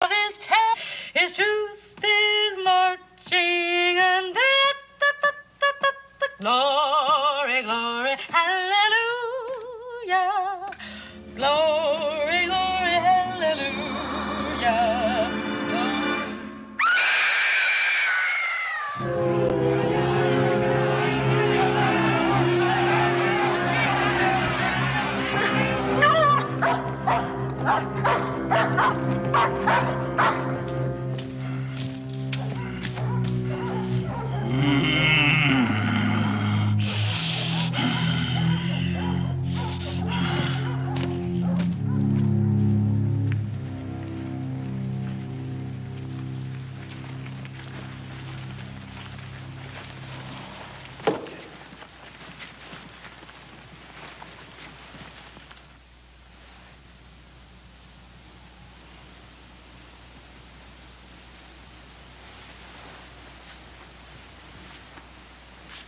His truth is marching, and glory, glory, hallelujah. Glory, glory, hallelujah.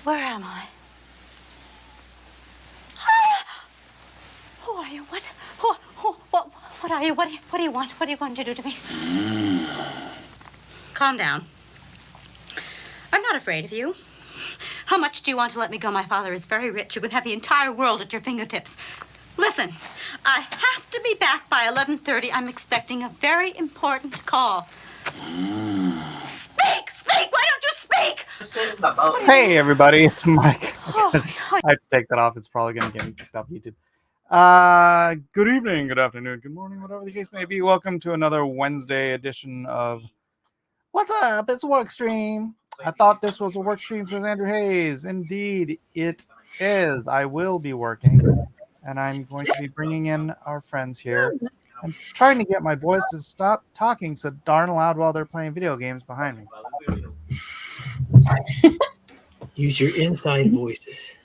Where am I? Who are you? What are you? What do you want? What are you going to do to me? Calm down. I'm not afraid of you. How much do you want to let me go? My father is very rich. You can have the entire world at your fingertips. Listen, I have to be back by 11:30. I'm expecting a very important call. Speak! Why don't you speak? Hey, everybody, it's Mike. Oh, I have to take that off. It's probably going to get me kicked off YouTube. Good evening, good afternoon, good morning, whatever the case may be. Welcome to another Wednesday edition of What's Up? It's Workstream. I thought this was a Workstream, says Andrew Hayes. Indeed, it is. I will be working, and I'm going to be bringing in our friends here. I'm trying to get my boys to stop talking so darn loud while they're playing video games behind me. Use your inside voices.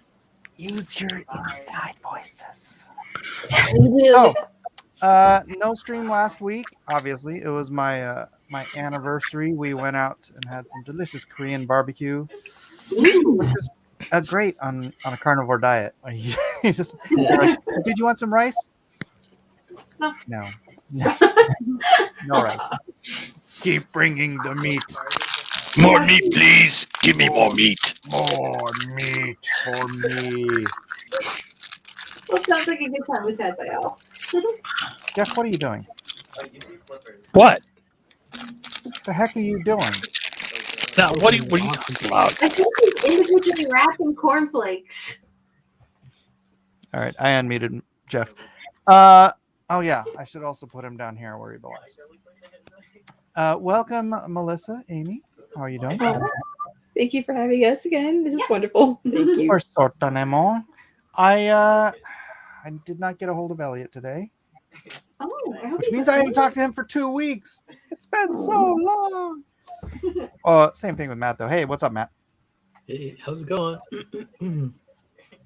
Use your inside voices. Oh, No stream last week. Obviously, it was my my anniversary. We went out and had some delicious Korean barbecue, which is great on a carnivore diet. You just like, did you want some rice? No. No. No rice. Keep bringing the meat. More meat, please. Give me more meat. More meat for me. Well, sounds like a good time was had by all. Jeff, what are you doing? What? What the heck are you doing? Now, what are you talking about? I think he's individually wrapped in cornflakes. All right, I unmuted Jeff. Oh yeah, I should also put him down here where he belongs. Welcome, Melissa, Amy. How are you doing? Thank you for having us again. This is wonderful. Thank you. I did not get a hold of Elliot today, which means I haven't talked to him for 2 weeks. It's been so long. Same thing with Matt though. Hey, what's up, Matt? Hey, how's it going?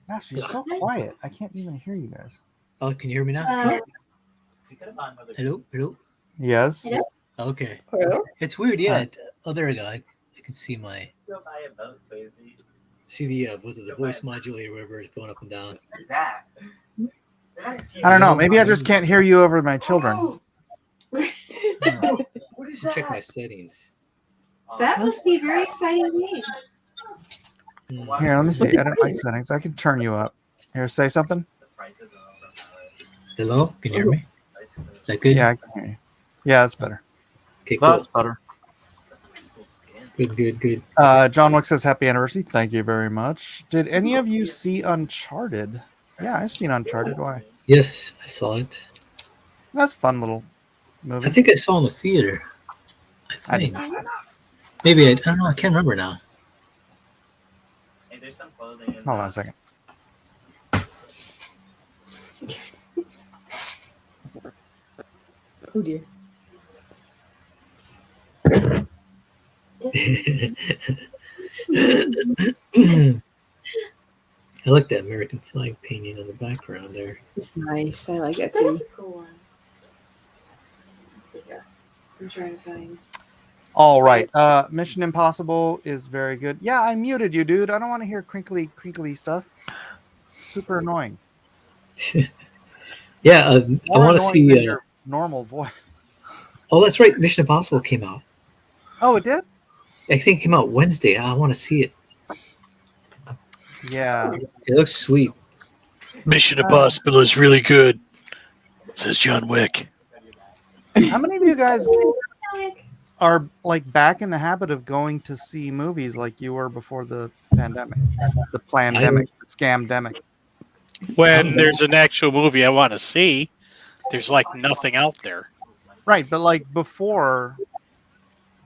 Gosh, you're so quiet. I can't even hear you guys. Oh, can you hear me now? Hello? Yes. Hello? Okay. Hello? It's weird, yeah. Oh, there we go. I can see my... See the, the voice modulator, whatever is going up and down. Where's that? I don't know. Maybe I just can't hear you over my children. Check my settings. That must be a very exciting game. Here, let me see. Edit my settings. I can turn you up. Here, say something. Hello? Can you hear me? Is that good? Yeah, I can hear you. Yeah, that's better. Okay, cool. That's better. Good. John Wick says happy anniversary. Thank you very much. Did any of you see Uncharted? Yeah, I've seen Uncharted. Why? Yes, I saw it. That's a fun little movie. I think I saw it in the theater. I think. Maybe I don't know. I can't remember now. Hey, there's some clothing in Hold on a second. Oh dear. I like that American flag painting in the background there. It's nice. I like that That is too. a cool one. I'm trying to find. All right. Mission Impossible is very good. Yeah, I muted you, dude. I don't want to hear crinkly stuff. Super annoying. Yeah, I want to see your normal voice. Oh, that's right. Mission Impossible came out. Oh, it did? I think it came out Wednesday. I want to see it. Yeah. It looks sweet. Mission Impossible is really good, says John Wick. How many of you guys are like back in the habit of going to see movies like you were before the pandemic, the plandemic, the scamdemic? When there's an actual movie I want to see, there's like nothing out there. Right, but like before,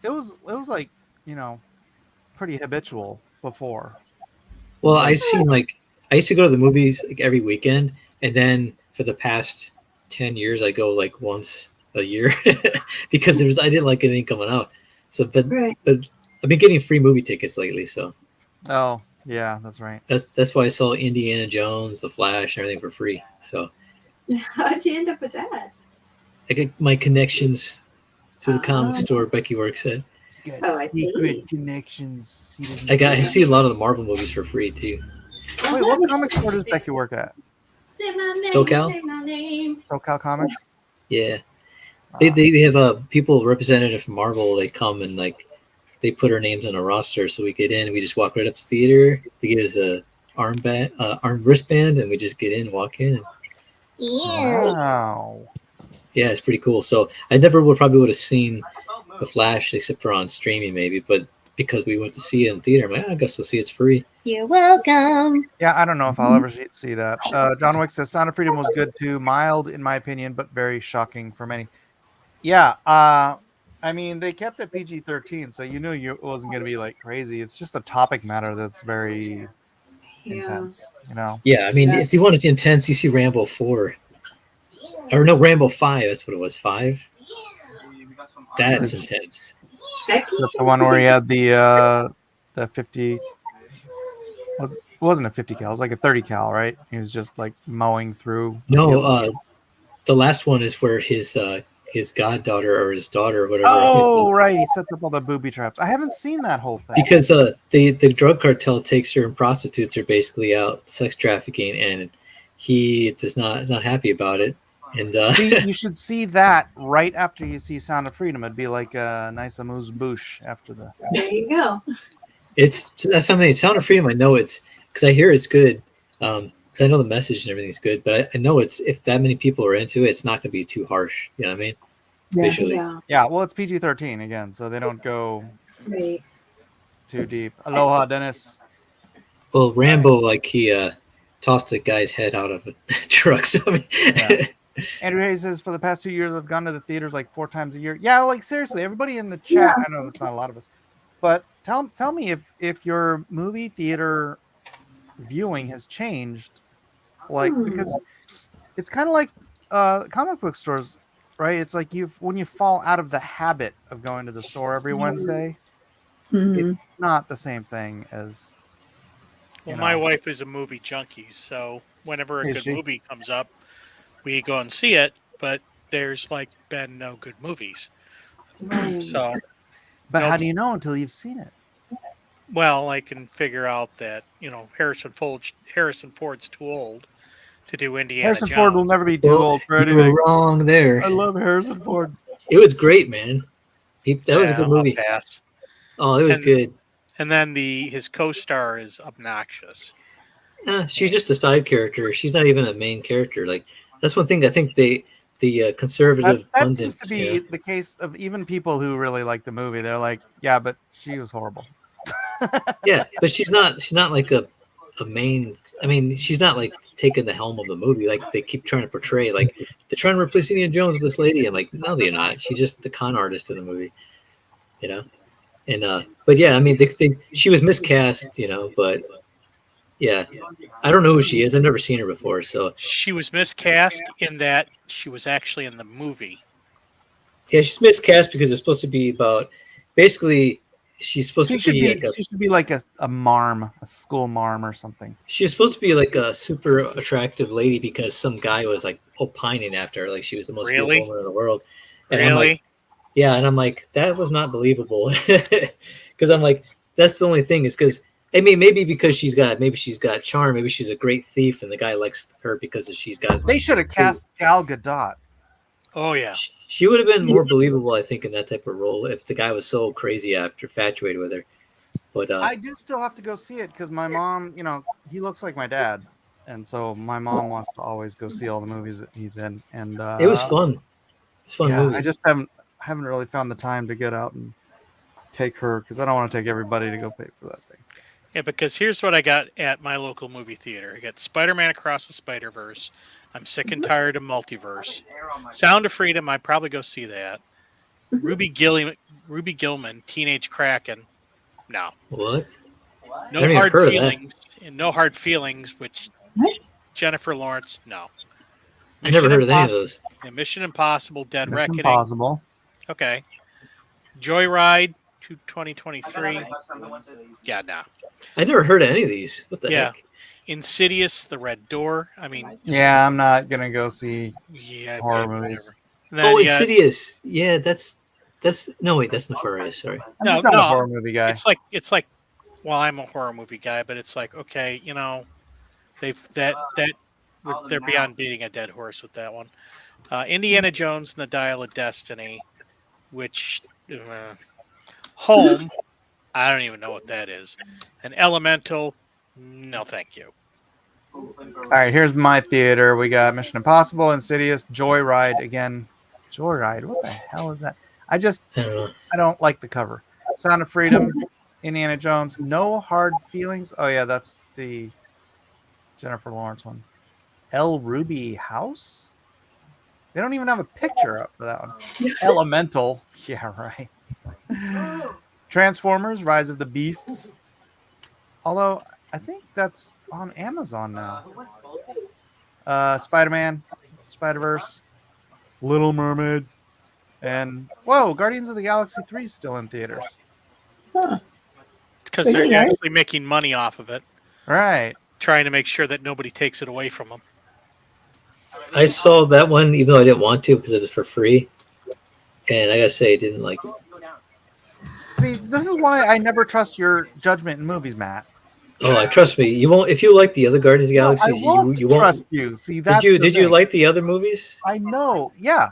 it was like, you know, pretty habitual before. Well, I've seen like I used to go to the movies like every weekend, and then for the past 10 years I go like once a year because I didn't like anything coming out. So, but I've been getting free movie tickets lately, so Oh, yeah, that's right. that's why I saw Indiana Jones, The Flash, and everything for free. So How'd you end up with that? I get my connections to the comic store Becky works at. Oh, I see. Secret connections. I see a lot of the Marvel movies for free too. Wait, what comic store does Becky work at? Say my name, SoCal? say my name. SoCal Comics? Yeah, they have people representative from Marvel. They come and like they put our names on a roster, so we get in. We just walk right up to the theater. They give us a arm wristband, and we just get in, walk in. Wow. Yeah, it's pretty cool. So I never probably would have seen The Flash except for on streaming maybe, but because we went to see it in theater, I'm like, I guess we'll see it's free. You're welcome. Yeah, I don't know if I'll ever see that. John Wick says Sound of Freedom was good too. Mild in my opinion, but very shocking for many. Yeah, I mean, they kept it PG-13, so you knew it wasn't going to be like crazy. It's just a topic matter that's very intense, you know? Yeah, I mean, if you want to see intense, you see Rambo 4. Or no, Rambo 5, that's what it was, 5? That's intense. That's the one where he had the 50... It wasn't a 50 cal, it was like a 30 cal, right? He was just like mowing through. No, the last one is where his goddaughter or his daughter or whatever. Oh, right. He sets up all the booby traps. I haven't seen that whole thing. Because the drug cartel takes her and prostitutes her basically out sex trafficking, and he is not happy about it. And see, you should see that right after you see Sound of Freedom. It'd be like a nice amuse-bouche after the. There you go. That's something. Sound of Freedom. I know it's because I hear it's good. Because I know the message and everything's good, but I know it's if that many people are into it, it's not going to be too harsh. You know what I mean? Visually. Yeah. Well, it's PG-13 again, so they don't go too deep. Aloha, Dennis. Well, Rambo, like he tossed a guy's head out of a truck. So I mean, yeah. Andrew Hayes says, for the past 2 years, I've gone to the theaters like 4 times a year. Yeah, like seriously, everybody in the chat. I know that's not a lot of us, but tell me if your movie theater viewing has changed, like because it's kind of like comic book stores, right? It's like when you fall out of the habit of going to the store every Wednesday, it's not the same thing as. Well, my wife is a movie junkie, so whenever a good movie comes up, we go and see it. But there's like been no good movies, so. But how do you know until you've seen it? Well, I can figure out that Harrison Ford's too old to do Indiana Harrison Jones. Ford will never be too old for anything. You were wrong there. I love Harrison Ford. It was great, man. That was a good movie. Pass. Oh, it was good. And then his co-star is obnoxious. She's just a side character. She's not even a main character. Like that's one thing I think the conservative that seems to be the case of even people who really like the movie. They're like, yeah, but she was horrible. Yeah, but she's not like a main. I mean, she's not like taking the helm of the movie. Like they keep trying to portray, like they're trying to replace Indiana Jones with this lady. I'm like, no, they're not. She's just the con artist in the movie, you know. And but yeah, I mean, she was miscast, you know. But yeah, I don't know who she is. I've never seen her before. So she was miscast in that she was actually in the movie. Yeah, she's miscast because it's supposed to be about basically. She's supposed to be. She should be like a marm, a school marm or something. She's supposed to be like a super attractive lady because some guy was like opining after her, like she was the most beautiful woman in the world. And I'm like, yeah, and I'm like, that was not believable because I'm like, that's the only thing is because I mean maybe because she's got charm, maybe she's a great thief, and the guy likes her because she's got. They should have cast Gal Gadot. Oh yeah. She would have been more believable, I think, in that type of role if the guy was so crazy after infatuated with her. But I do still have to go see it because my mom, he looks like my dad, and so my mom wants to always go see all the movies that he's in. And it was fun. It's a fun movie. I just haven't really found the time to get out and take her because I don't want to take everybody to go pay for that thing. Yeah, because here's what I got at my local movie theater. I got Spider-Man Across the Spider-Verse. I'm sick and tired of Multiverse. Sound of Freedom, I'd probably go see that. Ruby Gilman, Teenage Kraken. No. What? No Hard Feelings. And No Hard Feelings, which Jennifer Lawrence, no. I never heard of any of those. And Mission Impossible, Dead Mission Reckoning. Impossible. Okay. Joyride, 2023. Yeah, no. I never heard of any of these. What the heck? Insidious, The Red Door. I mean, yeah, I'm not gonna go see horror okay, movies. Oh, Insidious. Yeah, that's no wait, that's Nefarious. Sorry, I'm just not a horror movie guy. It's like, well, I'm a horror movie guy, but it's like, okay, they're beyond beating a dead horse with that one. Indiana Jones and the Dial of Destiny, which Home, I don't even know what that is. And Elemental, no, thank you. All right, here's my theater. We got Mission Impossible, Insidious, Joyride again. Joyride, what the hell is that? I don't like the cover. Sound of Freedom, Indiana Jones, No Hard Feelings. Oh yeah, that's the Jennifer Lawrence one. El Ruby House. They don't even have a picture up for that one. Elemental. Yeah, right. Transformers, Rise of the Beasts. Although I think that's on Amazon now. Spider-Man, Spider-Verse, Little Mermaid, and Guardians of the Galaxy 3 is still in theaters. Huh. It's because they're actually making money off of it. Right. Trying to make sure that nobody takes it away from them. I saw that one even though I didn't want to because it was for free, and I gotta say I didn't like it. See, this is why I never trust your judgment in movies, Matt. Oh, trust me, you won't. If you like the other Guardians of the Galaxy, I won't you won't trust you. See, that's did you like the other movies? I know. Yeah.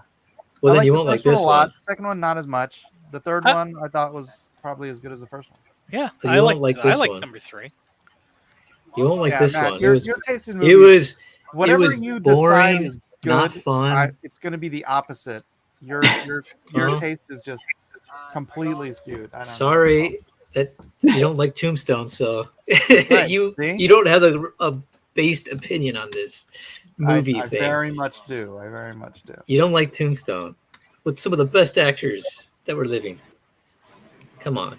Well, I then you the won't like first one this a lot. one. The second one, not as much. The third one, I thought was probably as good as the first one. Yeah, I like this one. one. Number 3. You won't like this Matt, one. Your taste in movies, whatever you boring, decide is good, not fun. it's going to be the opposite. Your taste is just completely skewed. Sorry that you don't like Tombstone, so Right, you see? don't have a based opinion on this movie I thing. very much do. You don't like Tombstone with some of the best actors that were living. Come on.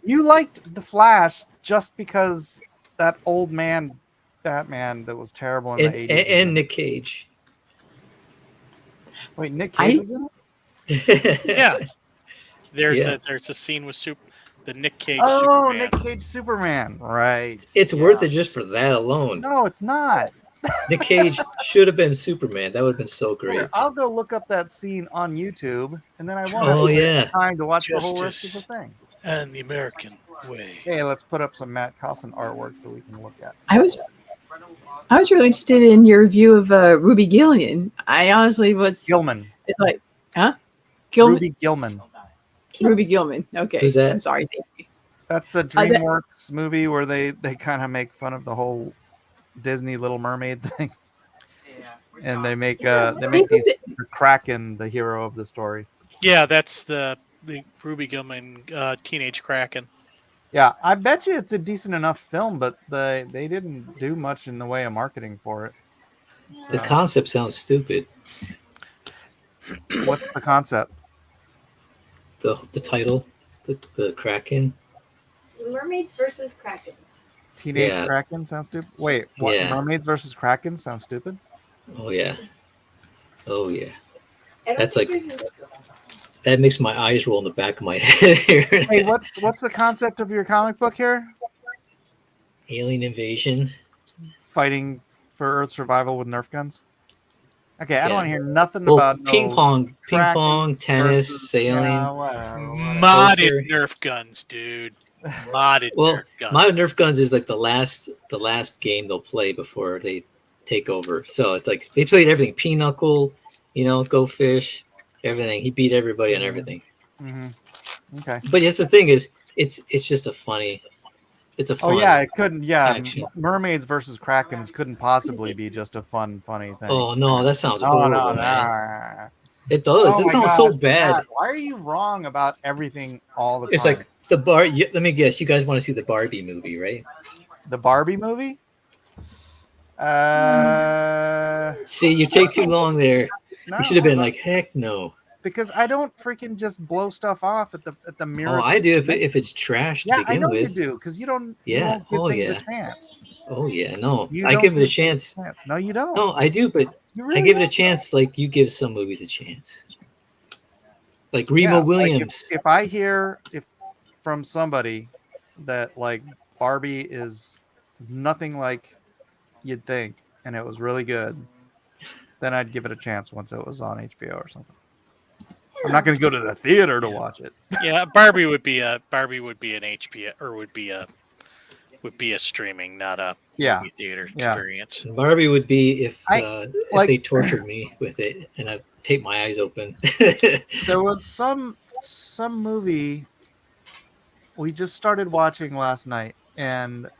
You liked The Flash just because that old man Batman that was terrible in the 80s. And Nick Cage. Wait, Nick Cage was in Yeah. There's Yeah. a scene with the Nick Cage it? Oh, Superman. Nick Cage Superman. Right. It's worth it just for that alone. No, it's not. Nick Cage should have been Superman. That would have been so great. Here, I'll go look up that scene on YouTube, and then I won't Oh, have yeah. time to watch the whole rest of the Justice. thing. And the American way. Hey, let's put up some Matt Cosson artwork that we can look at. I was really interested in your review of Ruby Gillian. I honestly was. Gilman. It's like, huh? Gilman. Ruby Gilman. Ruby Gilman. Okay. Who's that? I'm sorry. Thank you. That's the DreamWorks movie where they kind of make fun of the whole Disney Little Mermaid thing, and they make these Kraken the hero of the story. Yeah, that's the Ruby Gilman Teenage Kraken. Yeah, I bet you it's a decent enough film, but they didn't do much in the way of marketing for it. The concept sounds stupid. What's the concept? The title, the Kraken. Mermaids versus Krakens. Teenage Yeah. Kraken sounds stupid. Wait, what? Yeah. Mermaids versus Kraken sounds stupid. Oh yeah. Oh yeah. I don't That's think like- there's That makes my eyes roll in the back of my head here. Hey, what's the concept of your comic book here? Alien invasion. Fighting for Earth survival with Nerf guns. Okay, I don't Yeah. want to hear nothing Well, about ping pong, Krakens tennis, versus- sailing. Yeah, whatever. Modded Poker. Nerf guns, dude. Modded Well, Nerf guns. my Nerf guns is like the last game they'll play before they take over. So it's like they played everything: pinochle, go fish, everything. He beat everybody on everything. Mm-hmm. Okay. But yes, the thing is, it's just it's a Oh fun yeah, it couldn't. Yeah, action. mermaids versus krakens couldn't possibly be just a funny thing. Oh no, that sounds No, horrible, no, man. no. It does. Oh It my sounds gosh, so bad. Matt, why are you wrong about everything all the It's time? like let me guess. You guys want to see the Barbie movie, right? The Barbie movie. See, you take too long there. No, You should have been like, heck no. because I don't freaking just blow stuff off at the mirror. Oh, I do if it's trash to Yeah, I begin know with. you do, because you don't. You Yeah. won't give Oh things yeah. a chance. Oh yeah. No, You I don't give it a give chance. things a chance. No, you don't. No, I do, but You I really give it a don't. chance like you give some movies a chance. Like Remo Yeah, like Williams. if I hear from somebody that like Barbie is nothing like you'd think, and it was really good, then I'd give it a chance once it was on HBO or something. I'm not going to go to the theater to watch it. Yeah, Barbie would be an HBO or would be a streaming, not a movie theater experience. Barbie would be if like- they tortured me with it and I tape my eyes open. There was some movie we just started watching last night, and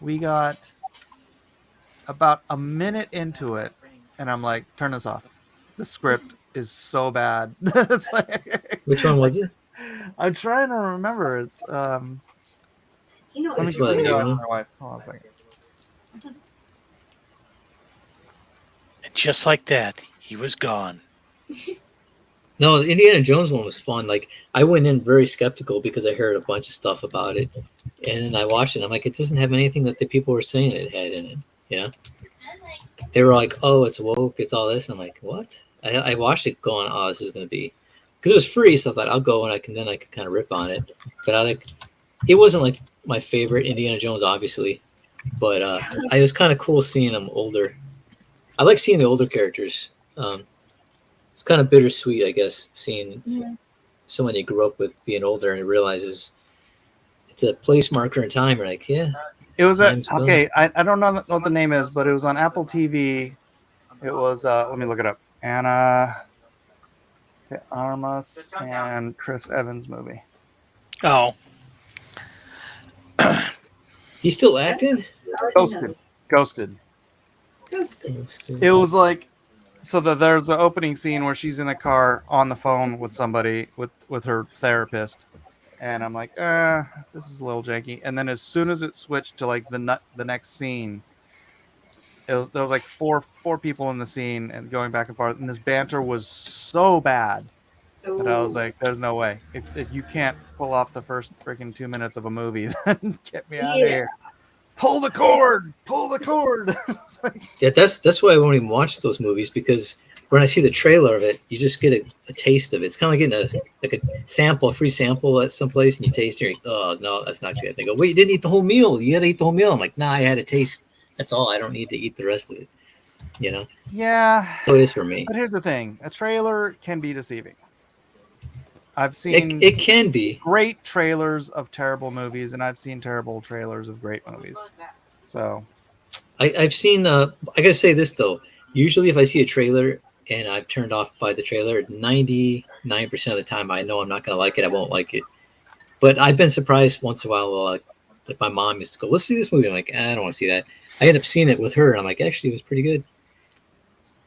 we got about a minute into it, and I'm like, turn this off. The script is so bad. It's like, Which one was it? I'm trying to remember. It's let me It's give it what, to my wife. Hold on a second. And just like that, he was gone. No, the Indiana Jones one was fun. Like I went in very skeptical because I heard a bunch of stuff about it, and then I watched it. And I'm like, it doesn't have anything that the people were saying it had in it. Yeah, they were like, oh, it's woke, it's all this. And I'm like, what? I watched it going, oh, this is gonna be, because it was free, so I thought I'll go and I can kind of rip on it. But it wasn't like my favorite Indiana Jones, obviously, but it was kind of cool seeing them older. I like seeing the older characters. It's kind of bittersweet, I guess, seeing someone you grew up with being older and realizes it's a place marker in time. You're like, yeah. It was time's gone. I don't know what the name is, but it was on Apple TV. It was let me look it up. Anna de Armas and Chris Evans movie. Oh, He's still acting? Ghosted. It was like, so there's an opening scene where she's in the car on the phone with somebody with her therapist, and I'm like, this is a little janky. And then as soon as it switched to like the next scene, there was like four people in the scene and going back and forth, and this banter was so bad that I was like, there's no way. If you can't pull off the first freaking 2 minutes of a movie, then get me out of here. Pull the cord. It's like, Yeah, that's why I won't even watch those movies, because when I see the trailer of it, you just get a taste of it. It's kind of like getting a free sample at some place, and you taste it. And you're like, oh no, that's not good. They go, wait, you didn't eat the whole meal. You got to eat the whole meal. I'm like, nah, I had a taste. That's all. I don't need to eat the rest of it. yeah. So it is for me. But here's the thing: a trailer can be deceiving. I've seen It can be. great trailers of terrible movies, and I've seen terrible trailers of great movies. So I've seen. I gotta say this though. Usually, if I see a trailer and I've turned off by the trailer, 99% of the time I know I'm not gonna like it. I won't like it. But I've been surprised once in a while. Like my mom used to go, "Let's see this movie." I'm like, I don't want to see that. I end up seeing it with her, and I'm like, actually, it was pretty good.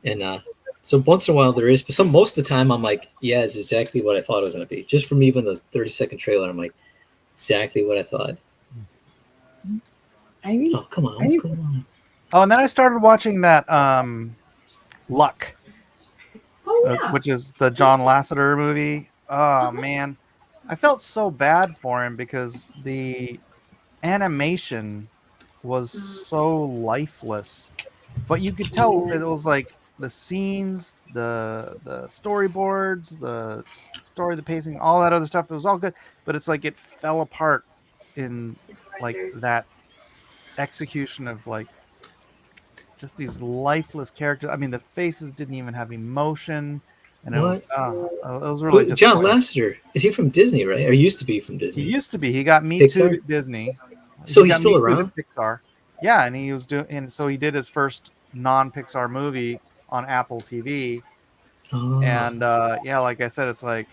And so once in a while there is, but most of the time I'm like, yeah, it's exactly what I thought it was gonna be. Just from even the 30-second trailer, I'm like, exactly what I thought. Oh, come on, what's going on? oh, and then I started watching that Luck, which is the John Lasseter movie. Oh man, I felt so bad for him because the animation was so lifeless, but you could tell it was like the scenes, the storyboards, the story, the pacing, all that other stuff. It was all good, but it's like it fell apart in like that execution of like just these lifeless characters. I mean, the faces didn't even have emotion, and it was really Wait, John disappointing. Lasseter, is he from Disney, right? Or used to be from He Disney? used to be. He got Me Pixar? Too at Disney. So He he's got still Me Too'd around? at Pixar. Yeah, and he was doing, and so he did his first non-Pixar movie on Apple TV. Oh. And yeah, like I said, it's like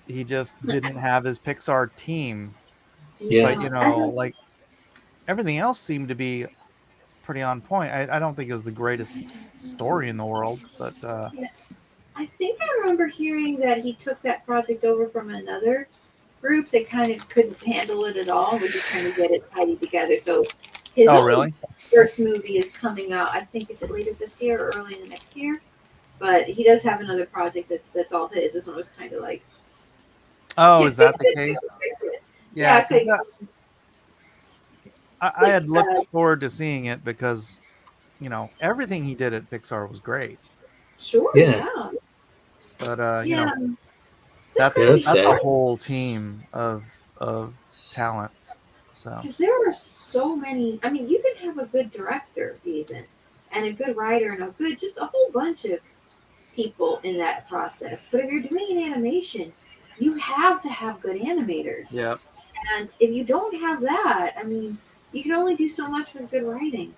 he just didn't have his Pixar team. Yeah. But, you know, like everything else seemed to be pretty on point. I don't think it was the greatest story in the world, but I think I remember hearing that he took that project over from another group that kind of couldn't handle it at all. We're just trying to get it tidy together. So his oh own really? first movie is coming out. I think is it later this year or early in the next year. But he does have another project that's all his. This one was kind of like. Oh, "Can't is that fix the it, case? can't fix it." Yeah, 'cause because I had looked forward to seeing it because, you know, everything he did at Pixar was great. sure, Yeah. yeah. But you Yeah. know, that's Yeah, that's a sad. whole team of talent. So Because there are so many. I mean, you can have a good director even, and a good writer, and just a whole bunch of people in that process. But if you're doing an animation, you have to have good animators. yeah, And if you don't have that, I mean, you can only do so much with good writing.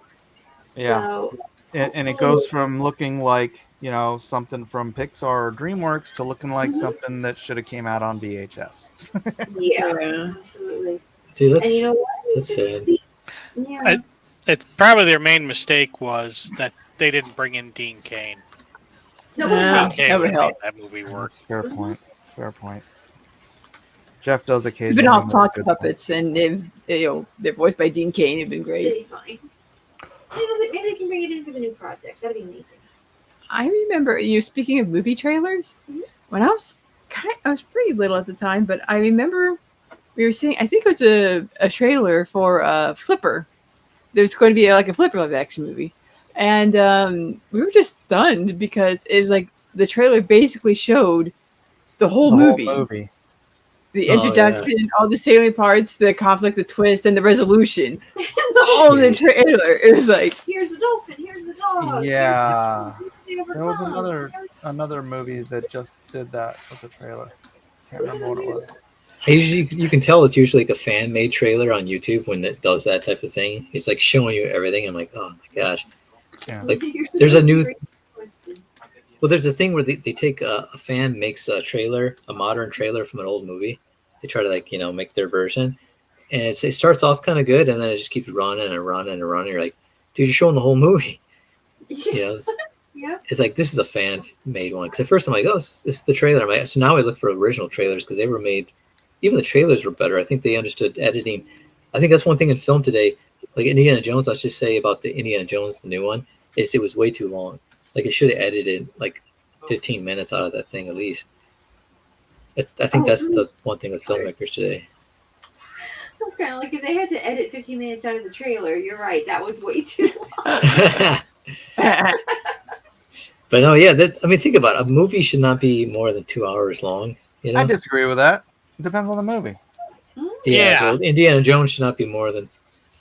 yeah. So, And it goes from looking like, you know, something from Pixar or DreamWorks to looking like something that should have came out on VHS. yeah, Yeah. absolutely. Dude, And you know what? that's sad. Yeah. It's probably their main mistake was that they didn't bring in Dean Kane. That would Yeah. help. Kane That would would have made help. that movie work. That's a fair point. It's a fair point. Jeff does occasionally. Even all make sock good puppets, and they're voiced by Dean Kane. Have been great. It'd be fine. Maybe they can bring it in for the new project. That'd be amazing. I remember you speaking of movie trailers. Mhm. When I was pretty little at the time, but I remember we were seeing. I think it was a trailer for Flipper. There's going to be like a Flipper live action movie, and we were just stunned because it was like the trailer basically showed the whole movie. The Oh, introduction, all the salient parts, the conflict, the twist, and the resolution. All in the trailer. It was like, Here's the dolphin. Here's the dog. Yeah. Here's the There was overcome. another movie that just did that with a trailer. Can't remember what it was. You can tell it's usually like a fan made trailer on YouTube when it does that type of thing. It's like showing you everything. I'm like, oh my gosh. Yeah. Like, You're there's a supposed to new. bring the question. Well, there's a thing where they take a fan makes a trailer, a modern trailer from an old movie. They try to make their version, and it starts off kind of good, and then it just keeps running and running and running. You're like, dude, you're showing the whole movie. It's, Yeah. it's like this is a fan made one. Because at first I'm like, oh, this is the trailer. I'm like, so now I look for original trailers because they were made. Even the trailers were better. I think they understood editing. I think that's one thing in film today. Like Indiana Jones, let's just say about the Indiana Jones, the new one, is it was way too long. Like it should have edited like 15 minutes out of that thing at least. I think that's the one thing with filmmakers today. Okay, like if they had to edit 15 minutes out of the trailer, you're right. That was way too long. But no, yeah. Think about it. A movie should not be more than 2 hours long. You know? I disagree with that. It depends on the movie. Yeah. Well, Indiana Jones should not be more than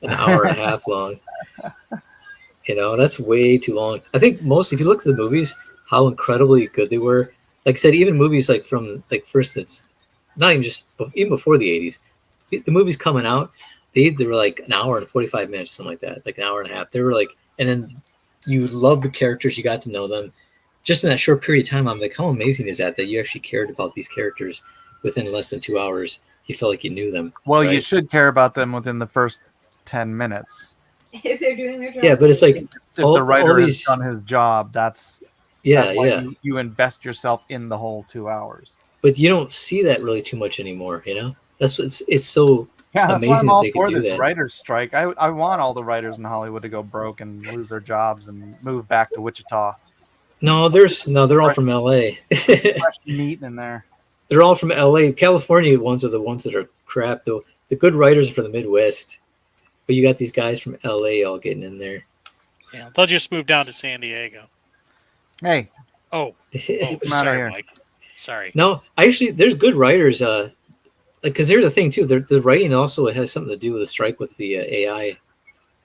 an hour and a half long. That's way too long. I think if you look at the movies, how incredibly good they were. Like I said, even movies like from like for instance, not even just even before the 80s, the movies coming out, they were like an hour and 45 minutes, something like that, like an hour and a half. They were like, and then you love the characters, you got to know them. Just in that short period of time, I'm like, how amazing is that you actually cared about these characters within less than 2 hours? You felt like you knew them. Well, right? you should care about them within the first 10 minutes. If they're doing their job. Yeah, but it's like If the writer has done his job, that's why you invest yourself in the whole 2 hours. But you don't see that really too much anymore. That's what it's so Yeah, that's amazing why I'm that all they for could do this that. writer's strike. I want all the writers in Hollywood to go broke and lose their jobs and move back to Wichita. No, they're all from LA. Fresh meat in there. They're all from LA. California ones are the ones that are crap. The good writers are from the Midwest. But you got these guys from LA all getting in there. Yeah, they'll just move down to San Diego. Hey, Oh, outta sorry, here. Mike. Sorry. No, actually, there's good writers. Because here's the thing too. The writing also has something to do with the strike with the AI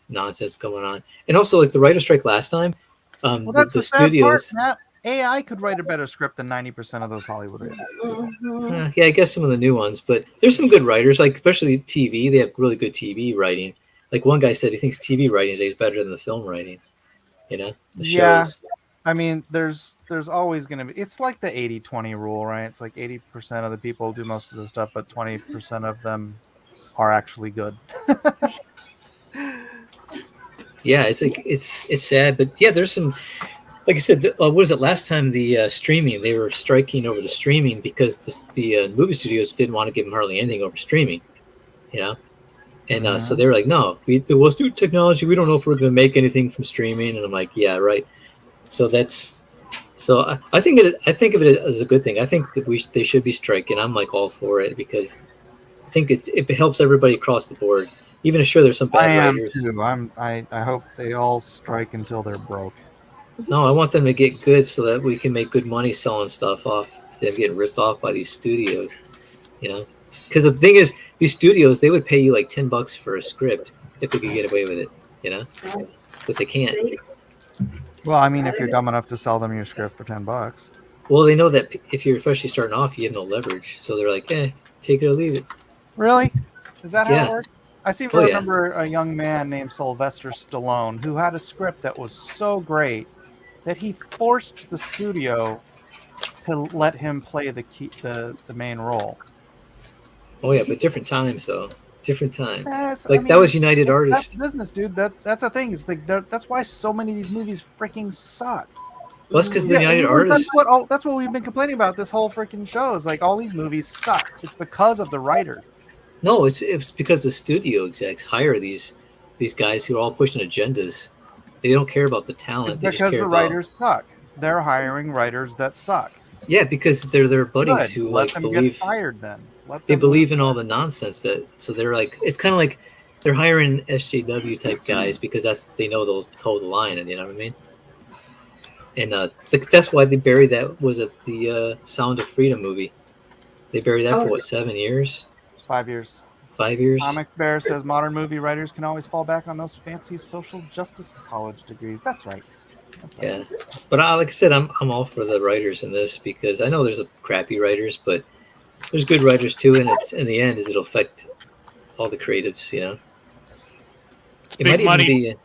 nonsense going on, and also like the writer strike last time. well, that's the sad studios. part, Matt. AI could write a better script than 90% of those Hollywood writers. Mhm. Yeah, I guess some of the new ones, but there's some good writers, like especially TV. They have really good TV writing. Like one guy said, he thinks TV writing today is better than the film writing. The Yeah. shows. I mean, there's always going to be. It's like the 80-20 rule, right? It's like 80% of the people do most of the stuff, but 20% of them are actually good. Yeah, it's like it's sad, but yeah, there's some. Like I said, what was it last time? The streaming, they were striking over the streaming because the movie studios didn't want to give them hardly anything over streaming, you know. And so they were like, "No, there was new technology. We don't know if we're going to make anything from streaming." And I'm like, "Yeah, right." So I think I think of it as a good thing. I think that they should be striking. I'm like all for it because I think it helps everybody across the board. Even if sure there's some I bad am writers. too. I hope they all strike until they're broke. No, I want them to get good so that we can make good money selling stuff off instead of getting ripped off by these studios. You know, because the thing is, these studios they would pay you like $10 for a script if they could get away with it. You know, but they can't. Well, I mean, if you're dumb enough to sell them your script for $10. Well, they know that if you're especially starting off, you have no leverage, so they're like, take it or leave it." Really? Is that how Yeah. it works? I seem to Oh, yeah. remember a young man named Sylvester Stallone who had a script that was so great that he forced the studio to let him play the main role. Oh yeah, but different times though. Different times. Yes, Like that was United Artists. That's business, dude. That's the thing. It's like that's why so many of these movies freaking suck. Well, that's because the United Artists. That's what we've been complaining about this whole freaking show. Is like all these movies suck. It's because of the writers. No, it's because the studio execs hire these guys who are all pushing agendas. They don't care about the talent. It's they because just care the writers suck. They're hiring writers that suck. Yeah, because they're their buddies who Let like them believe. Get fired then. They believe in all the nonsense that. So they're like, it's kind of like they're hiring SJW type guys because they know they'll toe the line, and you know what I mean. And that's why they buried that. Was it the Sound of Freedom movie? They buried that for what, 7 years? 5 years. 5 years. Comics Bear says modern movie writers can always fall back on those fancy social justice college degrees. That's right. Yeah, but like I said, I'm all for the writers in this because I know there's crappy writers, but there's good writers too, and it's in the end is it'll affect all the creatives, you know. Big money,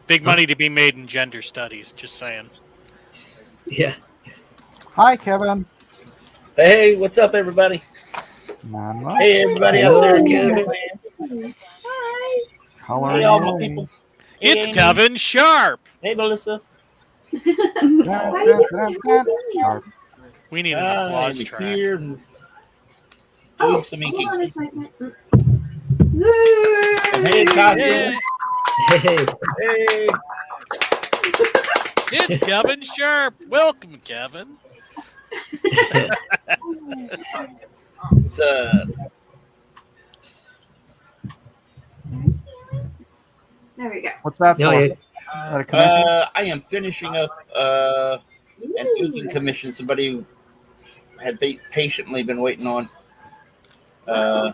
big money to be made in gender studies. Just saying. Yeah. Hi, Kevin. Hey, what's up, everybody? Not much. Hey, everybody out there. Kevin. Hi. Hey, all my people. Hey, It's Amy. Kevin Sharp. Hey, Melissa. We need an applause I'm track. here and Oh, doing some hold inking. on a second. Hey, Cosmo. Yeah, Hey, Hey. it's Kevin Sharp. Welcome, Kevin. It's There we go. What's that no, for? yeah. Is that a commission? I am finishing up an inking commission. Somebody had patiently been waiting on. How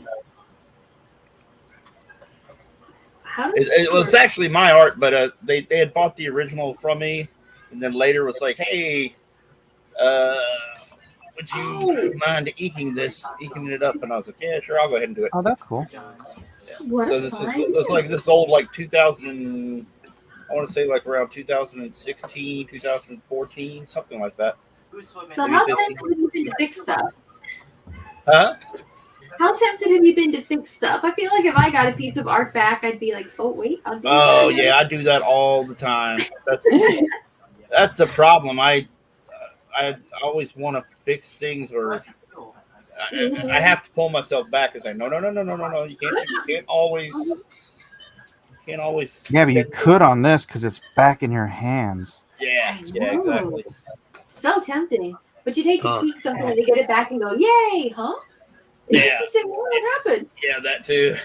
does It's actually my art, but they had bought the original from me, and then later was like, "Hey, would you mind inking it up?" And I was like, "Yeah, sure, I'll go ahead and do it." Oh, that's cool. what So this time? is like this old like 2000. I want to say like around 2016, 2014, something like that. So how tempted have you been to fix stuff? Huh? How tempted have you been to fix stuff? I feel like if I got a piece of art back, I'd be like, oh wait, I'll do Oh that. yeah, I do that all the time. That's the problem. I always want to fix things, or I have to pull myself back and say, no. You can't always. Yeah, but you could on this because it's back in your hands. Yeah, exactly. So tempting. But you'd hate to Oh. tweak something and to get it back and go, yay, huh? Is Yeah. this the same what happened? Yeah, that too.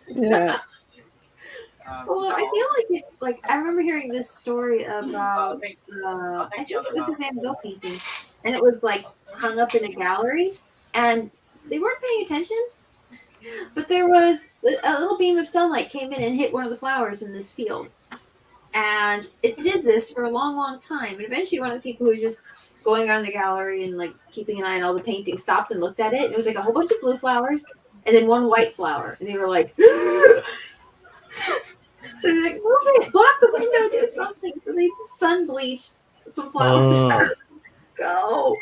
Yeah. Well, I feel like it's like I remember hearing this story about I think it was a Van Gogh painting, and it was like hung up in a gallery, and they weren't paying attention. But there was a little beam of sunlight came in and hit one of the flowers in this field, and it did this for a long, long time. And eventually, one of the people who was just going around the gallery and like keeping an eye on all the paintings stopped and looked at it. It was like a whole bunch of blue flowers and then one white flower, and they were like. So they're like, move it, block the window, do something. So they sun bleached some flowers. Go.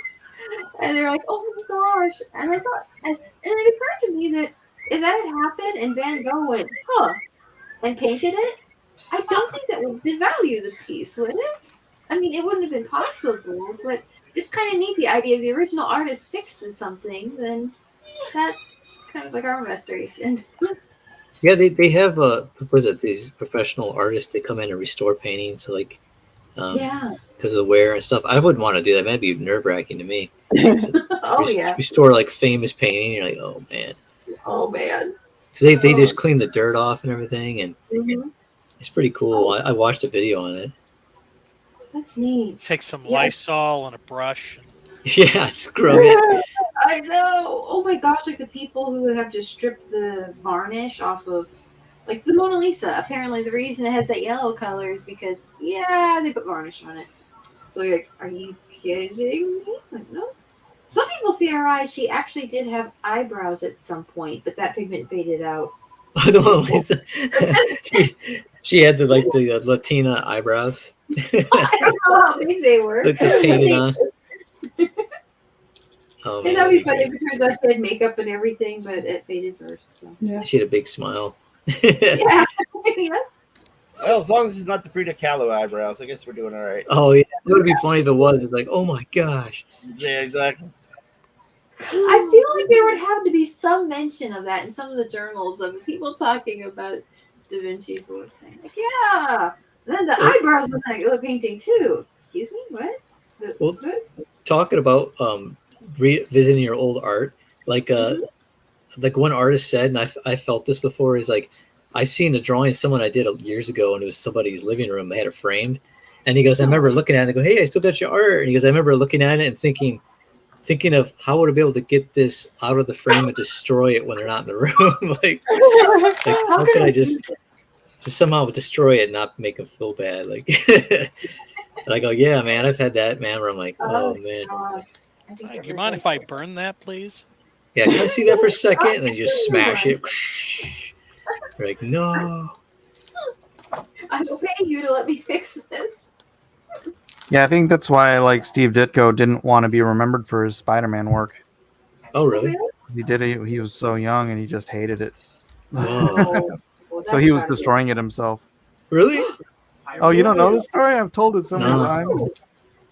And they're like, oh my gosh. And I thought, and it occurred to me that if that had happened and Van Gogh went, huh, and painted it, I don't think that would devalue the piece, would it? I mean, it wouldn't have been possible, but it's kind of neat, the idea of the original artist fixes something, then that's kind of like our restoration. Yeah, they have what was it? These professional artists, they come in and restore paintings, so like Yeah. because of the wear and stuff. I wouldn't want to do that. That'd be nerve wracking to me. Oh, yeah. Restore like famous painting. You're like, oh man. Oh, man. So they just clean the dirt off and everything, and Mhm. it's pretty cool. I watched a video on it. That's neat. Take some Yeah. Lysol and a brush. Yeah, scrub it. I know. Oh my gosh, like the people who have to strip the varnish off of, like the Mona Lisa. Apparently, the reason it has that yellow color is because, yeah, they put varnish on it. So you're like, are you kidding me? Like, no. Some people theorize she actually did have eyebrows at some point, but that pigment faded out. The Mona Lisa. she had the Latina eyebrows. I don't know how big they were. Like the painted on. Oh, And that'd be funny if it turns out she had makeup and everything, but it faded first. So. Yeah. She had a big smile. Yeah. Yeah. Well, as long as it's not the Frida Kahlo eyebrows, I guess we're doing all right. Oh yeah, it would be funny if it was. It's like, oh my gosh. Yeah, exactly. I feel like there would have to be some mention of that in some of the journals of people talking about Da Vinci's work, saying like, yeah. Then the eyebrows was like the painting too. Excuse me, what? Well, talking about revisiting your old art, like one artist said, and I felt this before, is like, I seen a drawing of someone I did years ago, and it was somebody's living room. They had it framed, and he goes, I remember looking at it and I go, hey, I still got your art. And he goes, I remember looking at it and thinking of how would I be able to get this out of the frame and destroy it when they're not in the room. like how could I just somehow destroy it and not make them feel bad? Like, and I go, yeah, man, I've had that, man, where I'm like, oh man. Do you mind if I burn that, please? Yeah, can I see that for a second? And then you just smash it. You're like, no. I will pay you to let me fix this. Yeah, I think that's why like Steve Ditko didn't want to be remembered for his Spider-Man work. Oh, really? He did it. He was so young and he just hated it. Oh. Well, So he was destroying it himself. Really? Oh, you don't know the story? I've told it so many No. times.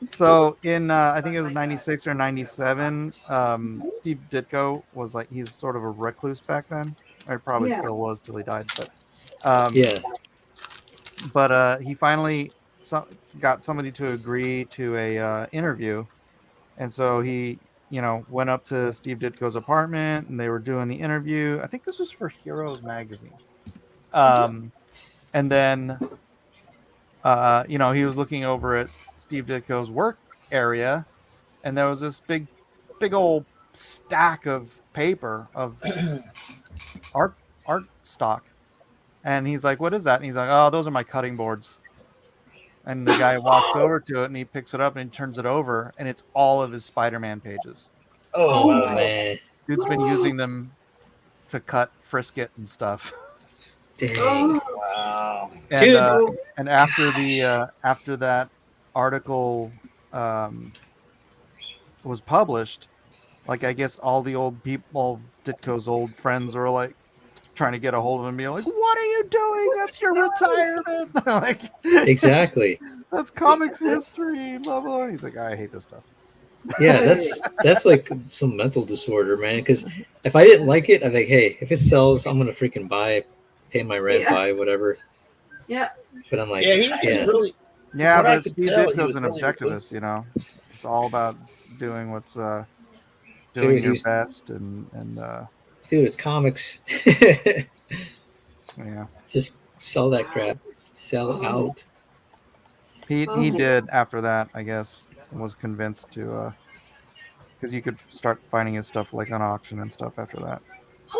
So in I think it was 96 or 97, Steve Ditko was like, he's sort of a recluse back then. Or probably still was till he died. But Yeah. But he finally got somebody to agree to a interview, and so he, went up to Steve Ditko's apartment, and they were doing the interview. I think this was for Heroes magazine, and then, he was looking over at Steve Ditko's work area, and there was this big old stack of paper of art stock. And he's like, what is that? And he's like, oh, those are my cutting boards. And the guy walks over to it and he picks it up and he turns it over and it's all of his Spider-Man pages. Oh, man. Dude's been using them to cut Frisket and stuff. Dang. Wow. And, and after that article was published, like, I guess all the old people, Ditko's old friends were like, trying to get a hold of him and be like, what are you doing? That's your retirement. Like, Exactly. That's comics history, blah blah. He's like, I hate this stuff. Yeah, that's like some mental disorder, man. Because if I didn't like it, I'm like, hey, if it sells, I'm gonna freaking buy it, pay my rent, buy whatever. Yeah. But I'm like, really. Yeah, what I but could Steve tell, he Ditko's was an really objectivist, It's all about doing what's doing Dude, your he's- best and dude, it's comics. yeah. Just sell that crap. Sell out. He Oh my did after that, I guess, was convinced to because you could start finding his stuff like on auction and stuff after that.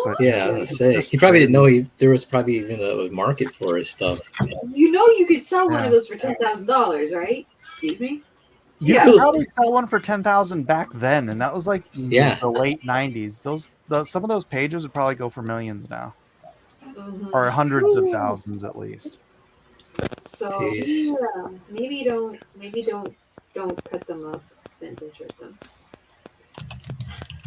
But Yeah, I was gonna say he probably didn't know there was probably even a market for his stuff. You could sell one Yeah. of those for $10,000, right? Excuse me? you Yeah. could probably sell one for 10,000 back then, and that was like the late 90s. Some of those pages would probably go for millions now, Mhm. or hundreds of thousands at least. So Jeez. yeah, maybe don't don't cut them up, then insert them.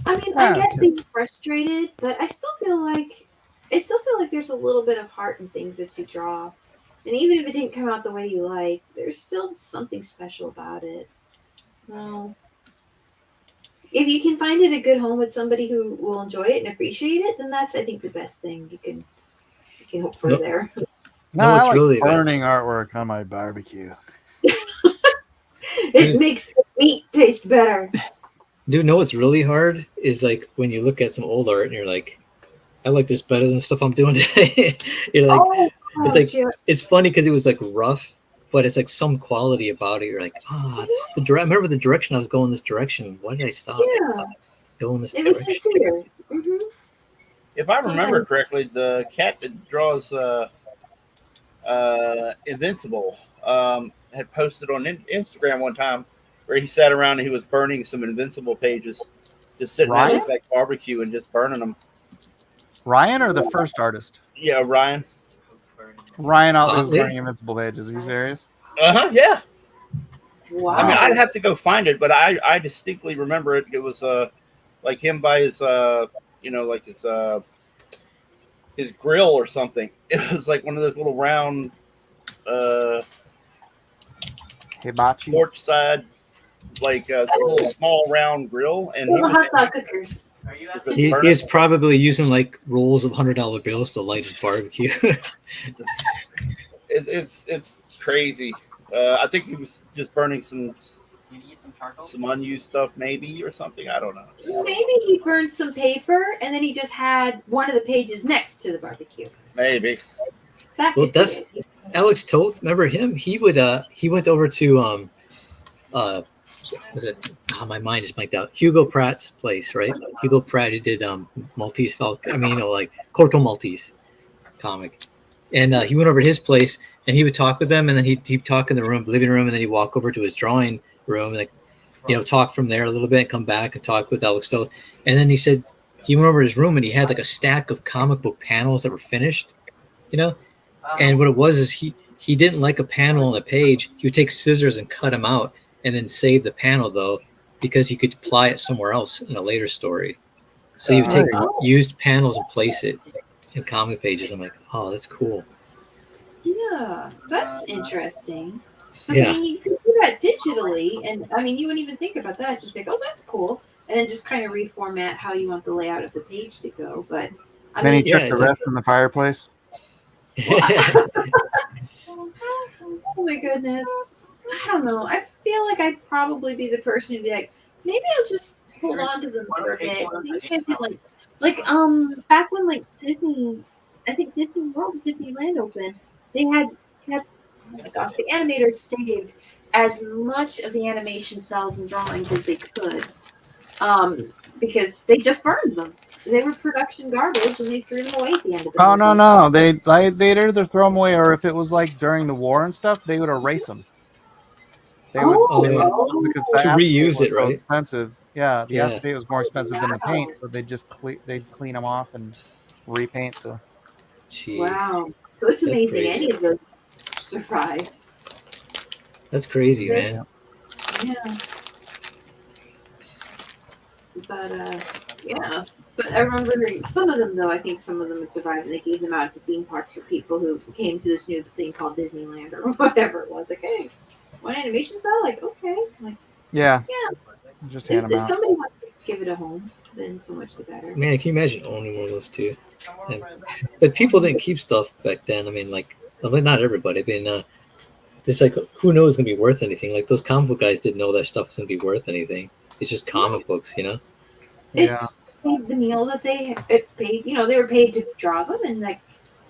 I mean, Yeah, I get it's just- being frustrated, but I still feel like there's a little bit of heart in things that you draw. And even if it didn't come out the way you like, there's still something special about it. Well, if you can find it a good home with somebody who will enjoy it and appreciate it, then that's, I think, the best thing you can hope for Nope. there. No, No, I it's like really about- burning artwork on my barbecue. It makes the meat taste better. Dude, know what's really hard is like when you look at some old art and you're like, I like this better than stuff I'm doing today. You're like, Oh, it's like yeah. it's funny because it was like rough, but it's like some quality about it. You're like, this is the I remember the direction I was going this direction. Why did I stop Yeah, going this it was direction? sincere. Mm-hmm. If I remember correctly, the cat that draws Invincible had posted on Instagram one time where he sat around and he was burning some Invincible pages, just sitting at his like barbecue and just burning them. Ryan or the first artist? Yeah, Ryan. Ryan out there Otley? burning Invincible pages. Are you serious? Yeah. Wow. I mean, I'd have to go find it, but I distinctly remember it. It was like him by his like his grill or something. It was like one of those little round Hibachi. porch side, like a little small round grill, and Well, the hot dog cookers. He's probably using like rolls of $100 bills to light his barbecue. It's crazy. I think he was just burning some unused stuff, maybe, or something. I don't know. Maybe he burned some paper and then he just had one of the pages next to the barbecue. Maybe. That Well, could be that's it. Alex Toth. Remember him? He went over to was it? Oh, my mind is blanked out. Hugo Pratt's place, right? Hugo Pratt, who did Maltese Falcon. I mean, like Corto Maltese comic, and he went over to his place and he would talk with them, and then he'd talk in the living room, and then he'd walk over to his drawing room, and like, talk from there a little bit, come back and talk with Alex Toth, and then he said he went over to his room and he had like a stack of comic book panels that were finished, and what it was is he didn't like a panel on a page. He would take scissors and cut them out, and then save the panel though, because he could apply it somewhere else in a later story. So he would take used panels and place it in comic pages. I'm like, oh, that's cool. Yeah, that's interesting. But Yeah. I mean, you can do that digitally, and I mean, you wouldn't even think about that. Just be like, oh, that's cool, and then just kind of reformat how you want the layout of the page to go. But I Then he mean, chucked Yeah, the it's like- rest in the fireplace. oh my goodness, I don't know. I feel like I'd probably be the person who'd be like, maybe I'll just hold on to them for a bit. Maybe I could like back when like Disney, I think Disney World, Disneyland opened, they had kept, oh my gosh, the animators saved as much of the animation cells and drawings as they could, because they just burned them. They were production garbage, and they threw them away at the end of the Oh movie. no, they'd either throw them away, or if it was like during the war and stuff, they would erase them. They would, Oh. because the To acetate reuse was it, so right? expensive. Yeah, the Yeah. acetate was more expensive than the paint, so they'd just they'd clean them off and repaint the. Jeez. Wow, so it's That's amazing crazy. any of those survive. That's crazy, man. Yeah. But yeah. But I remember some of them though. I think some of them had survived, and they gave them out at the theme parks for people who came to this new thing called Disneyland or whatever it was. Like, hey, one animation style? Like, okay. Like, Yeah. yeah. Just hand If them out. somebody wants to give it a home, then so much the better. Man, can you imagine owning one of those too? And, but people didn't keep stuff back then. I mean, not everybody. I mean, it's like, who knows gonna be worth anything? Like those comic book guys didn't know that stuff was gonna be worth anything. It's just comic books, Yeah. It's paid the meal that it paid. They were paid to draw them, and like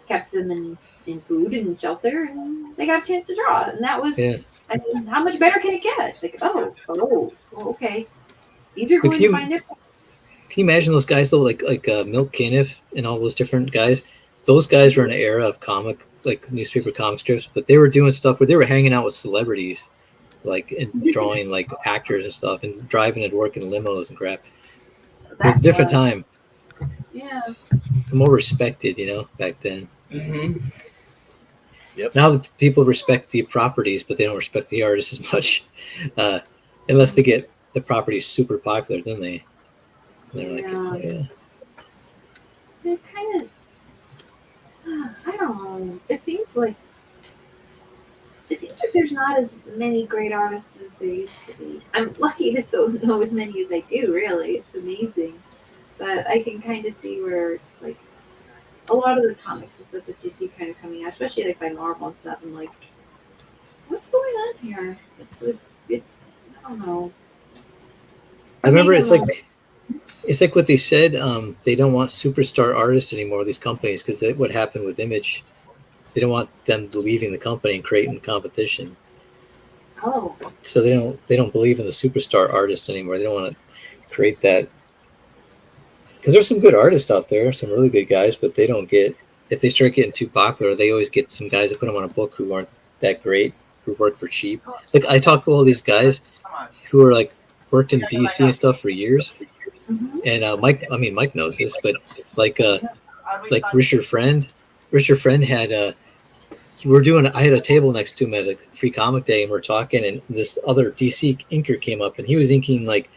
kept them in food and shelter, and they got a chance to draw. And that was, Yeah. I mean, how much better can it get? It's like, okay. These are But going can to you- find it. Can you imagine those guys though, like Milt Caniff and all those different guys? Those guys were in an era of newspaper comic strips, but they were doing stuff where they were hanging out with celebrities, like and drawing like actors and stuff, and driving and working limos and crap. It was a different time, Yeah. more respected, back then. Mm-hmm. Yep. Now the people respect the properties, but they don't respect the artists as much, unless they get the properties super popular. Then they're like, oh, yeah. It kind of, I don't know. It seems like there's not as many great artists as there used to be. I'm lucky to still know as many as I do. Really, it's amazing. But I can kind of see where it's like a lot of the comics and stuff that you see kind of coming out, especially like by Marvel and stuff. I'm like, what's going on here? It's I don't know. I remember it's like what they said. They don't want superstar artists anymore. These companies, because what happened with Image, they don't want them leaving the company and creating competition. Oh. So they don't believe in the superstar artists anymore. They don't want to create that. Because there's some good artists out there, some really good guys, but they don't get, if they start getting too popular, they always get some guys that put them on a book who aren't that great, who work for cheap. Like I talked to all these guys who are like worked in DC and stuff for years, and Mike knows this, but like Richard Friend had I had a table next to him at a free comic day, and we're talking, and this other DC inker came up, and he was inking like,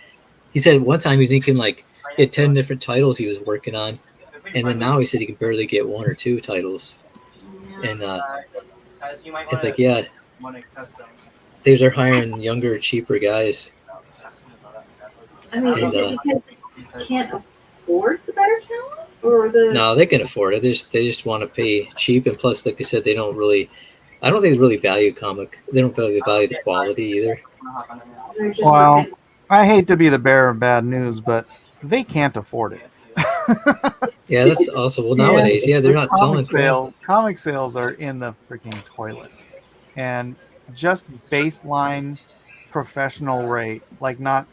he said one time he was inking like, he had 10 different titles he was working on, and then now he said he can barely get 1 or 2 titles. And it's like, yeah, they're hiring younger, cheaper guys. I mean, is it because they can't afford the better talent, or No, they can afford it. They just want to pay cheap, and plus, like I said, I don't think they really value They don't really value the quality either. Well, I hate to be the bearer of bad news, but they can't afford it. Yeah, that's also, well, nowadays, they're not selling sales. Comic sales are in the freaking toilet, and just baseline professional rate, like not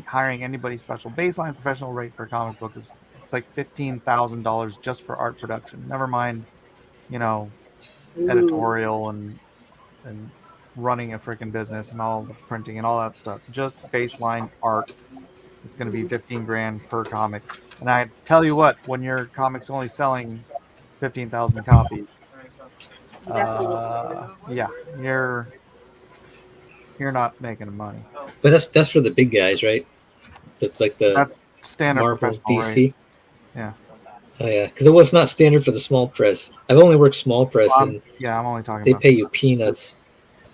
hiring anybody special. Baseline professional rate for a comic book is it's like $15,000 just for art production. Never mind, editorial and running a freaking business and all the printing and all that stuff. Just baseline art. It's going to be $15,000 per comic. And I tell you what, when your comic's only selling 15,000 copies, yeah, you're not making money. But that's for the big guys, right? That's standard Marvel, DC. Rate. Yeah. Oh yeah, because it was not standard for the small press. I've only worked small press, and I'm only talking. They pay you peanuts.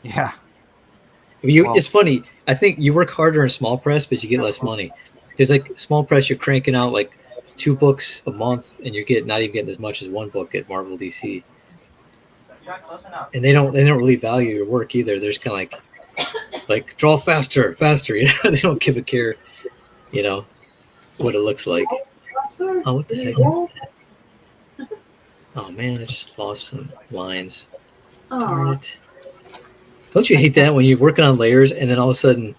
Yeah. It's funny. I think you work harder in small press, but you get less money. Because like small press, you're cranking out like 2 books a month, and you're not even getting as much as 1 book at Marvel DC. And they don't really value your work either. They're just kind of like draw faster. They don't give a care, what it looks like. Oh, what the heck? Oh man, I just lost some lines. Darn it. Don't you hate that when you're working on layers and then all of a sudden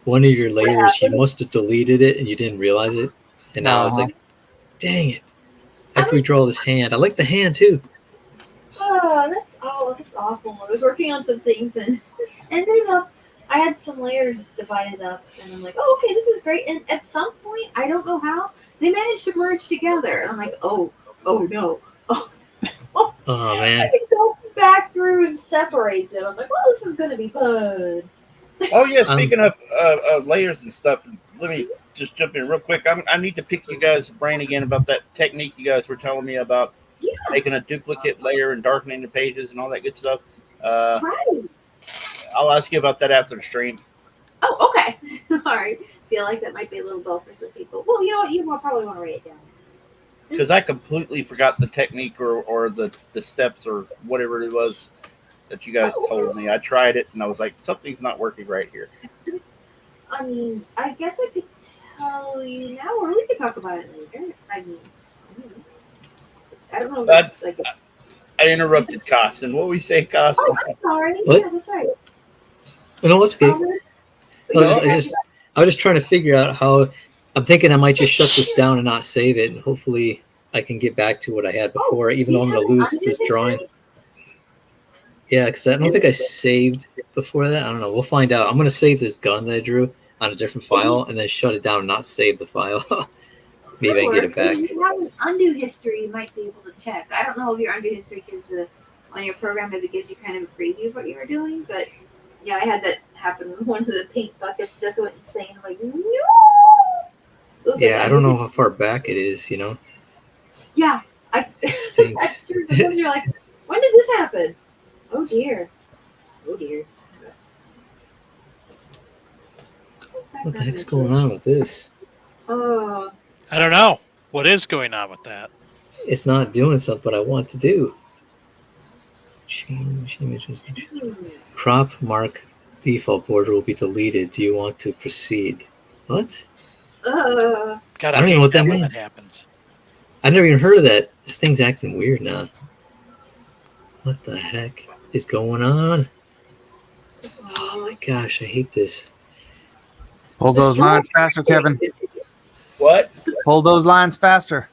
one of your layers, you must have deleted it and you didn't realize it? And now it's like, dang it. After we draw this hand. I like the hand too. Oh, that's awful. I was working on some things and this ended up, I had some layers divided up and I'm like, oh, okay, this is great. And at some point, I don't know how, they managed to merge together. And I'm like, oh no. Oh man. I can go back through and separate them. I'm like, well, this is going to be fun. Oh yeah, speaking of layers and stuff, let me just jump in real quick. I need to pick you guys' brain again about that technique you guys were telling me about making a duplicate layer and darkening the pages and all that good stuff. Right. I'll ask you about that after the stream. Oh, okay. All right. Feel like that might be a little dull for some people. Well, you know what? You probably want to write it down. Because I completely forgot the technique or the steps or whatever it was that you guys told me. I tried it and I was like, something's not working right here. I mean, I guess I could tell you now, or we could talk about it later. I don't know if that's like I interrupted Costin. What were you saying, Costin? Oh, I'm sorry. What? Yeah, that's right. No, it's good. I was just trying to figure out how. I'm thinking I might just shut this down and not save it, and hopefully I can get back to what I had before, even though I'm going to lose this drawing. Yeah, because I don't think I saved before that. I don't know. We'll find out. I'm going to save this gun that I drew on a different file and then shut it down and not save the file. Maybe I can get it back. If you have an undo history, you might be able to check. I don't know if your undo history gives a on your program, maybe gives you kind of a preview of what you were doing. But yeah, I had that happen. One of the paint buckets just went insane. I'm like, no. Yeah, I don't know how far back it is. Yeah, It stinks. Sometimes you're like, when did this happen? Oh dear. Oh dear. What the heck's going on with this? Oh. I don't know. What is going on with that? It's not doing something I want to do. Change images. Crop mark default border will be deleted. Do you want to proceed? What? Uh. God, I don't even know what that when means. That happens. I've never even heard of that. This thing's acting weird now. What the heck is going on? Oh my gosh, I hate this. Pull those lines faster, Kevin. What? Pull those lines faster.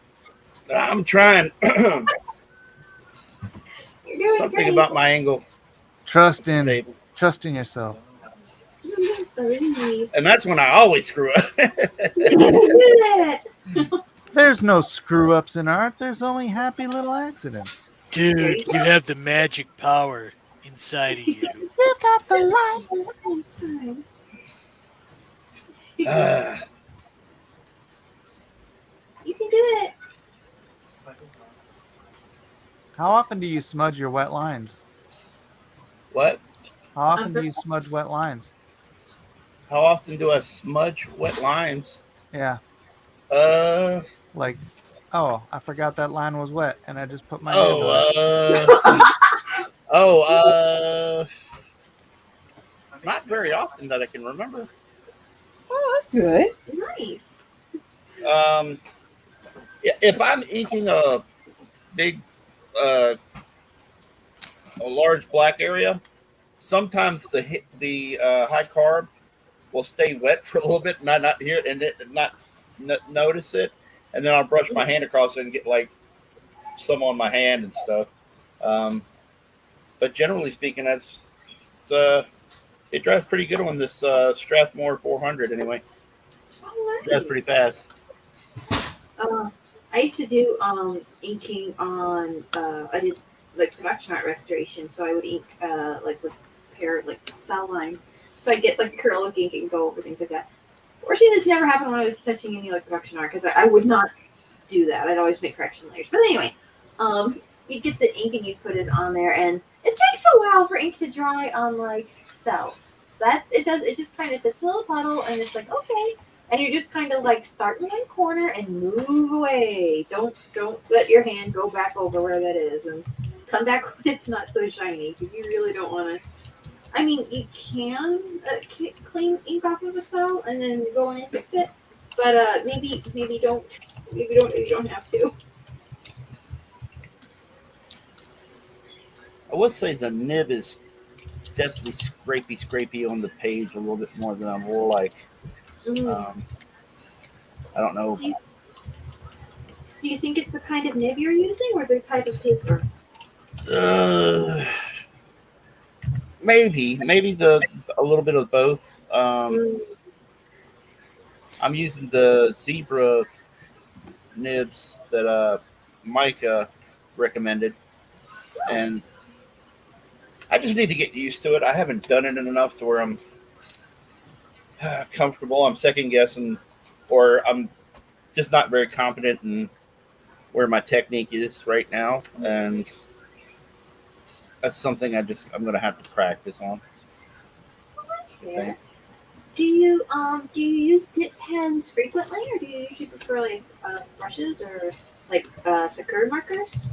I'm trying. You're doing Something great. about my angle. Trust in Table. yourself. And that's when I always screw up. There's no screw ups in art. There's only happy little accidents. Dude, you have the magic power inside of you. You've got the light. You can do it. How often do you smudge your wet lines? What? How often do you smudge wet lines? How often do I smudge wet lines? Yeah. Like, oh, I forgot that line was wet, and I just put my hand on it. Not very often that I can remember. Oh, that's good. Nice. If I'm inking a big, a large black area, sometimes the high carb will stay wet for a little bit, and I not hear it, and not notice it, and then I'll brush my hand across it and get like some on my hand and stuff. But generally speaking, it dries pretty good on this Strathmore 400 anyway. Oh, nice. Dries pretty fast. I used to do inking on. I did like production art restoration, so I would ink like with pair like cell lines. So I get like acrylic ink and go over things like that. Fortunately, this never happened when I was touching any like production art because I would not do that. I'd always make correction layers. But anyway, you get the ink and you put it on there, and it takes a while for ink to dry on like cells. That it does. It just kind of sits in a little puddle, and it's like okay. And you just kind of like start in one corner and move away. Don't let your hand go back over where that is, and come back when it's not so shiny because you really don't want to. I mean, you can clean ink off of a cell and then go in and fix it, but maybe don't have to. I would say the nib is definitely scrapey on the page a little bit more than I will like. I don't know. Do you think it's the kind of nib you're using or the type of paper? Maybe a little bit of both. I'm using the zebra nibs that Mike recommended, and I just need to get used to it. I haven't done it enough to where I'm comfortable. I'm second guessing, or I'm just not very confident in where my technique is right now, and that's something I'm going to have to practice on. Well, that's fair. Do you use dip pens frequently, or do you usually prefer like brushes or like Sakura markers?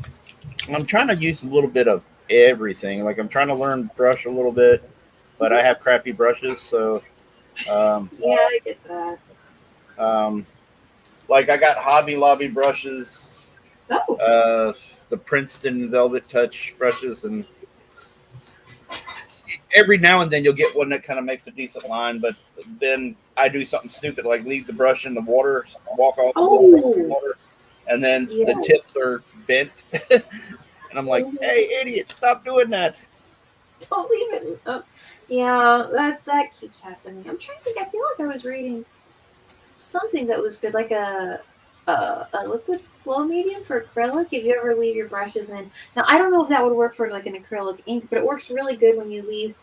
I'm trying to use a little bit of everything. Like I'm trying to learn brush a little bit, but I have crappy brushes, so yeah, I get that. Like I got Hobby Lobby brushes, Oh. The Princeton Velvet Touch brushes, and every now and then you'll get one that kind of makes a decent line, but then I do something stupid like leave the brush in the water, walk off the water, and then the tips are bent. And I'm like, hey, idiot, stop doing that. Don't leave it. Yeah, that keeps happening. I'm trying to think. I feel like I was reading something that was good, like a liquid flow medium for acrylic if you ever leave your brushes in. Now, I don't know if that would work for like an acrylic ink, but it works really good when you leave.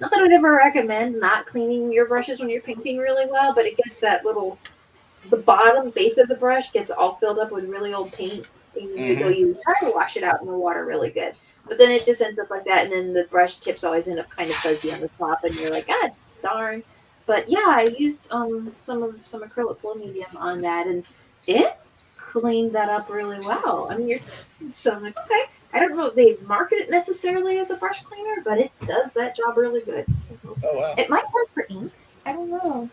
Not that I'd ever recommend not cleaning your brushes when you're painting really well, but it gets that little, the bottom base of the brush gets all filled up with really old paint. Even though you try to wash it out in the water really good, but then it just ends up like that, and then the brush tips always end up kind of fuzzy on the top, and you're like, God darn. But yeah, I used some acrylic flow medium on that, and it cleaned that up really well. I mean, so I'm like, okay. I don't know if they market it necessarily as a brush cleaner, but it does that job really good. So Oh wow. it might work for ink. I don't know.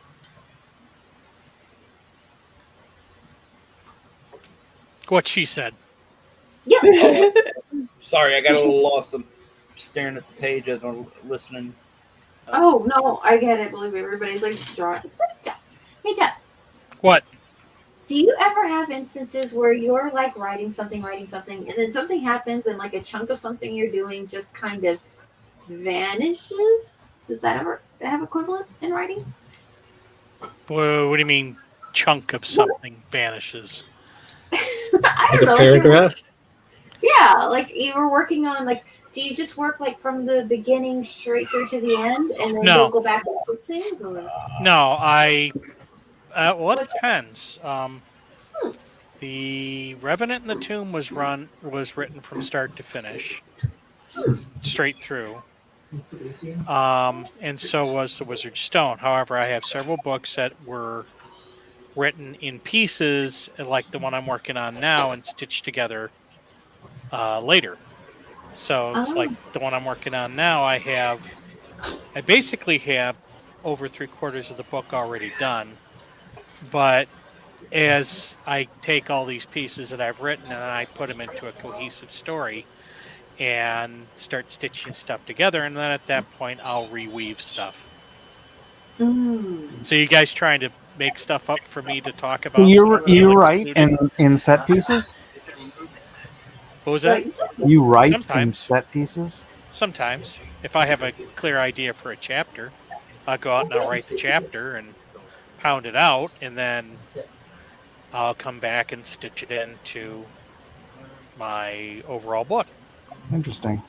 What she said. Yeah. Sorry, I got a little lost. I'm staring at the page as I'm listening. Oh no, I get it. Believe me, everybody's like drawing. Hey Jeff. What? Do you ever have instances where you're like writing something, and then something happens and like a chunk of something you're doing just kind of vanishes? Does that ever have equivalent in writing? What do you mean chunk of something vanishes? I Like don't a know. paragraph? Yeah, like you were working on like. Do you just work like from the beginning straight through to the end, and then No. you'll go back and put things, or? No, well, it depends. The Revenant in the Tomb was written from start to finish, straight through. And so was The Wizard's Stone. However, I have several books that were written in pieces, like the one I'm working on now, and stitched together later. So it's like the one I'm working on now. I basically have over 3/4 of the book already done, but as I take all these pieces that I've written and I put them into a cohesive story and start stitching stuff together, and then at that point I'll reweave stuff. So you guys trying to make stuff up for me to talk about? You write in set pieces? What was that? You write in Sometimes. set pieces? Sometimes. If I have a clear idea for a chapter, I'll go out and I'll write the chapter and pound it out, and then I'll come back and stitch it into my overall book. Interesting.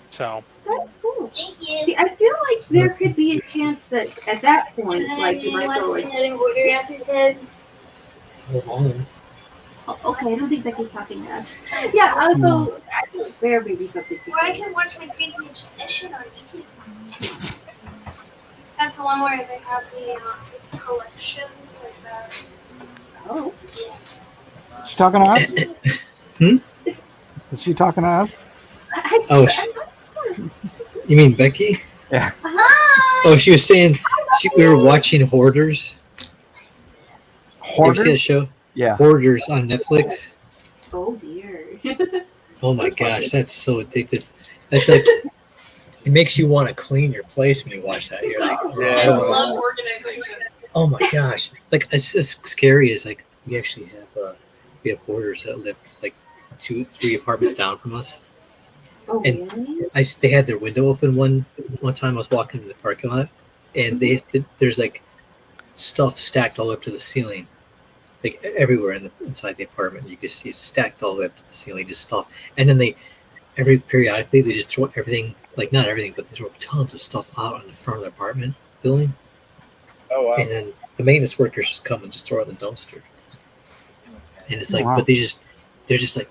So. That's cool. See, I feel like there could be a chance that at that point, like you might go like, oh, okay, I don't think Becky's talking to us. Yeah, also, I think there may be something. Or I can watch my Crazy Obsession on YouTube. That's the one where they have the collections like that. Oh. Yeah. She talking to us? Is she talking to us? Oh, you mean Becky? Yeah. Oh, she was saying we were watching Hoarders. Hoarders? You ever see that show? Yeah. Hoarders on Netflix. Oh dear. Oh my gosh, that's so addictive. That's like it makes you want to clean your place when you watch that. You're like, I love organization. oh my gosh, like it's as scary as like we actually have hoarders that live like 2-3 apartments down from us. Oh, And really? they had their window open one time. I was walking in the parking lot, and there's like stuff stacked all up to the ceiling, like everywhere inside the apartment. You can see it stacked all the way up to the ceiling, just stuff. And then periodically they just throw everything, like not everything, but they throw tons of stuff out on the front of the apartment building. Oh wow! And then the maintenance workers just come and just throw it in the dumpster. And it's like, Wow. but they're just like.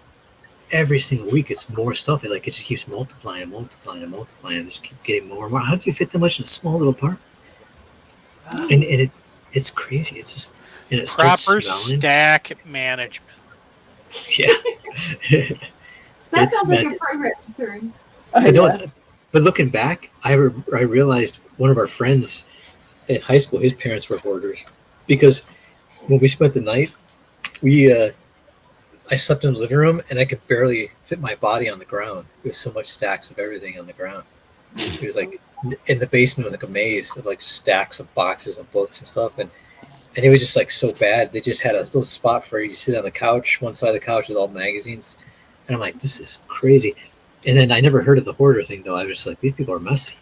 Every single week, it's more stuff. It just keeps multiplying and multiplying and multiplying. And just keep getting more and more. How do you fit that much in a small little apartment? And it's crazy. It's just and it starts Proper smelling. stack management. Yeah, That sounds like a program turn. I know. But looking back, I realized one of our friends in high school, his parents were hoarders, because when we spent the night, I slept in the living room and I could barely fit my body on the ground. There was so much stacks of everything on the ground. It was like in the basement was like a maze of like stacks of boxes of books and stuff. And it was just like so bad. They just had a little spot for you to sit on the couch. One side of the couch was all magazines. And I'm like, this is crazy. And then I never heard of the hoarder thing though. I was just like, these people are messy.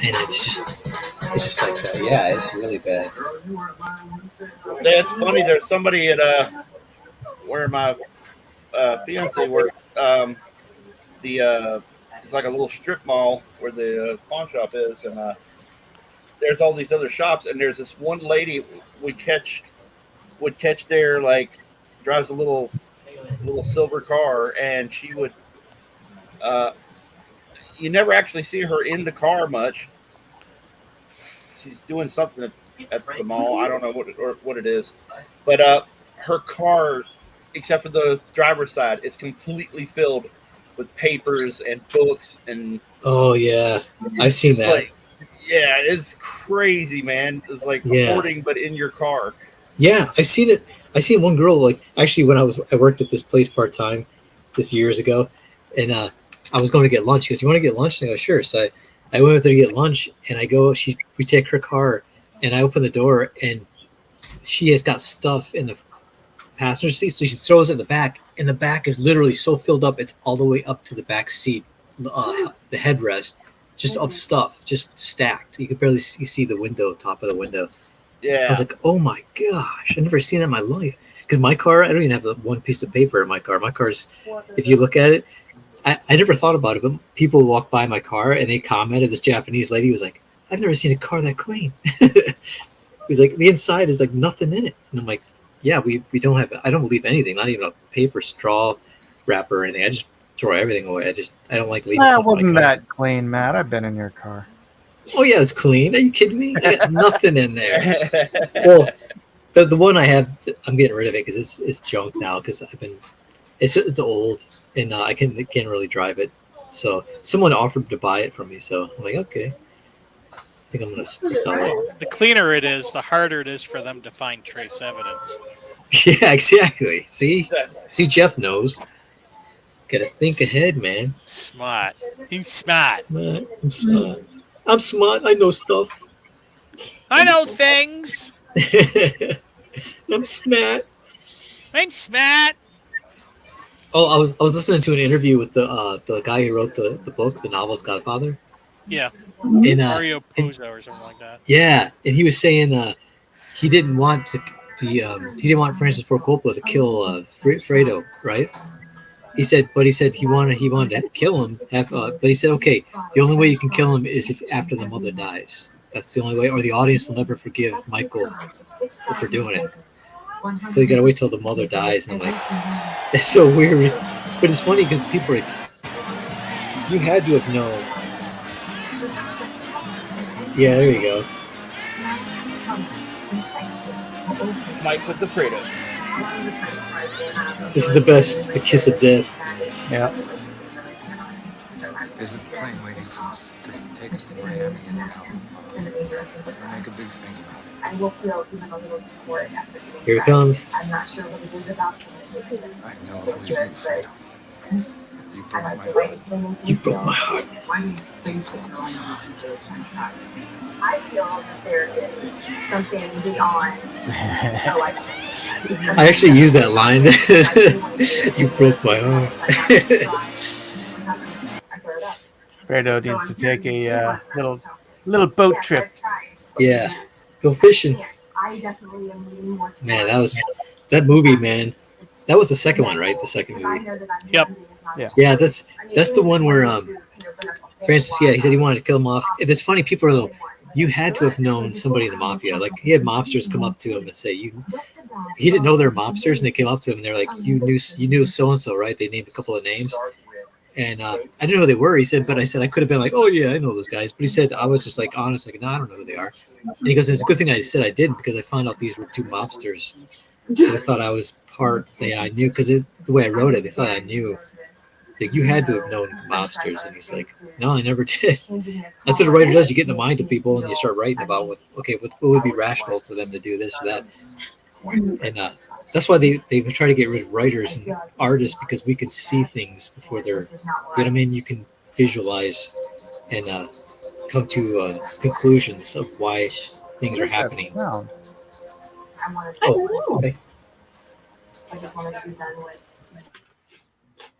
And it's just like that. Yeah, it's really bad. That's funny. There's somebody at where my fiance works. It's like a little strip mall where the pawn shop is, and there's all these other shops, and there's this one lady would catch there, like drives a little silver car, and she would you never actually see her in the car much. She's doing something at the mall. I don't know what it is, but her car, except for the driver's side, is completely filled with papers and books and. Oh yeah, I've seen that. Like, yeah, it's crazy, man. It's like hoarding, but in your car. Yeah, I've seen it. I seen one girl, like, actually when I worked at this place part time, this years ago, and I was going to get lunch. She goes, "You want to get lunch?" And I go, "Sure." So I went with her to get lunch, and I go. We take her car, and I open the door, and she has got stuff in the passenger seat, so she throws it in the back, and the back is literally so filled up, it's all the way up to the back seat, the headrest, just of stuff, just stacked. You could barely see the window, top of the window. Yeah. I was like, oh my gosh, I've never seen that in my life. Because my car, I don't even have one piece of paper in my car. My car's, if you look at it, I never thought about it, but people walk by my car and they commented. This Japanese lady was like, "I've never seen a car that clean." He's like, the inside is like nothing in it. And I'm like, yeah, we don't have, I don't leave anything, not even a paper straw wrapper or anything. I just throw everything away. I don't like leaving That stuff in my wasn't car. that clean, Matt. I've been in your car. Oh yeah, it's clean. Are you kidding me? I got nothing in there. Well, the one I have, I'm getting rid of it because it's junk now because it's old and I can't really drive it. So someone offered to buy it from me, so I'm like, okay. I think I'm gonna sell it. The cleaner it is, the harder it is for them to find trace evidence. Yeah, exactly. See, Jeff knows. Gotta think ahead, man. Smart. He's smart. I'm smart. I'm smart. I know stuff. I know things. I'm smart. I'm smart. Oh, I was listening to an interview with the guy who wrote the book, the novel's Godfather. Yeah. And, Mario Puzo or something like that. Yeah, and he was saying he didn't want he didn't want Francis Ford Coppola to kill Fredo, right? He said he wanted to kill him. But he said, okay, the only way you can kill him is if after the mother dies. That's the only way, or the audience will never forgive Michael for doing it. So you gotta wait till the mother dies. And I'm like, it's so weird, but it's funny because people are like, you had to have known. Yeah, there you go. Mike with the Prado. This is the best, the kiss of death. Yeah. Isn't plane waiting for us to take us to Miami and make a big thing. I will feel even a little euphoric after getting Here it comes. I'm not sure what it is about him. I know so good, but you broke my heart. You broke my heart. I feel that there is something beyond. I actually use that line. You broke my heart. Fredo needs to take a little boat trip. Yeah, go fishing. Man, that movie, man. That was the second one, right? The second movie. Yep. Yeah, that's the one where Francis. Yeah, he said he wanted to kill him off. It's funny. People are like, you had to have known somebody in the mafia. Like he had mobsters come up to him and say, he didn't know they're mobsters, and they came up to him and they're like, you knew so and so, right? They named a couple of names. And I didn't know who they were. He said, but I said I could have been like, oh yeah, I know those guys. But he said I was just like honest, like no, I don't know who they are. And he goes, it's a good thing I said I didn't because I found out these were two mobsters. And I thought I was part. I knew because the way I wrote it, they thought I knew. Like you had to have known mobsters, and he's like, no, I never did. That's what a writer does. You get in the mind of people, and you start writing about what would be rational for them to do this or that. And that's why they try to get rid of writers and artists because we can see things before they're, you know what I mean? You can visualize and come to conclusions of why things are happening. Oh, okay. I just wanted to be done with.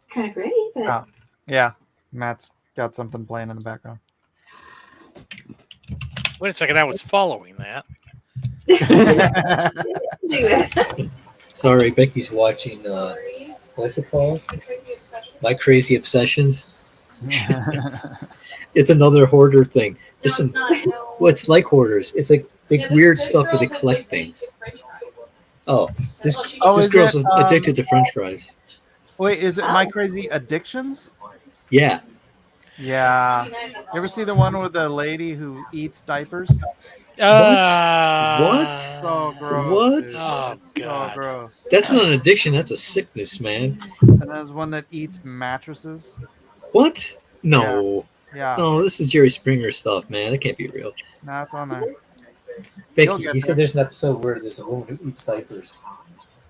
Kind of great, but Oh, yeah, Matt's got something playing in the background. Wait a second, I was following that. do that. Sorry, Becky's watching. What's it called? My Crazy Obsessions. It's another hoarder thing. There's some. Well, it's like hoarders. It's like weird stuff where they collect things. Oh, this is girl's it, addicted to French fries. Wait, is it My Crazy Addictions? Yeah. Yeah. You ever see the one with the lady who eats diapers? What? So gross. What? Dude. Oh, It's God. so gross. That's not an addiction. That's a sickness, man. And there's one that eats mattresses. What? No. Yeah. No, this is Jerry Springer stuff, man. That can't be real. No, it's on there. Becky, you said there's an episode where there's a woman who eats diapers.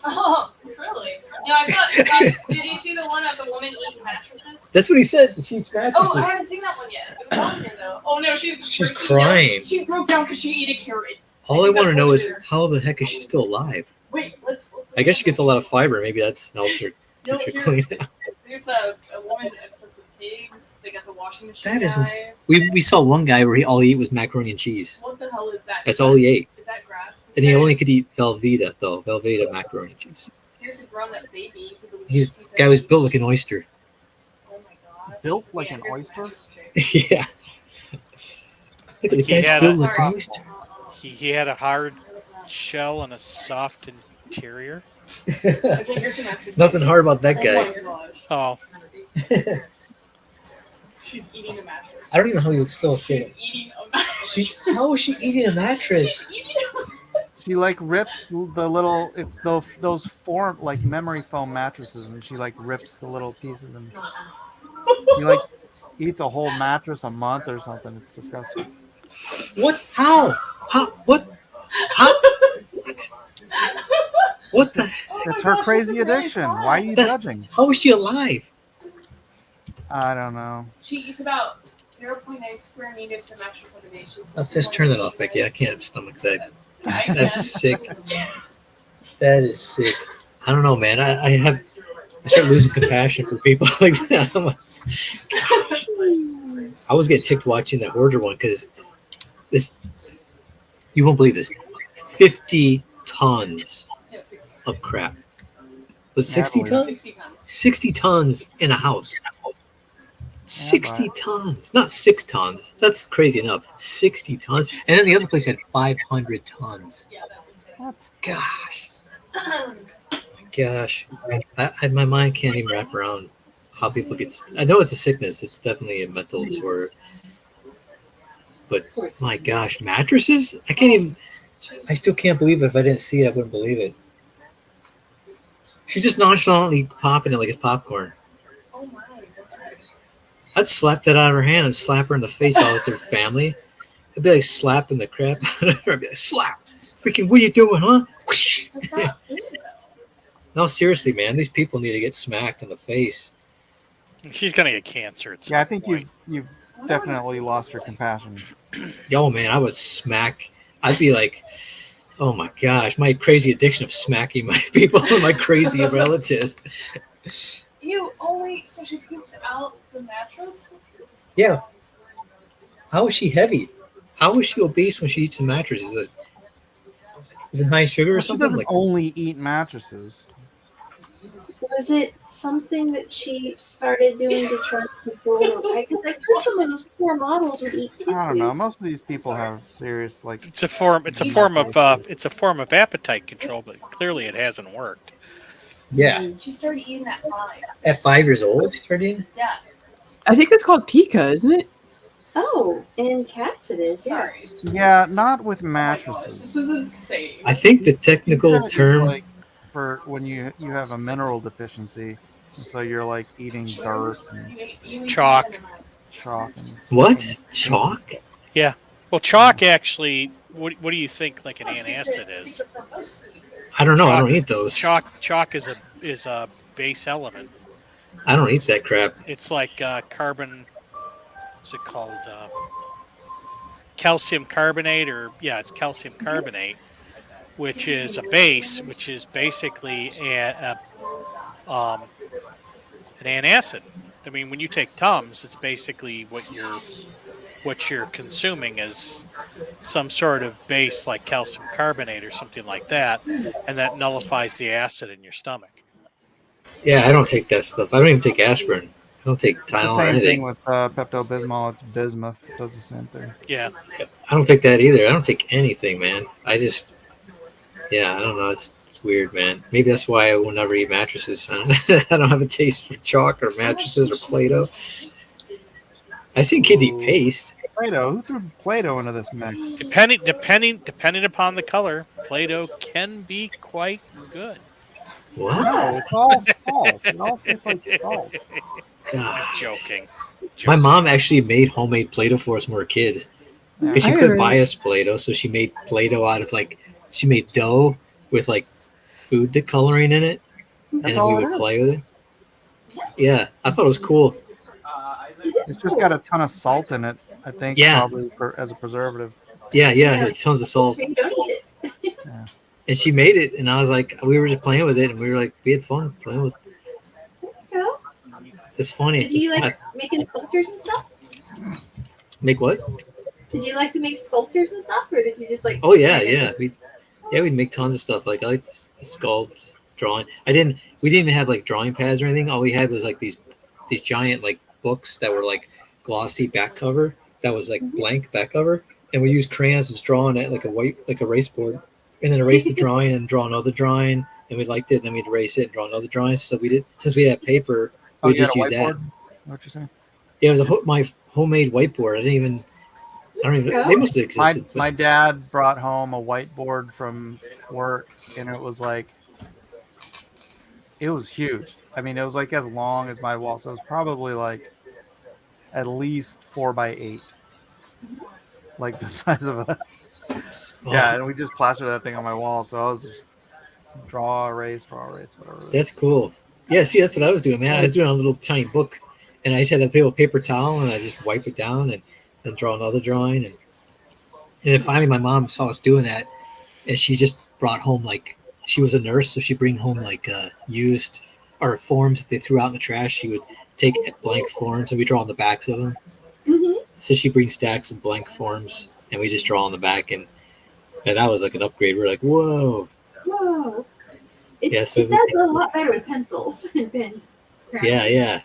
Oh, really? No, I thought. Did you see the one of the woman eating mattresses? That's what he said. She eats mattresses. Oh, I haven't seen that one yet. It was on here though. Oh no, she's crying. She broke down because she ate a carrot. All I want to know is how the heck is she still alive? Wait, let's I guess she gets a lot of fiber. Maybe that's helps her. No, keep her clean. there's a woman obsessed with pigs. They got the washing machine. That isn't. guy. We saw one guy where all he ate was macaroni and cheese. What the hell is that? That's all he ate. Is that grass? And he only could eat Velveeta though. Velveeta macaroni and cheese. Here's a grown-up baby. He's guy was built like an oyster. Oh my god. Built like an oyster? Yeah. Look at the guy's built like an oyster. He had a hard shell and a soft interior. Okay, here's some mattresses. Nothing hard about that Oh guy. my gosh. Oh. She's eating a mattress. I don't even know how he would still say She's it. eating a mattress. How is she eating a mattress? She's eating She like rips the little. It's those form like memory foam mattresses, and she like rips the little pieces and she like eats a whole mattress a month or something. It's disgusting. What? How? How? What? How? What? What the? It's her crazy addiction. Why are you judging? How is she alive? I don't know. She eats about 0.9 square meters of mattress a day. Let's just turn it off, Becky. I can't stomach that. That's sick. That is sick. I don't know, man. I start losing compassion for people like that. I'm like, gosh. I was getting ticked watching the hoarder one because this. You won't believe this. 50 tons of crap. Was 60 tons? 60 tons in a house. 60 tons, not 6 tons. That's crazy enough. 60 tons, and then the other place had 500 tons. Gosh, gosh, my mind can't even wrap around how people get. I know it's a sickness. It's definitely a mental disorder. But my gosh, mattresses? I can't even. I still can't believe it. If I didn't see it, I wouldn't believe it. She's just nonchalantly popping it like it's popcorn. I'd slap that out of her hand and slap her in the face. All as her family. I'd be like slapping the crap out of her. I'd be like, slap. Freaking, what are you doing, huh? No, seriously, man. These people need to get smacked in the face. She's gonna get cancer. At some Yeah, I think point. you've definitely lost your compassion. Yo, man, I would smack. I'd be like, oh my gosh, my crazy addiction of smacking my people, my crazy relatives. So she poops out the mattress? Yeah. How is she heavy? How is she obese when she eats a mattress? Is it high sugar or Well, she something? doesn't only eat mattresses. Was it something that she started doing to try to control her weight? Because I thought some of those poor models would eat too. I don't know. Most of these people have serious like. It's a form of appetite control, but clearly it hasn't worked. Yeah. She started eating that pie. At 5 years old, she started eating? Yeah. I think that's called pica, isn't it? Oh, in cats it is. Yeah. Sorry. Yeah, not with mattresses. This is insane. I think the technical It's term. like for when you have a mineral deficiency, and so you're like eating dirt and Chalk. chalk. And What? Chalk? Yeah. Well, chalk actually. What do you think? Like an antacid is? I don't know. I don't eat those. Chalk is a base element. I don't eat that crap. It's like carbon. What's it called? Calcium carbonate, it's calcium carbonate, which is a base, which is basically an antacid. I mean, when you take Tums, it's basically what you're consuming is some sort of base like calcium carbonate or something like that, and that nullifies the acid in your stomach. Yeah, I don't take that stuff. I don't even take aspirin. I don't take The Tylenol or same thing anything. with Pepto-Bismol. It's bismuth. It does the same thing. Yeah. I don't take that either. I don't take anything, man. I don't know. It's weird, man. Maybe that's why I will never eat mattresses. I don't have a taste for chalk or mattresses or Play-Doh. I've seen kids eat paste. Play-Doh. Who threw Play-Doh into this mix? Depending upon the color, Play-Doh can be quite good. What? No, it's all salt. It all tastes like salt. God. Joking. My mom actually made homemade Play-Doh for us when we were kids. Because she couldn't buy us Play-Doh, so she made Play-Doh out of she made dough with food coloring in it, and then we would play with it. Yeah, I thought it was cool. It's just got a ton of salt in it, I think, probably as a preservative. Yeah, it's tons of salt. Yeah. And she made it, and I was like, we were just playing with it, and we had fun playing with it. It's funny. Did you like making sculptures and stuff? Make what? Did you like to make sculptures and stuff, or did you just like? Oh yeah. We'd make tons of stuff. Like I like to sculpt, drawing. We didn't even have drawing pads or anything. All we had was these giant books that were glossy back cover. That was blank back cover, and we used crayons to draw on it like a erase board, and then erase the drawing and draw another drawing. And we liked it, and then we'd erase it and draw another drawing. So since we had paper, we just use that. What you saying? Yeah, it was my homemade whiteboard. I don't even. They must have existed. My dad brought home a whiteboard from work, and it was it was huge. I mean, it was as long as my wall, so it was probably at least 4x8, the size of a. Yeah, and we just plastered that thing on my wall. So I was just draw, erase, whatever. That's cool. Yeah, see, that's what I was doing, man. I was doing a little tiny book, and I just had a paper towel, and I just wipe it down and then draw another drawing. And then finally my mom saw us doing that, and she just brought home, she was a nurse, so she'd bring home, used or forms that they threw out in the trash. She would take blank forms, and we draw on the backs of them. Mm-hmm. So she brings stacks of blank forms, and we just draw on the back, and that was an upgrade. We're like, whoa. It does a lot better with pencils than crayons. Yeah.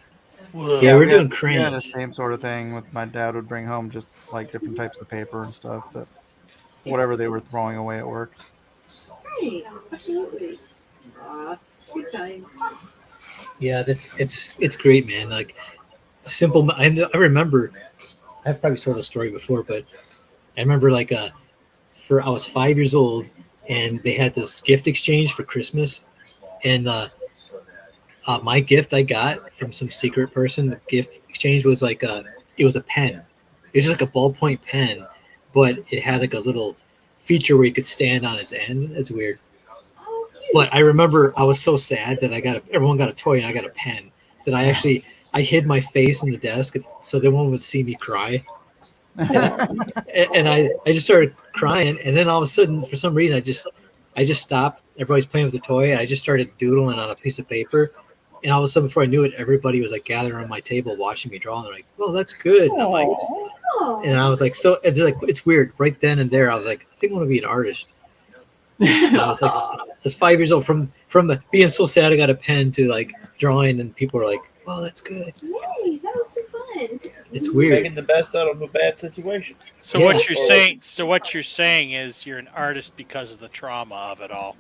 Whoa. Yeah, we're doing Yeah, crayons. the same sort of thing with my dad would bring home just different types of paper and stuff that whatever they were throwing away at work. Right, absolutely. Good times. Yeah, it's great, man. Simple. I remember. I've probably told the story before, but I remember I was 5 years old, and they had this gift exchange for Christmas, and my gift I got from some secret person. The gift exchange was it was a pen. It was just a ballpoint pen, but it had a little feature where you could stand on its end. It's weird. But I remember I was so sad that everyone got a toy and I got a pen, that I hid my face in the desk so no one would see me cry. And I just started crying, and then all of a sudden, for some reason, I just stopped. Everybody's playing with the toy, and I just started doodling on a piece of paper. And all of a sudden, before I knew it, everybody was gathering around my table watching me draw. And they're like, "Oh, that's good." And I'm like, and I was so it's weird. Right then and there, I was like, I think I want to be an artist. And I was I was 5 years old. From being so sad, I got a pen to drawing, and people were like, "Oh, that's good." Yay, that was so fun. It's weird. Making the best out of a bad situation. So what you're saying is you're an artist because of the trauma of it all.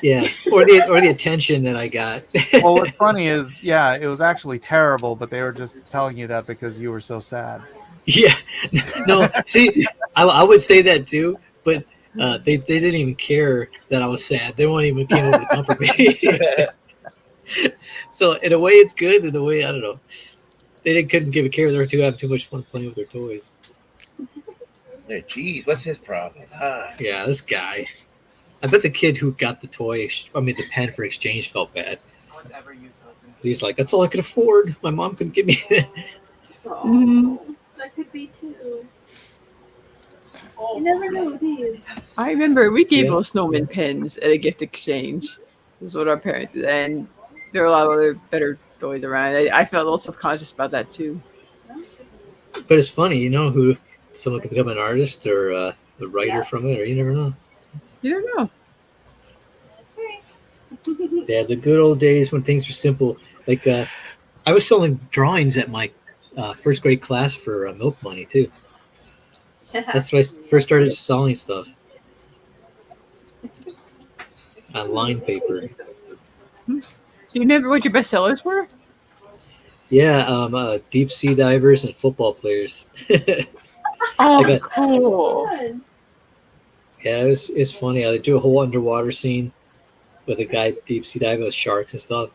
Yeah, or the attention that I got. Well, what's funny is, it was actually terrible, but they were just telling you that because you were so sad. Yeah, no. See, I would say that too, but they didn't even care that I was sad. They won't even came over to comfort me. So in a way, it's good. In a way, I don't know. They couldn't give a care. They were having too much fun playing with their toys. Hey, geez, what's his problem? Yeah, this guy. I bet the kid who got the the pen for exchange felt bad. He's like, that's all I could afford. My mom couldn't give me it. That could be too. You never know, do you? I remember we gave those snowman pens at a gift exchange. This is what our parents did, and there were a lot of other better toys around. I felt a little subconscious about that too. But it's funny, who someone could become an artist or a writer from it, or you never know. You don't know. That's right. Yeah, the good old days when things were simple. Like I was selling drawings at my first grade class for milk money too. That's when I first started selling stuff on line paper. Do you remember what your best sellers were? Yeah, deep sea divers and football players. Oh, cool. Yeah, it's funny. I do a whole underwater scene with a guy deep sea diving with sharks and stuff.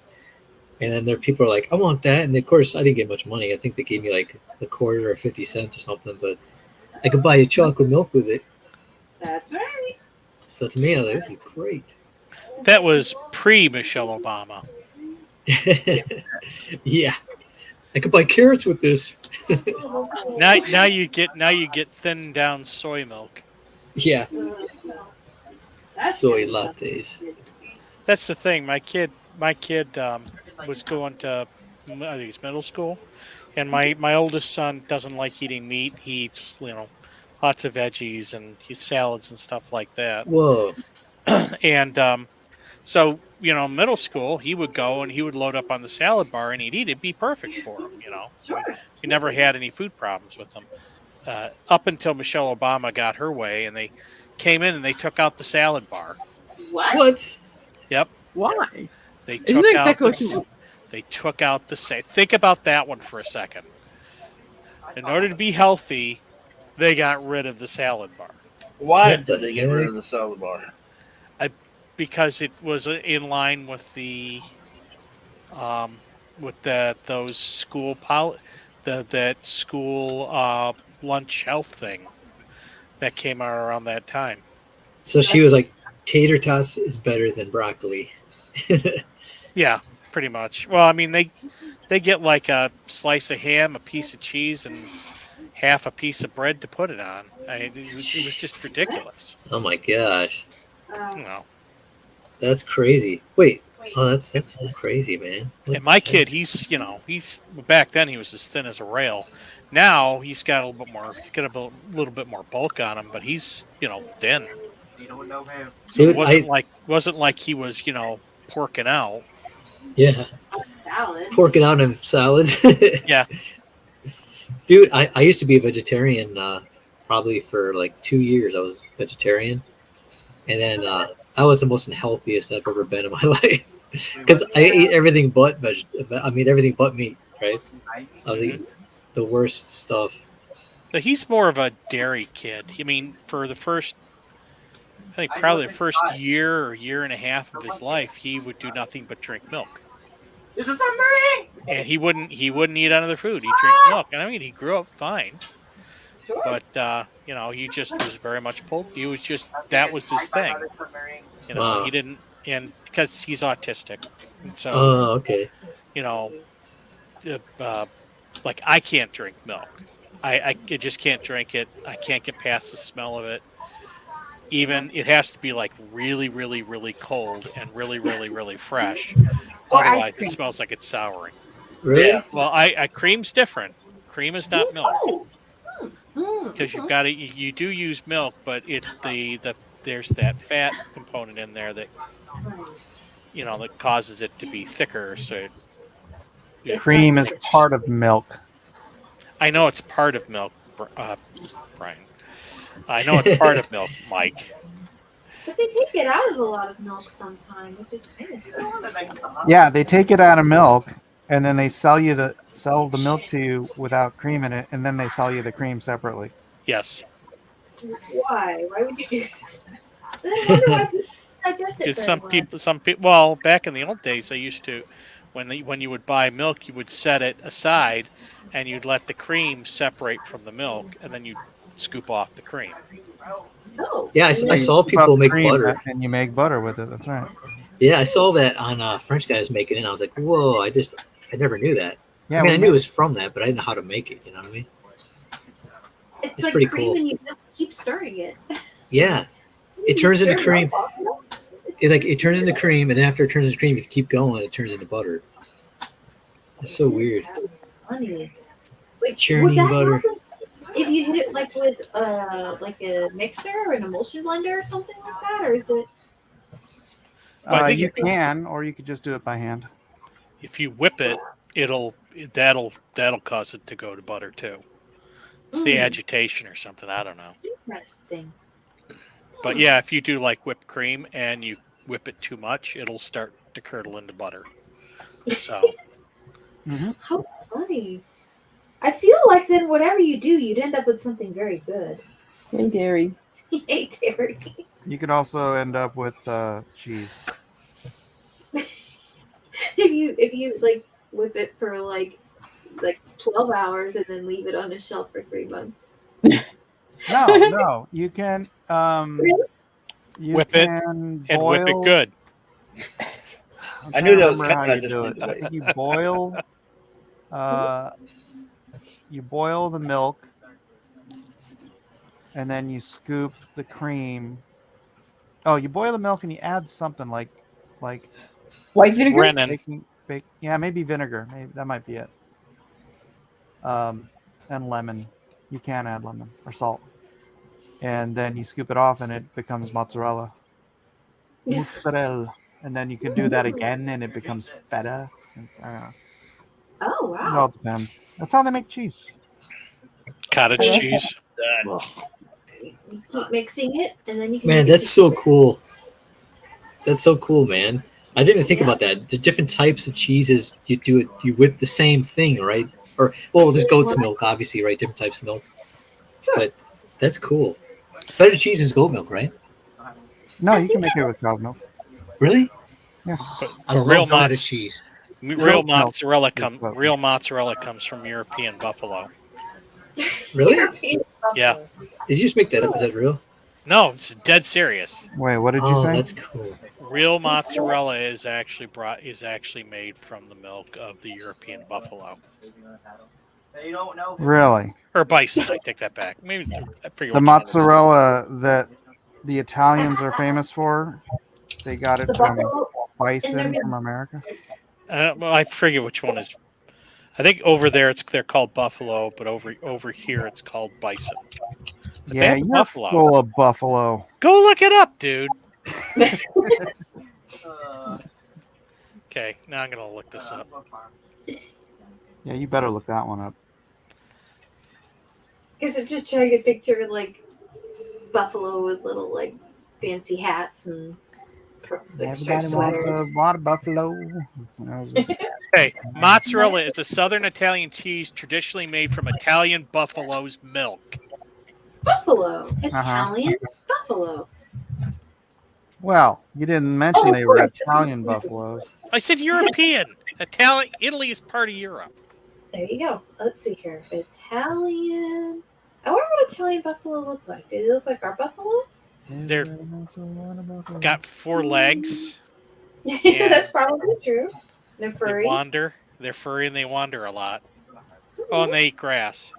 And then there are people are like, I want that. And of course, I didn't get much money. I think they gave me like a quarter or 50 cents or something. But I could buy you chocolate milk with it. That's right. So to me, I was like, this is great. That was pre-Michelle Obama. Yeah, I could buy carrots with this. Now you get thinned down soy milk. Yeah, soy lattes. That's the thing. My kid was going to, I think it's middle school, and my oldest son doesn't like eating meat. He eats lots of veggies and salads and stuff like that. Whoa. And so middle school, he would go and he would load up on the salad bar and he'd eat it. It'd be perfect for him. So he never had any food problems with him up until Michelle Obama got her way, and they came in and they took out the salad bar. What? Yep. Why? They Isn't took that out exactly the, what they took out the think about that one for a second. In order to be healthy, they got rid of the salad bar. Why did they get rid of the salad bar? Because it was in line with those school that school lunch health thing that came out around that time. So she was like, tater tots is better than broccoli. Yeah, pretty much. Well, I mean, they get like a slice of ham, a piece of cheese, and half a piece of bread to put it on. It was just ridiculous. Oh my gosh, That's crazy. Wait, that's crazy, man. And my kid, he's back then he was as thin as a rail. Now he's got a little bit more bulk on him, but he's thin. So Dude, it wasn't like he was porking out. Yeah, Salad. porking out in salads. Yeah, dude, I used to be a vegetarian probably for like 2 years. I was vegetarian, and then I was the most unhealthiest I've ever been in my life because I ate everything but everything but meat. Right? I was eating the worst stuff. but he's more of a dairy kid. I mean, for the first, I think probably the first year or year and a half of his life, he would do nothing but drink milk. Is there somebody? And he wouldn't eat other food. He'd drink milk. And I mean, he grew up fine. But he just was very much pulled. He was just that was his thing. He didn't, and because he's autistic, and so okay. Like I can't drink milk. I just can't drink it. I can't get past the smell of it. Even it has to be like really, really, really cold and really, really, really fresh. Or Otherwise, ice cream. it smells like it's souring. Really? Yeah. Well, cream's different. Cream is not milk. Because you do use milk, but there's that fat component in there that that causes it to be thicker. So Cream is part of milk. I know it's part of milk, Brian. I know it's part of milk, Mike. But they take it out of a lot of milk sometimes, which is kind of Yeah, they take it out of milk, and then they sell the milk to you without cream in it, and then they sell you the cream separately. Yes. Why? Why would you do that? I wonder why people digest it Because very some people. Well, back in the old days, they used to, when you would buy milk, you would set it aside, and you'd let the cream separate from the milk, and then you'd scoop off the cream. well. Oh. Yeah, I saw people Put make cream butter. and you make butter with it. That's right. Yeah, I saw that on French guys making it. And I was like, whoa! I never knew that. Yeah, I mean, I we knew it make- was from that, but I didn't know how to make it. You know what I mean? It's It's like pretty cream cool. and you just keep stirring it. Yeah, it turns into cream. It turns into cream, and then after it turns into cream, if you keep going, it turns into butter. It's so weird. Funny. Wait, Churning would that butter. happen? if you hit it like with like a mixer or an emulsion blender or something like that, or is it? Well, I think You can, or you could just do it by hand. if you whip it, that'll cause it to go to butter too. It's the agitation or something. I don't know. Interesting. But yeah, if you do like whipped cream and you whip it too much, it'll start to curdle into butter. So How funny. I feel like then whatever you do, you'd end up with something very good. Hey, dairy. Hey, Terry. You could also end up with cheese. if you like whip it for like 12 hours and then leave it on a shelf for 3 months. No, you can you whip it can and boil, whip it good. I knew that was remember coming. how I you just do didn't say it. it. You boil the milk, and then you scoop the cream. Oh, you boil the milk and you add something like White vinegar? Brennan. yeah, maybe vinegar. Maybe that might be it. And lemon. You can add lemon or salt. And then you scoop it off and it becomes mozzarella. Mozzarella. And then you can do that again and it becomes feta. I don't know. Oh, It wow. all depends. That's how they make cheese. Cottage cheese. You keep mixing it, and then you can. Man, make that's it so cool. That's so cool, man. I didn't even think about that. The different types of cheeses you do it. You whip the same thing, right? Or there's goat's milk, obviously, right? Different types of milk. Sure. But that's cool. Feta cheese is goat milk, right? No, you can make it with cow's milk. Really? Yeah. I love feta cheese. Real mozzarella comes from European buffalo. Really? Yeah. Did you just make that up? Is that real? No, it's dead serious. Wait, what did you say? That's cool. Real mozzarella is actually made from the milk of the European buffalo. Really? Or bison, I take that back. Maybe I forget The which mozzarella that the Italians are famous for, they got it The from buffalo- bison from America. Well, I forget which one is. I think over there they're called buffalo, but over here it's called bison. But they Yeah, have you're buffalo. full of buffalo. Go look it up, dude. Okay, now I'm gonna look this up. Yeah, you better look that one up. Because I'm just trying to picture like buffalo with little like fancy hats and like striped Everybody wants sweaters. a water buffalo. Hey, mozzarella is a southern Italian cheese traditionally made from Italian buffalo's milk. Buffalo, Italian buffalo. Well, you didn't mention of they were course. Italian buffaloes. I said European. Italy is part of Europe. There you go. Let's see here. Italian. I wonder what Italian buffalo look like. Do they look like our buffalo? They're got 4 legs. That's probably true. They're They furry. wander. They're furry and they wander a lot. Oh, and they eat grass.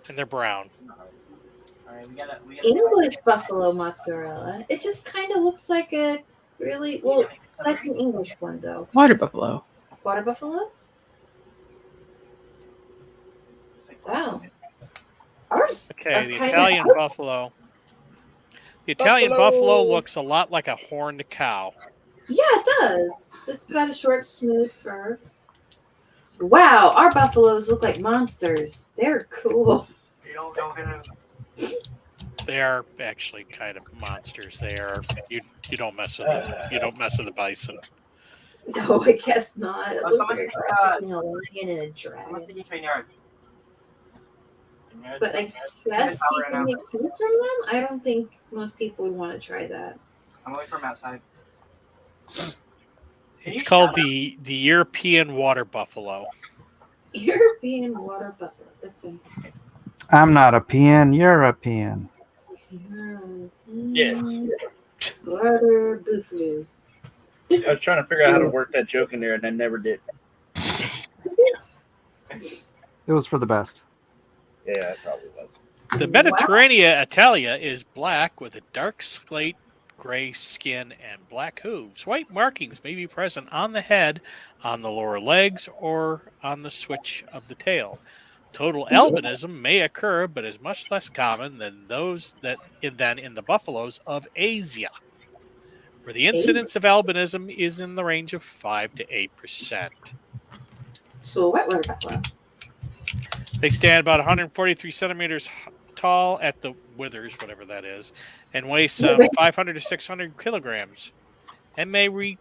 And they're brown. English buffalo mozzarella. It just kind of looks like a really well. That's an English one though. Water buffalo. Water buffalo. Wow. Ours. Okay, are the kinda- Italian buffalo. The Italian buffalo looks a lot like a horned cow. Yeah, it does. It's got a short, smooth fur. Wow, our buffaloes look like monsters. They're cool. They are actually kind of monsters. They are you don't mess with them. You don't mess with the bison. No, I guess not. It looks like a lion and a dragon. But I guess you can make food from them. I don't think most people would want to try that. I'm away from outside. It's called the European water buffalo. European water buffalo. That's a I'm not a peon, you're a peon. Yes. Water buffalo. I was trying to figure out how to work that joke in there, and I never did. It was for the best. Yeah, it probably was. The Mediterranean Italia is black with a dark slate gray skin and black hooves. White markings may be present on the head, on the lower legs, or on the switch of the tail. Total albinism may occur, but is much less common than those in the buffaloes of Asia, where the incidence of albinism is in the range of 5 to 8%. So what were buffalo? They stand about 143 centimeters tall at the withers, whatever that is, and weigh some 500 to 600 kilograms, and may reach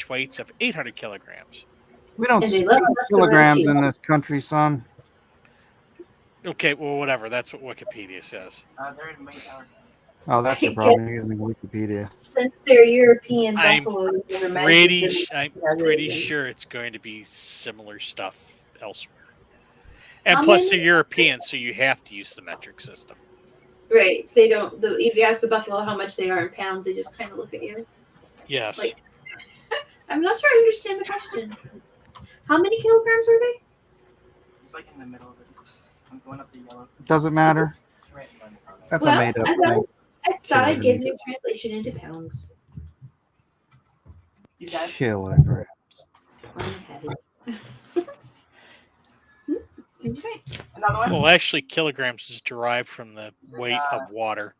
weights of 800 kilograms. We don't And they speak love us the kilograms Red in this country, son. Okay, well, whatever. That's what Wikipedia says. Oh, that's your problem. You're using Wikipedia. Since they're European I'm buffaloes, they're measured I'm than- pretty sure it's going to be similar stuff elsewhere. And How plus, many- they're European, so you have to use the metric system. Right. They don't. If you ask the buffalo how much they are in pounds, they just kind of look at you. Yes. Like, I'm not sure I understand the question. How many kilograms are they? It's like in the middle of it. I'm going up the yellow. Doesn't matter. That's a made up thing. I thought I'd give you a translation into pounds. Kilograms. Another one? Well, actually, kilograms is derived from the weight of water.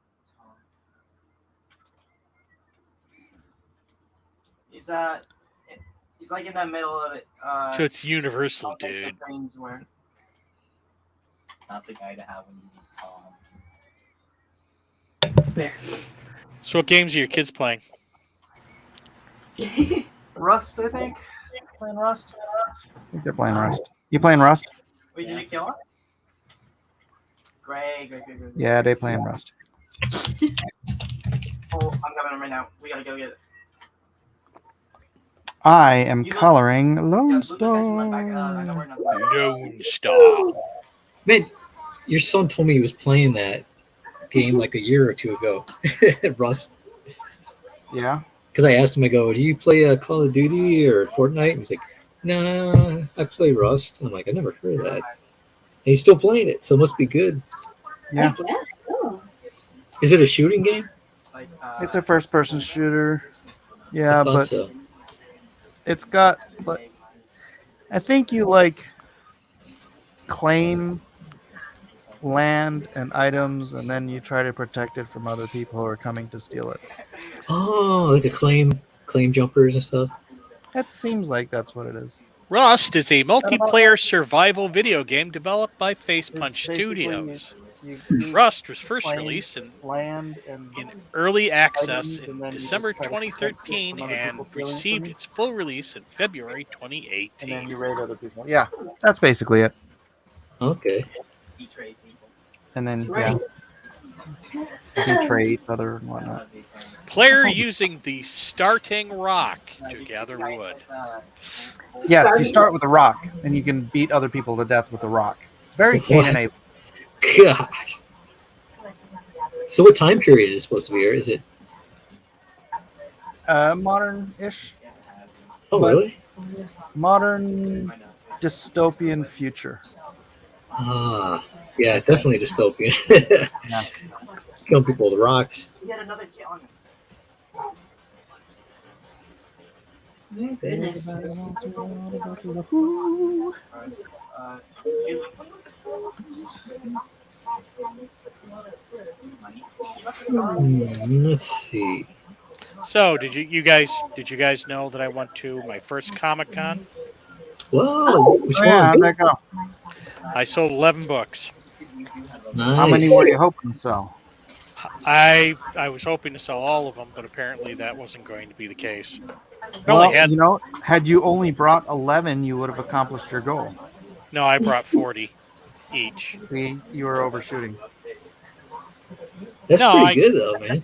He's like in the middle of it. So it's universal, I'll take dude. the brains where- Not the guy to have when you need There. So what games are your kids playing? Rust, I think. Playing Rust. I think they're playing Rust. You playing Rust? Wait, did you kill him? Great. Yeah, they playing Rust. Oh, I'm coming right now. We gotta go get it. I am coloring Lone Yeah, Star. I know where nothing. Lone Star. Man, your son told me he was playing that game like a year or two ago. Rust. Yeah. Because I asked him, I go, do you play Call of Duty or Fortnite? And he's like, nah, I play Rust. I'm like, I never heard of that. And he's still playing it, so it must be good. Yeah. I guess so. Is it a shooting game? Like, It's a first-person shooter. I Yeah, thought but so. it's got. I think you like claim land and items, and then you try to protect it from other people who are coming to steal it. Oh, like a claim jumpers and stuff. It seems like that's what it is. Rust is a multiplayer survival video game developed by Facepunch Studios. Rust was first released in land and early access items, and in then you December just try to protect it 2013 from other and people stealing received from you. its full release in February and then 2018. you raid other people. Yeah, that's basically it. Okay. Betray people. And then Right. you can trade other and whatnot. Player using the starting rock to gather wood. Yes, you start with a rock, and you can beat other people to death with a rock. It's very Kane and Abel. Gosh. So what time period is it supposed to be, or is it? Modern-ish, Oh, But- really? modern dystopian future. Ah, yeah, definitely dystopian. Yeah. Killing people with rocks. Yet another killing. My goodness. Let's see. So, did you guys know that I went to my first Comic-Con? Whoa, which Oh, yeah, how'd one? that go? I sold 11 books. Nice. How many were you hoping to sell? I was hoping to sell all of them, but apparently that wasn't going to be the case. Well, I had, you know, had you only brought 11, you would have accomplished your goal. no, I brought 40 each. See, you were overshooting. That's No, pretty good, though, man.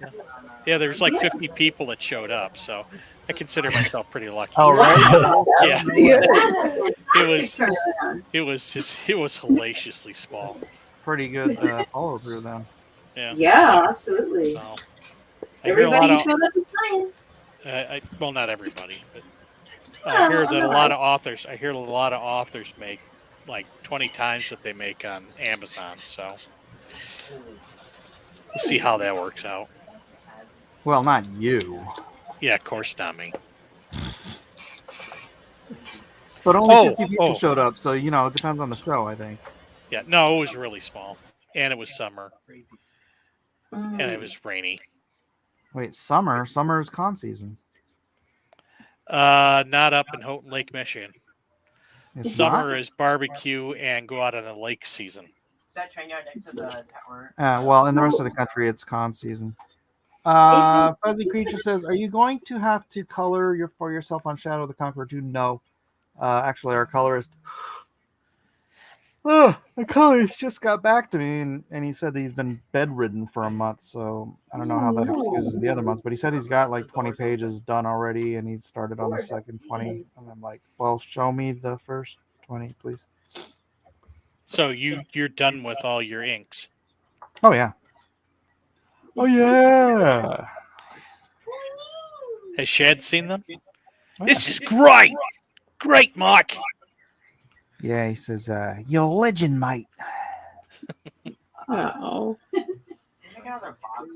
Yeah, there was like 50 people that showed up, so I consider myself pretty lucky. Oh, right? Yeah, it was hellaciously small. Pretty good follow through then. Yeah. Yeah, absolutely. So I hear a Everybody lot who of, showed up is fine. well, not everybody, but I hear that a lot of authors. I hear a lot of authors make like 20 times what they make on Amazon. So we'll see how that works out. Well, not you. Yeah, of course not me. But only Oh, 50 people oh. showed up, so you know it depends on the show. I think. Yeah, no, it was really small, and it was summer, and it was rainy. Wait, summer? Summer is con season. Not up in Houghton Lake, Michigan. It's Summer not? is barbecue and go out on a lake season. Is that train yard next to the tower? Well, in the rest of the country, it's con season. Fuzzy Creature says, "Are you going to have to color for yourself on Shadow of the Conqueror 2?" No. Actually, our colorist, the colorist just got back to me, and he said that he's been bedridden for a month. So I don't know how that excuses the other months, but he said he's got like 20 pages done already, and he started on the second 20. And I'm like, well, show me the first 20, please. So you're done with all your inks. Oh yeah. Oh yeah. Has Shad seen them? This is great. Great, Mike. Yeah, he says, "You're a legend, mate." Oh.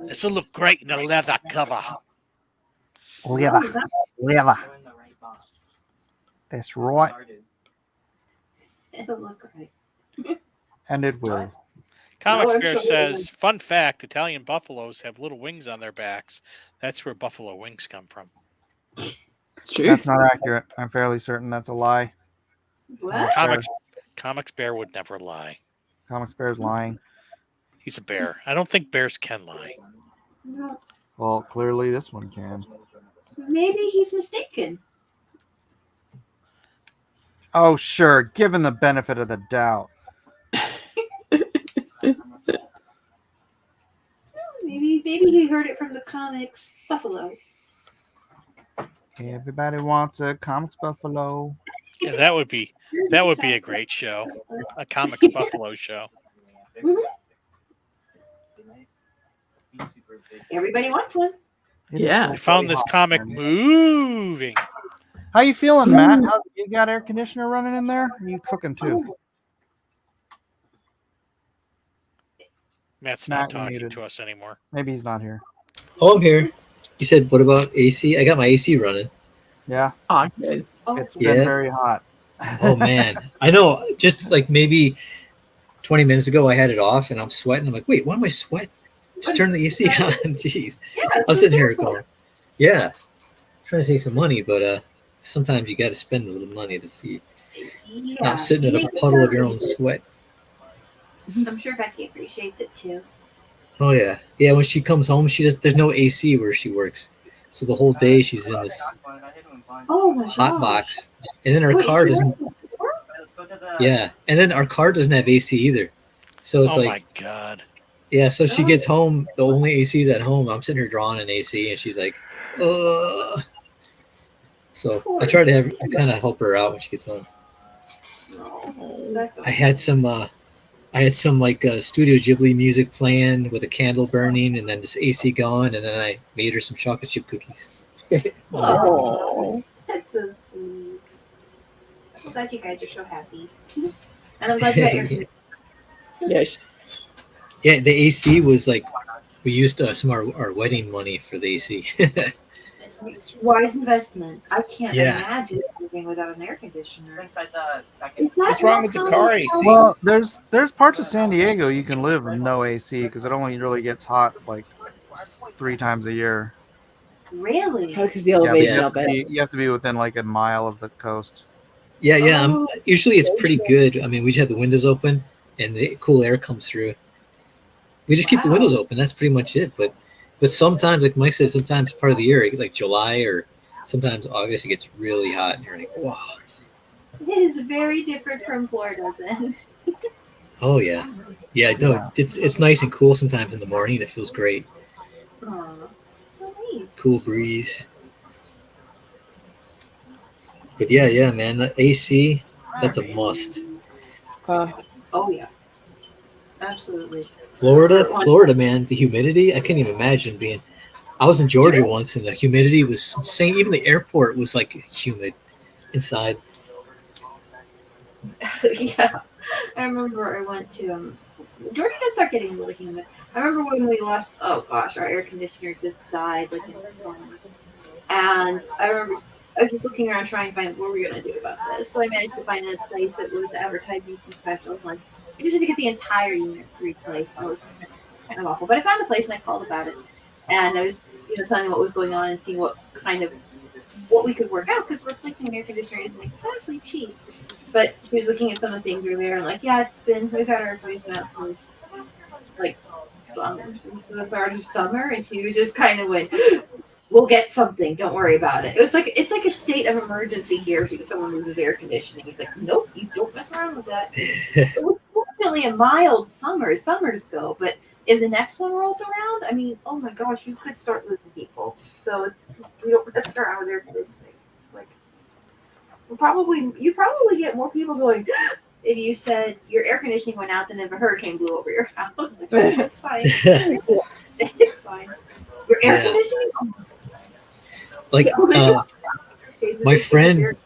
This will look great in a leather cover. Leather. That's right. It'll look right. And it will. Comics I'm Bear sure says, fun fact, Italian buffaloes have little wings on their backs. That's where buffalo wings come from. True. That's not accurate. I'm fairly certain that's a lie. What? Comics Bear would never lie. Comics Bear's lying. He's a bear. I don't think bears can lie. No, Well, clearly this one can. maybe he's mistaken. Oh, sure. Given the benefit of the doubt. Maybe he heard it from the comics Buffalo. Everybody wants a comics buffalo. Yeah, that would be a great show. A comics buffalo show. Everybody wants one. Yeah. I found this comic moving. How you feeling, Matt? You got air conditioner running in there? Or you cooking too? Matt's Matt, not you're talking muted. to us anymore. Maybe he's not here. Oh, I'm here. You said, what about AC? I got my AC running. Yeah, Oh, good. it's Yeah. been very hot. Oh, man. I know. Just like maybe 20 minutes ago, I had it off and I'm sweating. I'm like, wait, why am I sweating? Just turn the AC on. Jeez. Yeah, I was sitting here going, yeah, trying to save some money, but sometimes you got to spend a little money to feed. Not sitting in a puddle of your own sweat. I'm sure Becky appreciates it too. Oh yeah, yeah. When she comes home, there's no AC where she works, so the whole day she's in this Oh my hot gosh. box, and then her Wait, car she doesn't. Yeah, and then our car doesn't have AC either, so it's Oh like, my god. yeah. So she gets home, the only AC is at home. I'm sitting here drawing an AC, and she's like, ugh. So I try to kind of help her out when she gets home. That's I had some like Studio Ghibli music playing with a candle burning, and then this AC going, and then I made her some chocolate chip cookies. Oh, that's so sweet. I'm glad you guys are so happy. And I'm glad you got your Yes. Yeah, the AC was like, we used some of our wedding money for the AC. wise investment. I can't Yeah. imagine living without an air conditioner. Inside the second. Is that What's wrong with the car AC? Well, there's parts of San Diego you can live with no AC because it only really gets hot like 3 times a year. Really? Because the Yeah, but elevation you up have, to it. be, you have to be within like a mile of the coast. Yeah, yeah. Oh. Usually it's pretty good. I mean, we just have the windows open and the cool air comes through. We just keep the Wow. windows open. That's pretty much it. But sometimes, like Mike said, sometimes part of the year, like July or sometimes August, it gets really hot. And you're like, wow. It is very different from Florida then. Oh yeah, yeah. No, it's nice and cool sometimes in the morning. It feels great. Aw, so nice. Cool breeze. But yeah, man. The AC, that's a must. Oh yeah. Absolutely. Florida, man. The humidity, I can't even imagine being. I was in Georgia once, and the humidity was insane. Even the airport was like humid inside. Yeah. I remember I went to Georgia did start getting a little humid. I remember when we lost our air conditioner just died like in the summer. And I remember I was just looking around trying to find what we're going to do about this. So I managed to find a place that was advertising some specials. Like, I just had to get the entire unit replaced. And it was kind of awful. But I found a place and I called about it. And I was, telling them what was going on and seeing what we could work out, because replacing an air conditioner isn't exactly cheap. But she was looking at some of the things earlier and like, yeah, we've had our replacement out since since the start of summer, and she was just kind of went, we'll get something, don't worry about it. It's like a state of emergency here if someone loses air conditioning. It's like, nope, you don't mess around with that. It was definitely a mild summer. Summers go, but if the next one rolls around, I mean, oh my gosh, you could start losing people. So we don't mess around with air conditioning. Like, you probably get more people going if you said your air conditioning went out than if a hurricane blew over your house. It's fine. It's fine. Your air conditioning. Like my friend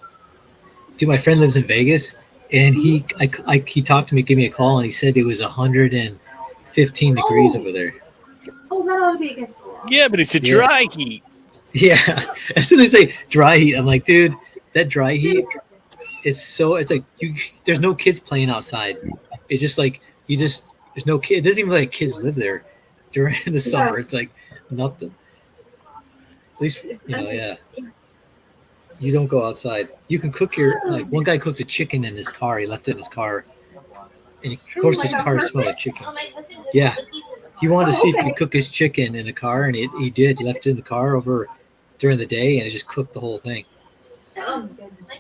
lives in Vegas, and he talked to me, gave me a call, and he said it was 115 degrees over there. Oh, that ought to be against the law. Yeah, but it's a dry heat. Yeah, as soon as they say dry heat, I'm like, dude, that dry heat, it's like there's no kids playing outside. It's just like there's no kids. It doesn't even look like kids live there during the summer. It's like nothing. At least, you don't go outside. You can cook one guy cooked a chicken in his car. He left it in his car. And of course, his car smelled like chicken. Yeah. He wanted to see if he could cook his chicken in the car, and he did. He left it in the car over during the day, and it just cooked the whole thing. Of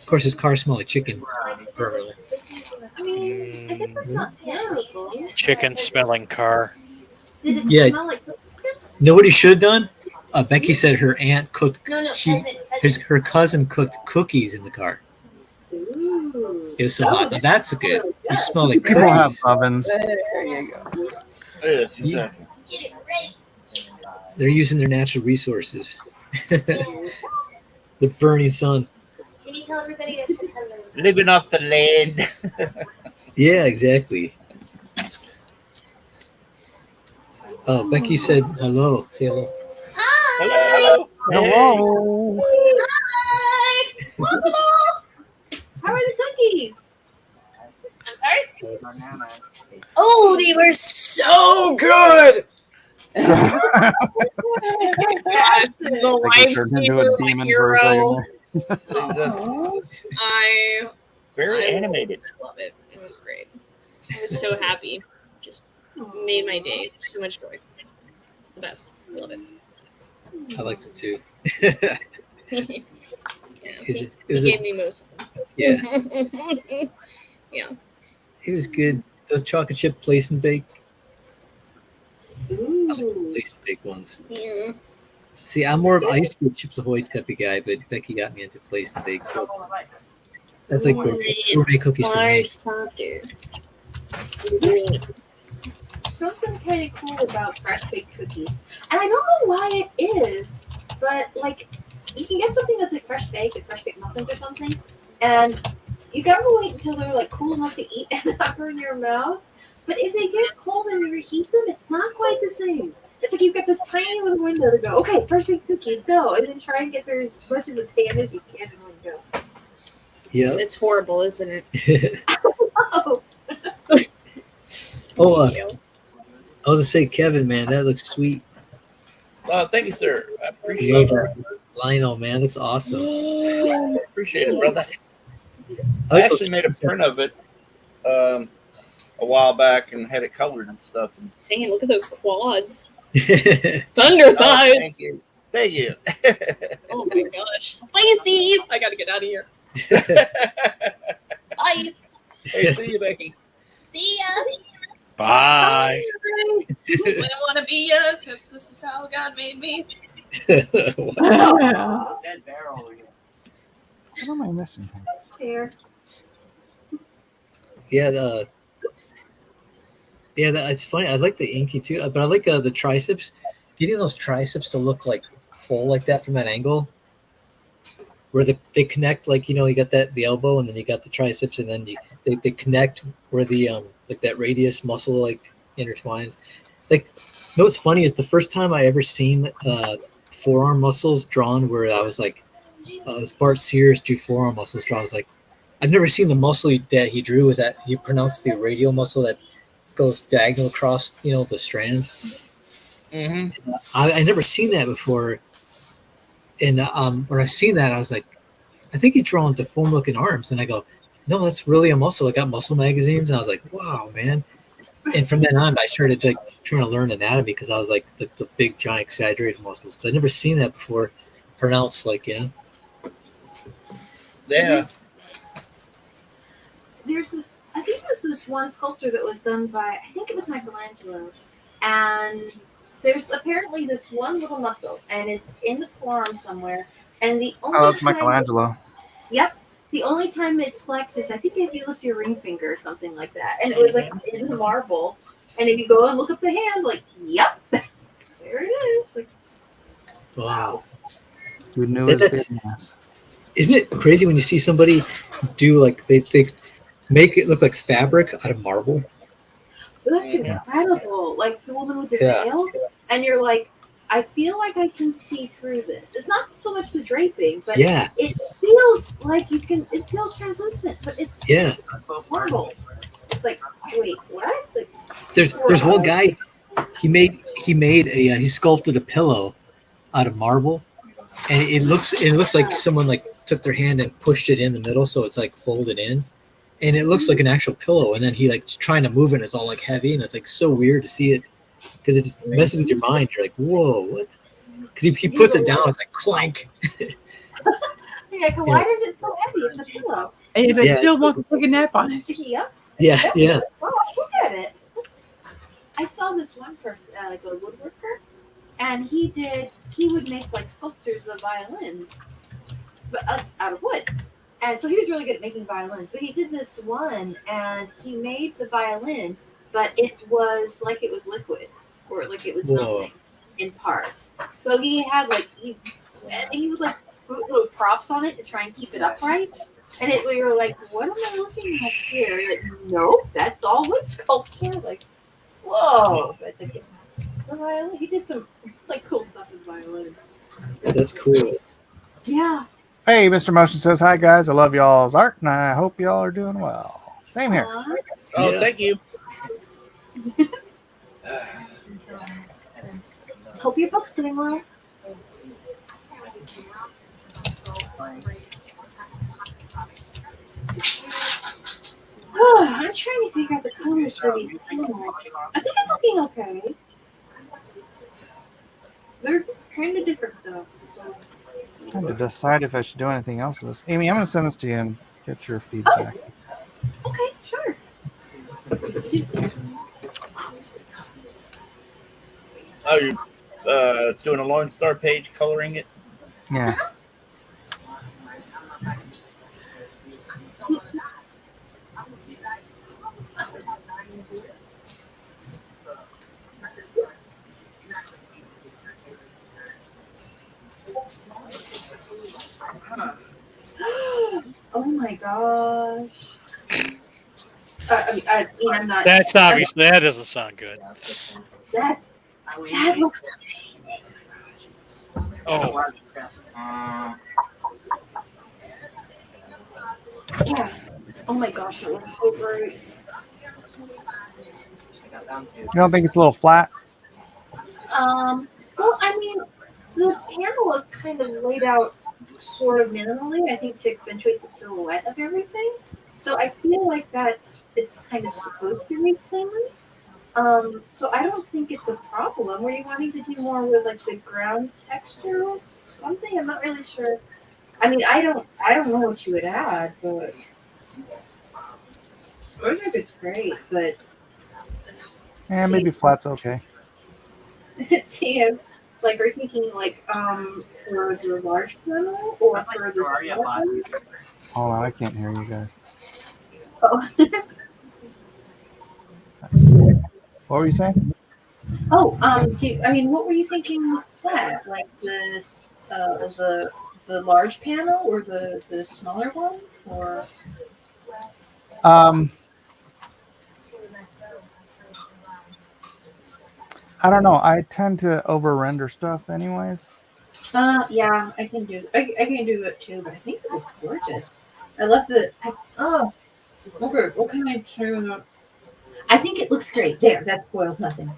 course, his car smelled like chicken. I mean, I guess that's not terrible. Chicken smelling car. Did it smell like? Know what he should have done? Becky said her aunt cooked. Her cousin cooked cookies in the car. Ooh. It was so hot. Now that's good. You smell like People have cookies. ovens. There you go. Yes, exactly. They're using their natural resources. The burning sun. Can you tell everybody to sit down? Living off the land. Yeah, exactly. Oh, Becky said hello. Say hello. Hello. Hello. Hi! Hello. How are the cookies? I'm sorry? Oh, they were so good! The Becky turned into a demon for a second there. I Very animated. love it. It was great. I was so happy. Just made my day. So much joy. It's the best. I love it. I liked it too. Yeah, He gave me most of them. Yeah. Yeah. It was good. Those chocolate chip place and bake. Ooh. Place and bake ones. Yeah. See, I used to be a Chips Ahoy type of guy, but Becky got me into place and bake. So that's like gourmet cookies for me. Far softer. Something kind of cool about fresh baked cookies, and I don't know why it is, but like you can get something that's like fresh baked muffins or something, and you gotta wait until they're like cool enough to eat and not burn your mouth. But if they get cold and you reheat them, it's not quite the same. It's like you've got this tiny little window to go, okay, fresh baked cookies, go, and then try and get there as much of the pan as you can in one go. Yeah. It's horrible, isn't it? Oh. Oh, I was gonna say, Kevin, man, that looks sweet. Thank you, sir. I appreciate it. Lionel, man, looks awesome. Appreciate it, brother. I actually made a print of it a while back and had it colored and stuff. Dang, look at those quads. Yeah. Thunder thighs. Thank you. Thank you. Oh my gosh. Spicy. I gotta get out of here. Bye. Hey, see you, Becky. See ya. Bye. I don't want to be ya, because this is how God made me. Dead barrel again. What am I missing? There. Yeah, it's funny. I like the inky too, but I like the triceps. Getting those triceps to look like full like that from that angle, where they connect, like, you got the elbow, and then you got the triceps, and then they connect where the like that radius muscle like intertwines. Like, what's funny is the first time I ever seen forearm muscles drawn where I was like, as Bart Sears drew forearm muscles, so I was like, I've never seen the muscle that he drew. Was that he pronounced the radial muscle that goes diagonal across, the strands? Mm-hmm. I never seen that before. And when I seen that, I was like, I think he's drawing deformed looking arms. And I go, no, that's really a muscle. I got muscle magazines, and I was like, wow, man. And from then on, I started like trying to learn anatomy because I was like the big, giant, exaggerated muscles. Because I'd never seen that before pronounced like, Yeah. There's this, I think there's this one sculpture that was done by, I think it was Michelangelo. And there's apparently this one little muscle, and it's in the forearm somewhere. And the only Oh, that's time, Michelangelo. Yep. The only time it's flexed is, I think, if you lift your ring finger or something like that. And it was like in the marble. And if you go and look up the hand, like, yep, there it is. Like, wow. Who knew his business? Isn't it crazy when you see somebody do like they make it look like fabric out of marble? that's incredible. Like the woman with the veil. And you're like, I feel like I can see through this. It's not so much the draping, but it feels like you can, it feels translucent, but it's marble. It's like, wait, what? Like, there's one guy, he sculpted a pillow out of marble, and it looks like someone like took their hand and pushed it in the middle, so it's like folded in, and it looks like an actual pillow. And then he like trying to move it, and it's all like heavy, and it's like so weird to see it because it just messes with your mind. You're like, whoa, what? Because he puts it down, it's like clank. Like, why is it so heavy? It's a pillow. And if I still want to take a nap on it. Yep. Yeah. Oh, look at it. I saw this one person, like a woodworker, and he would make like sculptures of violins, but out of wood. And so he was really good at making violins. But he did this one, and he made the violin, but it was like it was liquid, or like it was nothing in parts. So he had like he would like put little props on it to try and keep it upright. And we were like, what am I looking at here? Like, nope, that's all wood sculpture. Like, whoa. But the violin, he did some like cool stuff with violin. That's cool. Yeah. Hey, Mr. Motion says, hi, guys. I love y'all's art, and I hope y'all are doing well. Same here. Oh, thank you. Hope your book's doing well. I'm trying to figure out the colors for these panels. I think it's looking okay. They're kind of different though. So. I'm trying to decide if I should do anything else with this. Amy, I'm going to send this to you and get your feedback. Oh, okay, sure. Oh, you're doing a Lone Star page, coloring it? Yeah. Oh my gosh. I'm not. That's obviously, that doesn't sound good. That looks amazing. Oh. Yeah. Oh my gosh, it looks so great. You don't think it's a little flat? Well, I mean, the panel is kind of laid out sort of minimally, I think, to accentuate the silhouette of everything. So I feel like that it's kind of supposed to read cleanly. So I don't think it's a problem. Were you wanting to do more with like the ground texture or something? I'm not really sure. I mean, I don't know what you would add, but I think it's great. But Yeah, maybe flat's okay. Tim, like, are you thinking like for the large panel or for the small one? Hold on, I can't hear you guys. Oh. What were you saying? Oh, what were you thinking with that? Like this, the large panel or the smaller one, or? I don't know. I tend to over render stuff anyways. Yeah, I can do. I can do it too, but I think it looks gorgeous. I love the. Okay. What can I turn on? I think it looks great. There, that spoils nothing.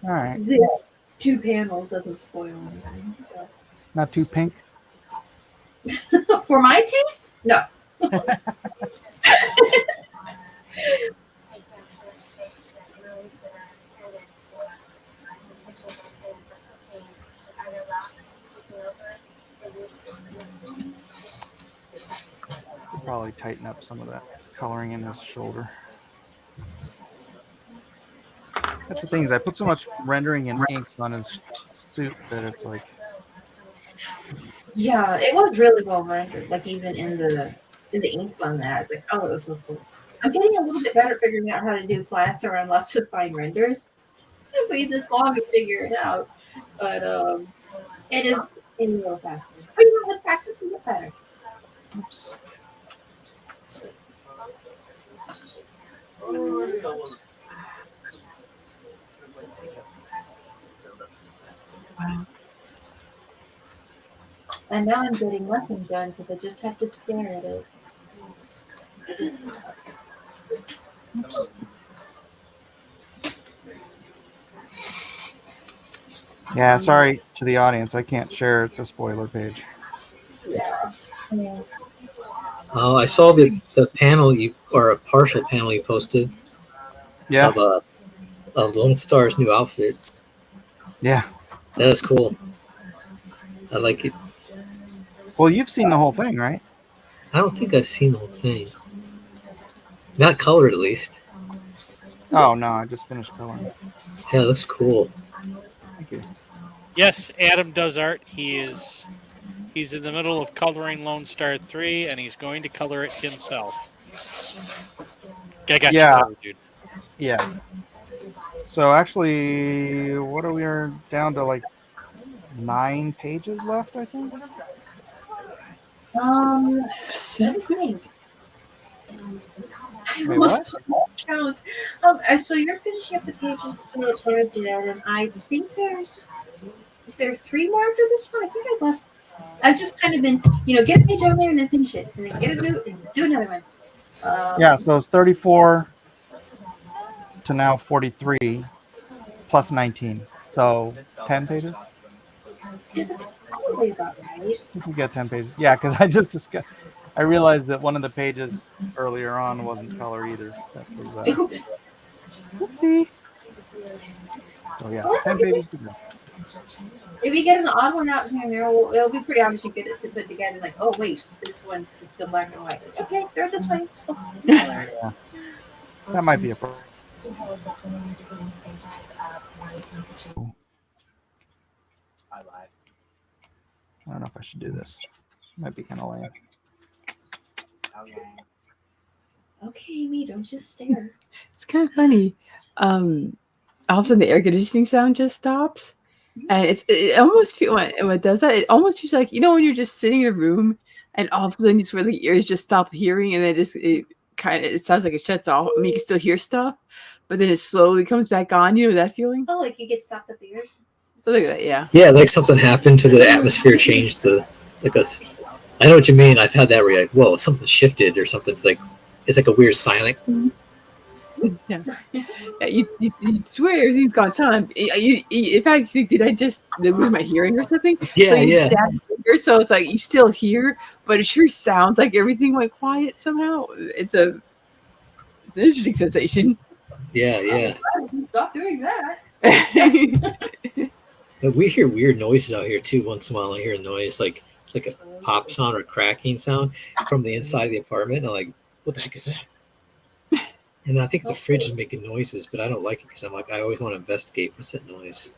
All right. This 2 panels doesn't spoil anything. So. Not too pink. For my taste, no. Probably tighten up some of that coloring in his shoulder. That's the thing is I put so much rendering and inks on his suit that it's like. Yeah, it was really well rendered. Like even in the inks on that, it's like, oh, it was so cool. I'm getting a little bit better at figuring out how to do flats around lots of fine renders. It took me this long to figure it out, but it is in real practice. But you know, with practice, we get better. Oops. And now I'm getting nothing done because I just have to stare at it. Oops. Yeah, sorry to the audience. I can't share. It's a spoiler page. Yeah. Oh, I saw the panel or a partial panel you posted. Yeah. Of Lone Star's new outfit. Yeah. That is cool. I like it. Well, you've seen the whole thing, right? I don't think I've seen the whole thing. Not colored, at least. Oh no, I just finished coloring. Yeah, it looks cool. Thank you. Yes, Adam does art. He's in the middle of coloring Lone Star 3, and he's going to color it himself. I got you covered, dude. Yeah. So actually, what are we down to? Like 9 pages left, I think. Let me think. I Wait, almost count. So you're finishing up the pages that they're dead, and I think is there 3 more after this one? I think I've just kind of been, get a page over there and then finish it, and then get a new and do another one. Yeah, so it's 34 to now 43 plus 19. So 10 pages? It's probably about right. If we get 10 pages. Yeah, because I realized that one of the pages earlier on wasn't colored either. That was Oops. Oopsie. So yeah, 10 pages to go. If we get an odd one out here and there, it'll be pretty obvious you get it to put together. Like, oh wait, this one's still black and white. Okay, throw it this way. Yeah. That might be a problem. I don't know if I should do this. Might be kind of lame. Okay, Amy, don't just stare. It's kind of funny. All of a sudden, the air conditioning sound just stops, and it almost feels when it does that. It almost feels like when you're just sitting in a room, and all of a sudden, you swear the ears just stop hearing, and then it sounds like it shuts off. I mean, you can still hear stuff, but then it slowly comes back on. You know that feeling? Oh, like you get stopped up ears. Something like that, yeah. Yeah, like something happened to the atmosphere, changed I know what you mean. I've had that where you're like, whoa, something shifted or something. It's like a weird silent. Yeah, you swear everything's gone silent. In fact, you think, did I just lose my hearing or something? Yeah, So it's like you still hear, but it sure sounds like everything went quiet somehow. It's an interesting sensation. Yeah. Stop doing that. But we hear weird noises out here too. Once in a while, I hear a noise like a pop sound or cracking sound from the inside of the apartment. And I'm like, what the heck is that? And I think the fridge is making noises, but I don't like it because I'm like, I always want to investigate. What's that noise?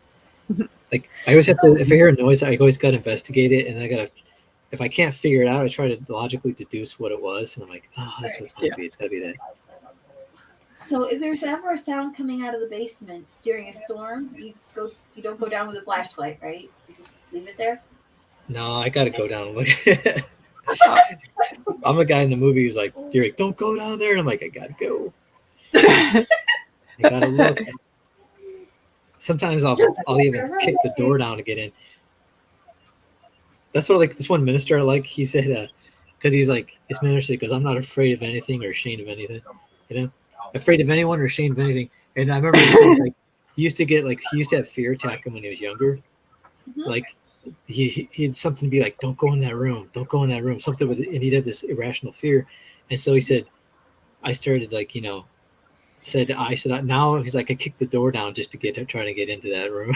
Like I always have to, if I hear a noise, I always got to investigate it. And if I can't figure it out, I try to logically deduce what it was. And I'm like, oh, that's what it's going to be. It's got to be that. So if there's ever a sound coming out of the basement during a storm, you don't go down with a flashlight, right? You just leave it there? No, I got to go down and look. I'm a guy in the movie who's like, you're like, don't go down there. And I'm like, I got to go. I got to look. Sometimes I'll even kick the door down to get in. That's what like this one minister I like. He said, because he's like this minister because I'm not afraid of anything or ashamed of anything, afraid of anyone or ashamed of anything. And I remember he said, like he used to have fear attack him when he was younger. Like he had something to be like, don't go in that room, something with it, and he'd have this irrational fear. And so he said, I started like I said now he's like I kicked the door down just to trying to get into that room,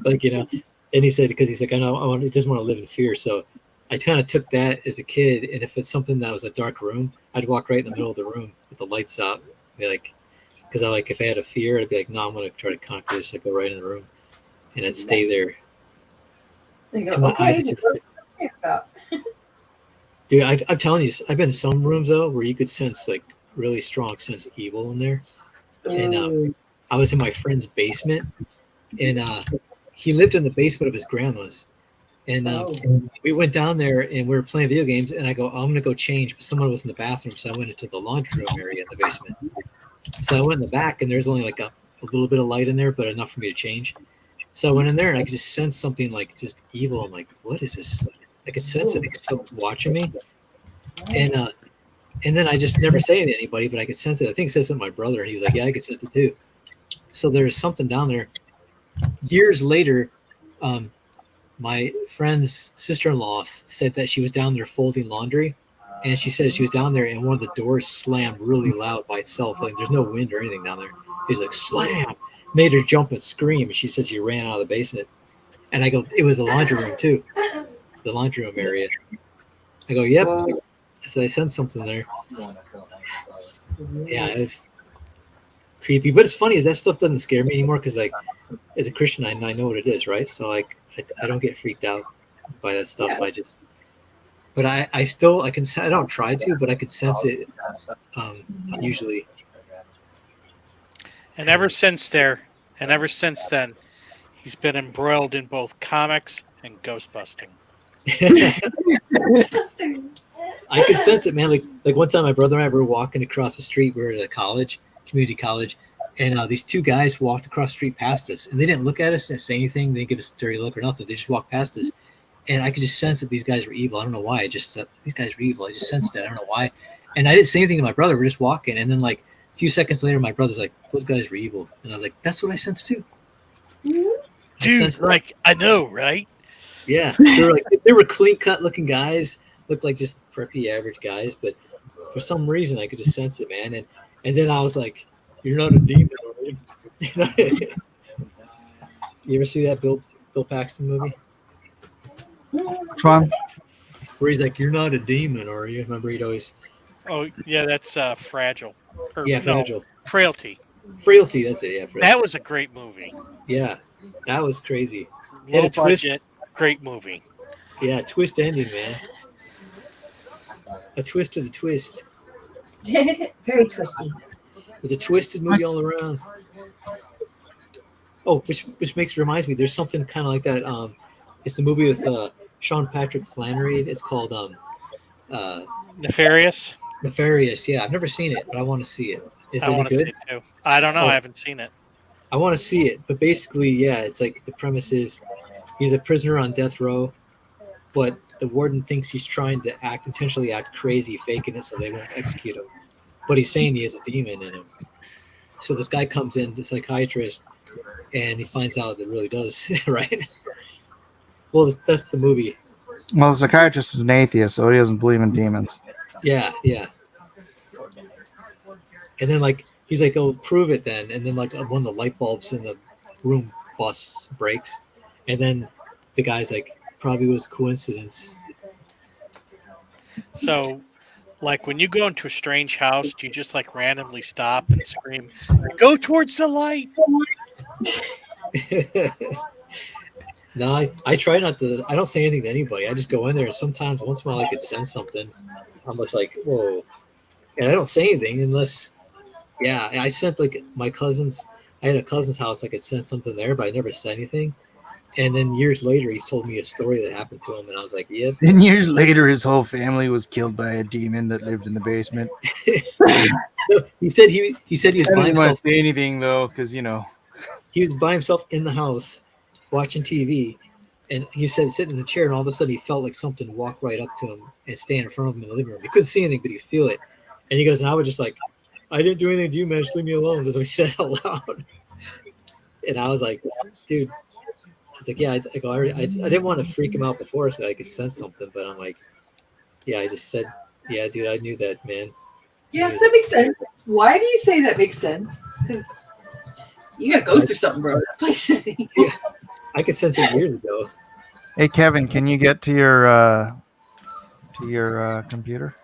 like and he said because he's like he doesn't want to live in fear. So I kind of took that as a kid, and if it's something that was a dark room, I'd walk right in the middle of the room with the lights out, be like, because I like if I had a fear, I'd be like, no, I'm gonna try to conquer this. I go right in the room, and I'd stay there. Dude, I'm telling you, I've been in some rooms though where you could sense like really strong sense of evil in there. And I was in my friend's basement, and he lived in the basement of his grandma's. And we went down there and we were playing video games. And I go, I'm gonna go change, but someone was in the bathroom, so I went into the laundry room area in the basement. So I went in the back, and there's only like a little bit of light in there, but enough for me to change. So I went in there and I could just sense something like just evil. I'm like, what is this? I could sense it. Someone's watching me. And then I just never say it to anybody, but I could sense it. I think it says it to my brother. He was like, yeah, I could sense it too. So there's something down there. Years later, my friend's sister-in-law said that she was down there folding laundry. And she said she was down there and one of the doors slammed really loud by itself. Like there's no wind or anything down there. It was like slam. Made her jump and scream. She said she ran out of the basement. And I go, it was the laundry room too. The laundry room area. I go, yep. I said I sensed something there. Yeah, it's creepy. But it's funny is that stuff doesn't scare me anymore because like as a Christian I know what it is, right? So like I don't get freaked out by that stuff. I just but I don't try to, but I can sense it usually. And ever since then, he's been embroiled in both comics and ghost busting. I could sense it, man. Like one time my brother and I were walking across the street. We were at a college, community college, and these two guys walked across the street past us, and they didn't look at us, didn't say anything, they didn't give us a dirty look or nothing. They just walked past us, and I could just sense that these guys were evil. I don't know why. These guys were evil. I just sensed it. I don't know why. And I didn't say anything to my brother. We're just walking, and then like a few seconds later, my brother's like, "Those guys were evil," and I was like, "That's what I sensed too." Dude, like I know, right? Yeah, they were clean cut looking guys, looked like just preppy average guys, but for some reason I could just sense it, man. And then I was like, "You're not a demon." You ever see that Bill Paxton movie? Which one? Where he's like, "You're not a demon, are you?" Remember, he'd always. Oh yeah, that's Fragile. Fragile. Frailty. Frailty, that's it. Yeah, Frailty. That was a great movie. Yeah, that was crazy. Low budget, great movie. Yeah, twist ending, man. A twist to the twist. Very twisty. It was a twisted movie all around. Oh, which reminds me, there's something kind of like that. It's the movie with Sean Patrick Flannery. It's called Nefarious. Nefarious, yeah. I've never seen it, but I want to see it. Is it any good? See it too. I don't know. I haven't seen it. I want to see it, but basically, yeah, it's like the premise is he's a prisoner on death row, but the warden thinks he's trying to intentionally act crazy, faking it so they won't execute him. But he's saying he has a demon in him. So this guy comes in, the psychiatrist, and he finds out that it really does, right? Well, that's the movie. Well, the psychiatrist is an atheist, so he doesn't believe in demons. Yeah. And then, like, he's like, "Oh, prove it then." And then, like, one of the light bulbs in the room breaks. And then the guy's like, "Probably was coincidence." So, like, when you go into a strange house, do you just, like, randomly stop and scream, "Go towards the light"? No, I try not to. I don't say anything to anybody. I just go in there, and sometimes, once in a while, I could sense something. I'm just like, "Whoa." And I don't say anything unless... Yeah, I sent like my cousins. I had a cousin's house. I could sense something there, but I never said anything. And then years later, he's told me a story that happened to him, and I was like, "Yep." And years later, his whole family was killed by a demon that lived in the basement. He said he was I by didn't want himself. to say anything though, because He was by himself in the house watching TV, and he said sitting in the chair, and all of a sudden he felt like something walk right up to him and stand in front of him in the living room. He couldn't see anything, but he could feel it. And he goes, and I was just like, I didn't do anything to you, man. Just leave me alone. That's what he said out loud. And I was like, dude, I was like, yeah, I didn't want to freak him out before so I could sense something, but I'm like, yeah, I just said, yeah, dude, I knew that, man. Yeah, that makes sense. Why do you say that makes sense? Because you got ghosts or something, bro. That place. Yeah, I could sense it years ago. Hey, Kevin, can you get to your computer?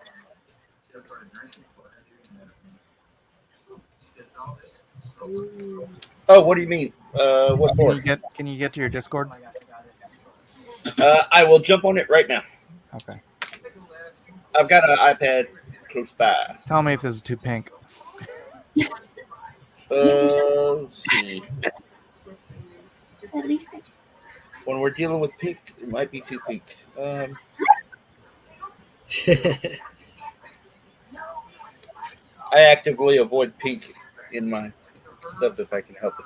Oh, what do you mean? What for? Can you get to your Discord? I will jump on it right now. Okay. I've got an iPad close by. Tell me if this is too pink. Let's see. At least it's When we're dealing with pink, it might be too pink. I actively avoid pink in my stuff if I can help it.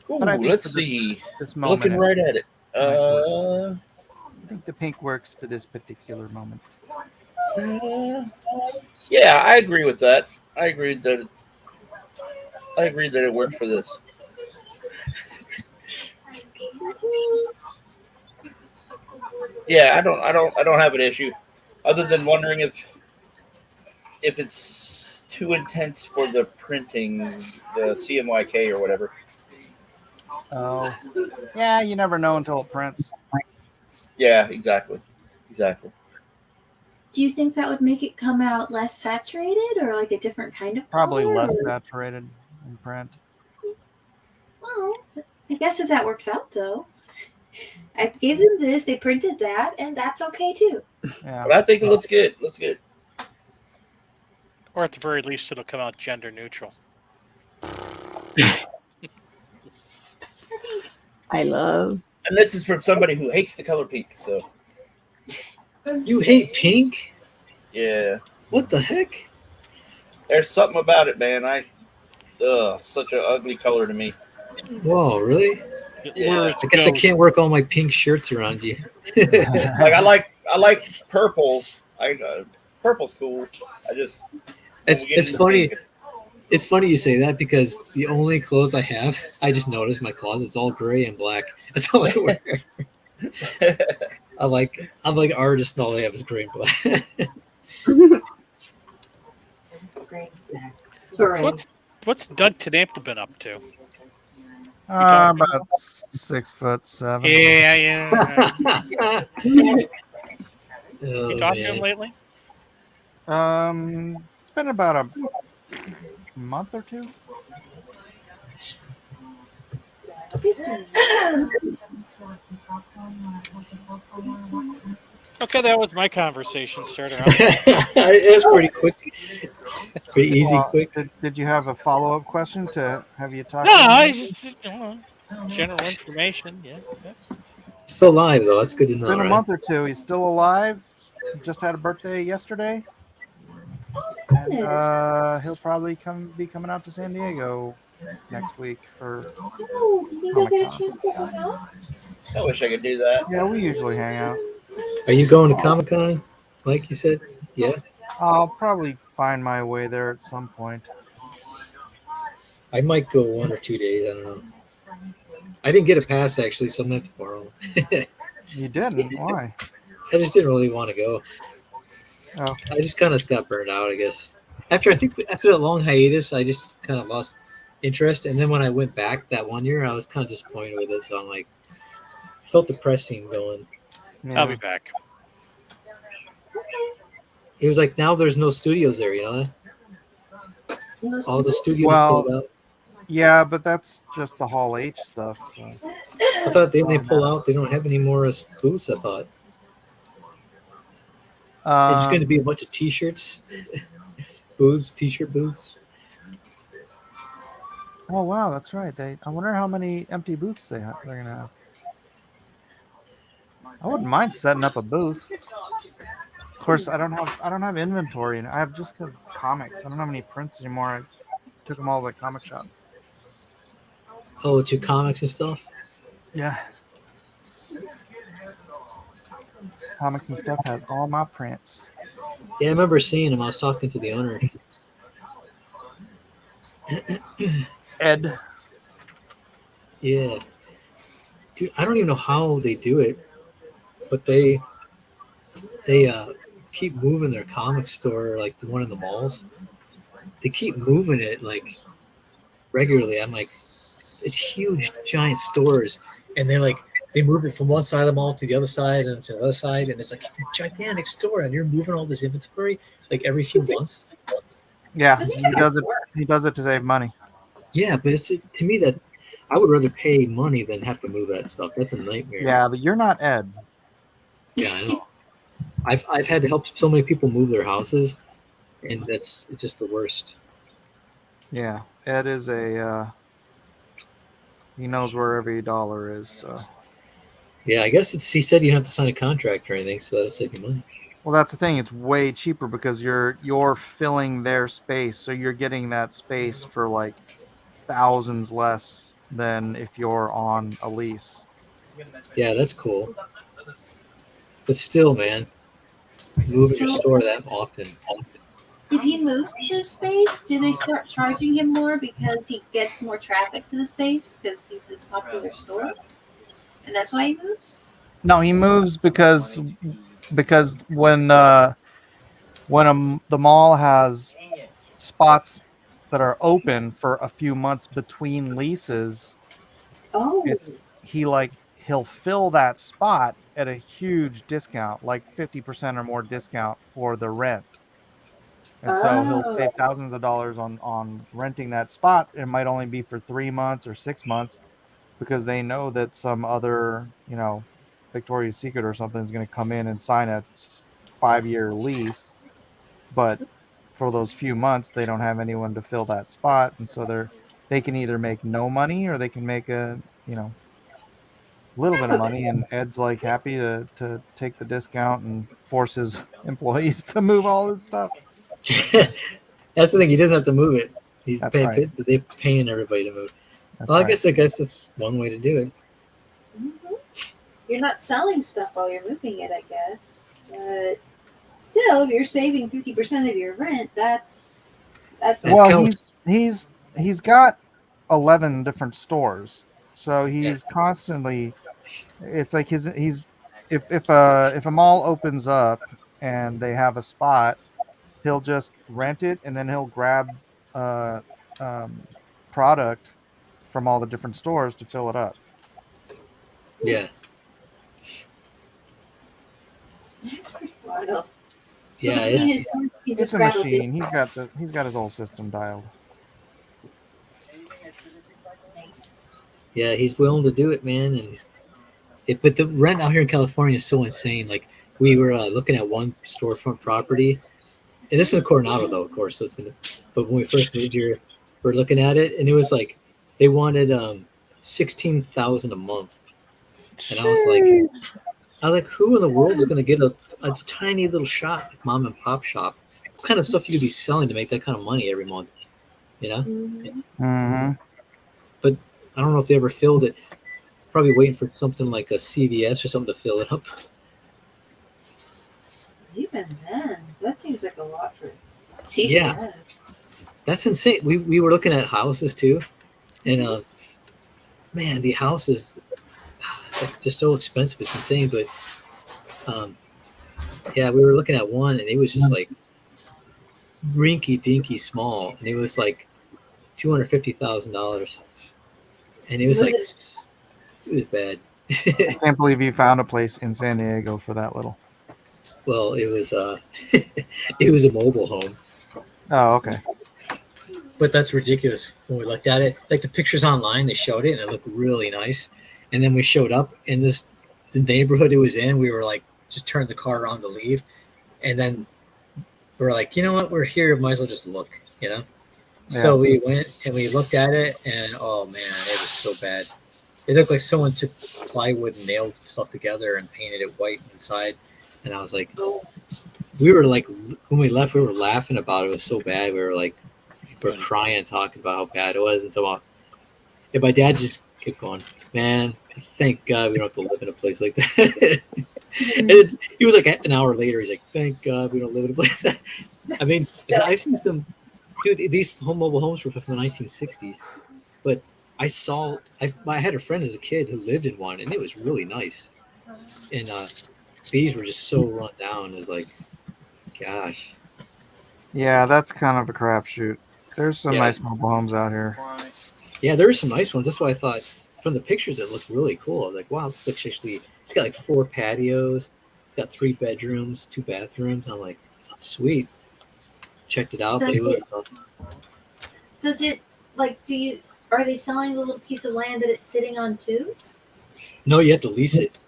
But I think Let's for see. This moment, Looking right at it. I think the pink works for this particular moment. Yeah, I agree with that. I agree that it worked for this. Yeah, I don't have an issue, other than wondering if it's too intense for the printing, the CMYK or whatever. Oh, yeah, you never know until it prints. Yeah, exactly. Do you think that would make it come out less saturated or like a different kind of Probably color, less or- saturated in print. Well, I guess if that works out though. I gave them this, they printed that, and that's okay too. Yeah. But I think it looks good. Or at the very least, it'll come out gender neutral. I love. And this is from somebody who hates the color pink. So You hate pink? yeah, What the heck? there's something about it, man. Such an ugly color to me. Whoa, really? Yeah. I guess I can't work all my pink shirts around you. Like I like purple. Purple's cool. It's funny. It's funny you say that because the only clothes I have, I just noticed my closet's all gray and black. That's all I wear. I'm like artist, and all I have is gray and black. So what's Doug Tanampel been up to? About 6'7". Yeah. Oh, You talked to man. him lately? It's been about a month or two. Okay, that was my conversation starter. It's pretty quick. Pretty easy, Well, quick. Did you have a follow-up question to have you talk? No, I just general information. Yeah. Still alive though. That's good to know. It's been a Right? month or two. He's still alive. He just had a birthday yesterday. And he'll probably be coming out to San Diego next week for Oh, you think I get a Comic-Con. chance to hang out? I wish I could do that. Yeah, we usually hang out. Are you going to Comic-Con, like you said? Yeah. I'll probably find my way there at some point. I might go 1 or 2 days. I don't know. I didn't get a pass actually, so I'm gonna have to borrow. You didn't? Why? I just didn't really want to go. Oh. I just kind of got burned out, I guess. After that long hiatus, I just kind of lost interest. And then when I went back that one year, I was kind of disappointed with it. So I'm like, felt depressing going. Yeah. I'll be back. It was like now there's no studios there, you know that? All the studios Well, pulled out. Yeah, but that's just the Hall H stuff. So. I thought they pull out. They don't have any more booths. I thought it's going to be a bunch of T-shirts, booths, T-shirt booths. Oh wow, that's right. I wonder how many empty booths they're gonna have. I wouldn't mind setting up a booth. Of course, I don't have inventory, and I have just comics. I don't have any prints anymore. Took them all to the comic shop. Oh, to comics and stuff. Yeah. Comics and stuff has all my prints. Yeah, I remember seeing him. I was talking to the owner. Ed. Yeah, dude, I don't even know how they do it, but they keep moving their comic store, like the one in the malls. They keep moving it like regularly. I'm like, it's huge, giant stores, and they move it from one side of the mall to the other side and to the other side, and it's like a gigantic store, and you're moving all this inventory like every few months. Yeah, he does it to save money. Yeah, but it's to me that I would rather pay money than have to move that stuff. That's a nightmare. Yeah, but you're not Ed. Yeah, I know. I've had to help so many people move their houses, and it's just the worst. Yeah, Ed is he knows where every dollar is. So. Yeah, I guess he said you don't have to sign a contract or anything, so that'll save you money. Well, that's the thing. It's way cheaper because you're filling their space, so you're getting that space for like thousands less than if you're on a lease. Yeah, that's cool. But still, man, moving your store that often. If he moves to the space, do they start charging him more because he gets more traffic to the space because he's a popular store, and that's why he moves? No, he moves because when the mall has spots that are open for a few months between leases, he'll fill that spot at a huge discount, like 50% or more discount for the rent. And so he'll save thousands of dollars on renting that spot. It might only be for 3 months or 6 months because they know that some other, Victoria's Secret or something is going to come in and sign a 5-year lease. But for those few months, they don't have anyone to fill that spot. And so they can either make no money or they can make a little bit of money. And Ed's like happy to take the discount and force his employees to move all his stuff. That's the thing. He doesn't have to move it. They're paying everybody to move. I guess that's one way to do it. Mm-hmm. You're not selling stuff while you're moving it, I guess. But still, if you're saving 50% of your rent, that's. Well, he's got 11 different stores, so he's constantly. It's like if a mall opens up and they have a spot, he'll just rent it and then he'll grab product from all the different stores to fill it up. Yeah. That's pretty wild. Yeah, it's a machine. He's got his whole system dialed. Nice. Yeah, he's willing to do it, man. But the rent out here in California is so insane. Like we were looking at one storefront property, and this is in Coronado, though, of course. So it's gonna. But when we first moved here, we're looking at it, and it was like they wanted $16,000 a month, and I was like, who in the world is going to get a tiny little shop, like mom and pop shop? What kind of stuff you could be selling to make that kind of money every month? Mm-hmm. But I don't know if they ever filled it. Probably waiting for something like a CVS or something to fill it up. Even then, that seems like a lot for. Yeah, that's insane. We were looking at houses too, and man, the houses just so expensive. It's insane. But yeah, we were looking at one, and it was just like rinky dinky small, and it was like $250,000, and it was it was bad. I can't believe you found a place in San Diego for that little. Well, it was it was a mobile home. Oh, okay. But that's ridiculous when we looked at it. Like the pictures online, they showed it and it looked really nice. And then we showed up in the neighborhood it was in. We were like, just turned the car around to leave. And then we were like, you know what? We're here. Might as well just look, Yeah. So we went and we looked at it, and oh man, it was so bad. It looked like someone took plywood and nailed stuff together and painted it white inside. And I was like, we were like, when we left, we were laughing about it. It was so bad. We were like, were crying, talking about how bad it was, and my dad just kept going, man, thank God we don't have to live in a place like that. And he was like an hour later, he's like, thank God we don't live in a place. I mean, I've seen some, dude, these mobile homes were from the 1960s, but I had a friend as a kid who lived in one, and it was really nice. And these were just so run down. It was like, gosh. Yeah, that's kind of a crapshoot. There's some nice mobile homes out here. Yeah, there are some nice ones. That's why I thought from the pictures it looked really cool. I was like, wow, this looks actually. It's got like 4 patios. It's got 3 bedrooms, 2 bathrooms. And I'm like, sweet. Checked it out, but it was. Does it like? Are they selling the little piece of land that it's sitting on too? No, you have to lease it.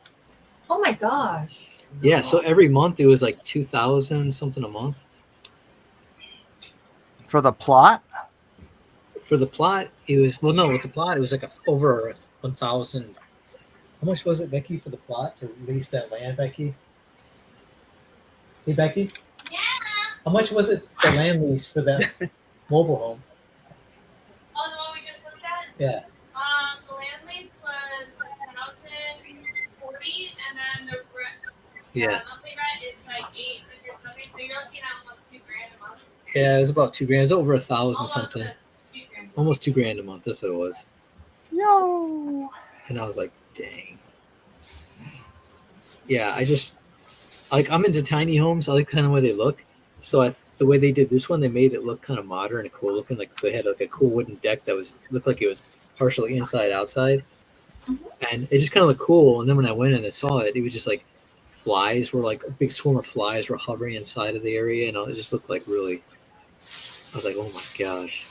Oh my gosh. Yeah, so every month it was like $2,000 something a month. For the plot? For the plot, it was with the plot, it was like over 1,000. How much was it, Becky, for the plot to lease that land, Becky? Hey, Becky? Yeah. How much was it, the land lease for that mobile home? Oh, the one we just looked at? Yeah. The land lease was $1,040, and then the monthly rent is like $800 something. So you're looking at almost $2,000 a month. Yeah, it was about $2,000. It was over 1,000 Almost something. $2,000. Almost $2,000 a month. That's what it was. Yo. And I was like, dang. Yeah, I'm into tiny homes. I like kind of the way they look. So the way they did this one, they made it look kind of modern and cool looking. Like they had like a cool wooden deck that looked like it was partially inside outside, and it just kind of looked cool. And then when I went and I saw it, it was just like flies were like a big swarm of flies were hovering inside of the area, and it just looked like really. I was like, oh my gosh.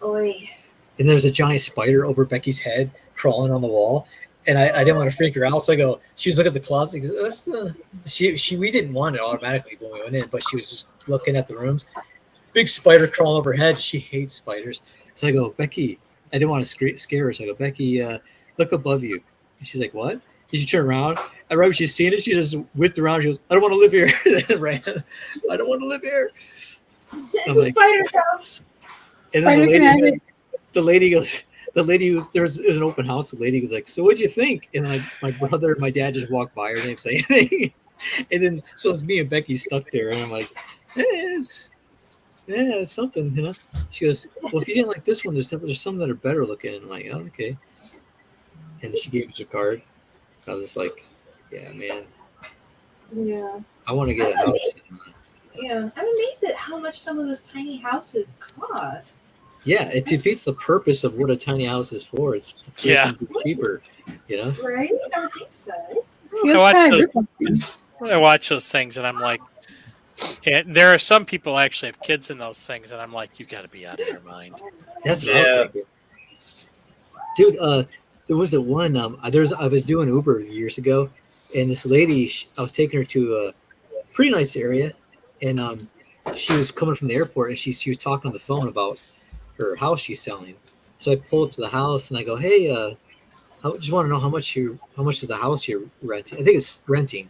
Oy. And there's a giant spider over Becky's head crawling on the wall. And I didn't want to freak her out, so I go. She was looking at the closet. We didn't want it automatically when we went in, but she was just looking at the rooms. Big spider crawling over her head. She hates spiders, so I go, Becky. I didn't want to scare her, so I go, Becky, look above you. And she's like, what? Did she turn around? And right when she's seen it, she just whipped around. She goes, I don't want to live here. And ran. I don't want to live here. It's a spider's house. And then the lady goes. The lady was there's an open house. The lady was like, "So what do you think?" And my brother and my dad just walked by her and didn't say anything. And then so it's me and Becky stuck there, and I'm like, it's something, you know. She goes, "Well, if you didn't like this one, there's some that are better looking." And I'm like, "Oh, okay." And she gave us a card. I was just like, "Yeah, man. Yeah. I want to get a house." Yeah, I'm amazed at how much some of those tiny houses cost. Yeah, it defeats the purpose of what a tiny house is for. It's to be cheaper, you know. Right? I don't think so. I watch those things and I'm like, and there are some people actually have kids in those things, and I'm like, you got to be out of your mind. That's what I was thinking, dude. There was one. I was doing Uber years ago, and this lady, I was taking her to a pretty nice area, and she was coming from the airport, and she was talking on the phone about her house she's selling. So I pull up to the house and I go, "Hey, I just want to know how much is the house you're renting?" I think it's renting.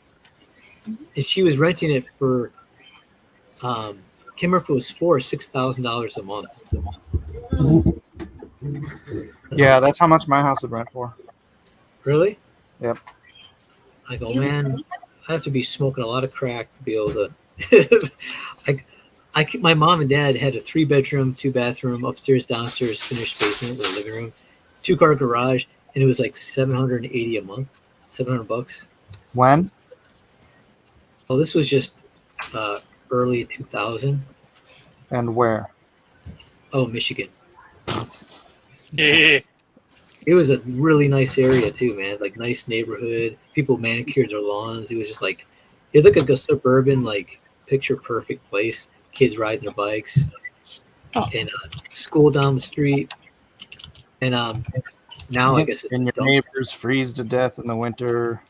And she was renting it for, can't remember if it was $4,000 or $6,000 a month. Yeah, that's how much my house would rent for. Really? Yep. I go, man, I have to be smoking a lot of crack to be able to. My mom and dad had a 3-bedroom, 2-bathroom, upstairs, downstairs, finished basement with a living room, 2-car garage, and it was like $780 a month, $700. When? Well, this was just early 2000. And where? Oh, Michigan. Yeah. It was a really nice area too, man. Like nice neighborhood. People manicured their lawns. It was just like it looked like a suburban, like picture perfect place. Kids riding their bikes, and school down the street. And now I guess it's and your neighbors freeze to death in the winter.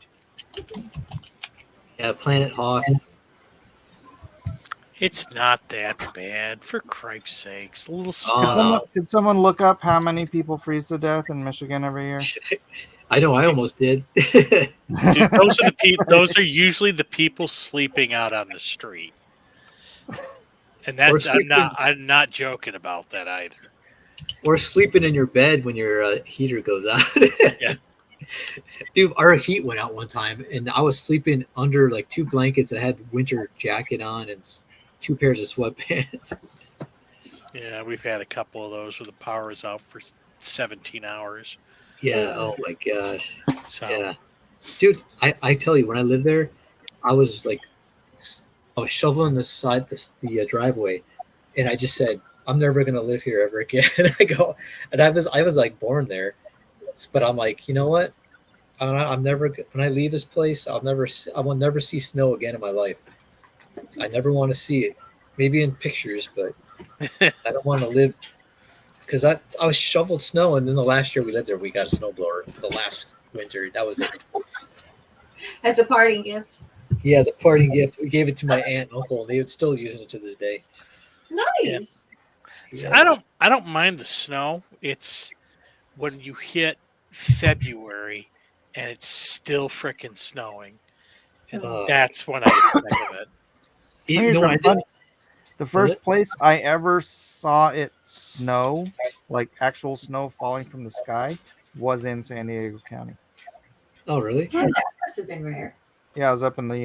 Yeah, Planet Hoth. It's not that bad, for Christ's sakes. A little snow. Did someone look up how many people freeze to death in Michigan every year? I know, I almost did. Dude, those are usually the people sleeping out on the street. And that's I'm not joking about that either. Or sleeping in your bed when your heater goes out. Yeah. Dude, our heat went out one time, and I was sleeping under like 2 blankets that had winter jacket on and 2 pairs of sweatpants. Yeah, we've had a couple of those where the power is out for 17 hours. Yeah. Oh my gosh. So Yeah. Dude, I tell you, when I lived there, I was shoveling the driveway, and I just said, I'm never gonna live here ever again. I was like born there, but I'm like, you know what? I'm never, when I leave this place, I will never see snow again in my life. I never want to see it. Maybe in pictures, but I don't want to live, because I was shoveled snow, and then the last year we lived there, we got a snowblower. The last winter, that was it. As a parting gift. Yeah, as a parting gift, we gave it to my aunt and uncle, and they would still using it to this day. Nice. Yeah. I don't mind the snow. It's when you hit February and it's still freaking snowing, and that's when I get sick of it. Here's something funny. The first place I ever saw it snow, like actual snow falling from the sky, was in San Diego County. Oh, really? Yeah, that must have been rare. Yeah, I was up in the,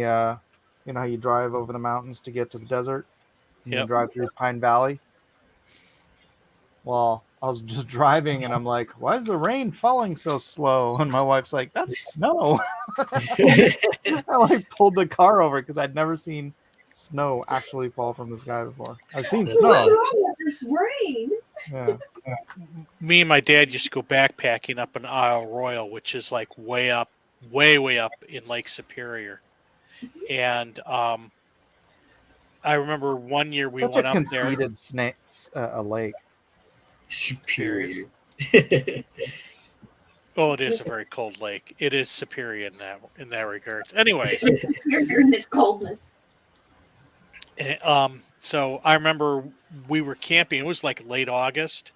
you know how you drive over the mountains to get to the desert? And you drive through Pine Valley. Well, I was just driving, and I'm like, why is the rain falling so slow? And my wife's like, that's snow. I pulled the car over because I'd never seen snow actually fall from the sky before. I've seen snow. What's wrong with this rain? Yeah. Me and my dad used to go backpacking up in Isle Royale, which is like way up in Lake Superior. And I remember one year we went up there. Conceited a lake. Superior. Well, it is a very cold lake. It is superior in that regard. Anyway, Superior in its coldness. So I remember we were camping. It was like late August,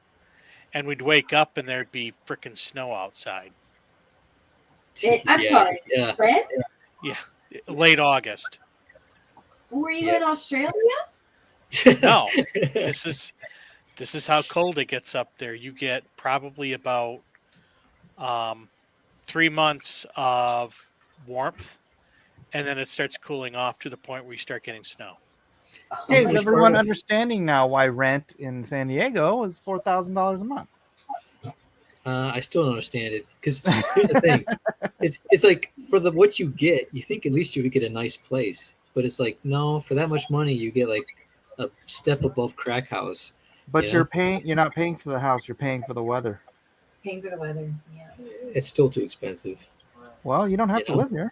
and we'd wake up and there'd be freaking snow outside. I'm sorry. Yeah. Fred? Yeah, late August. Were you in Australia? No, this is how cold it gets up there. You get probably about 3 months of warmth, and then it starts cooling off to the point where you start getting snow. Okay, is everyone understanding now why rent in San Diego is $4,000 a month? I still don't understand it, because here's the thing: it's like for what you get, you think at least you would get a nice place, but it's like no, for that much money, you get like a step above crack house. But you're not paying for the house, you're paying for the weather. Paying for the weather. Yeah. It's still too expensive. Well, you don't have to live here.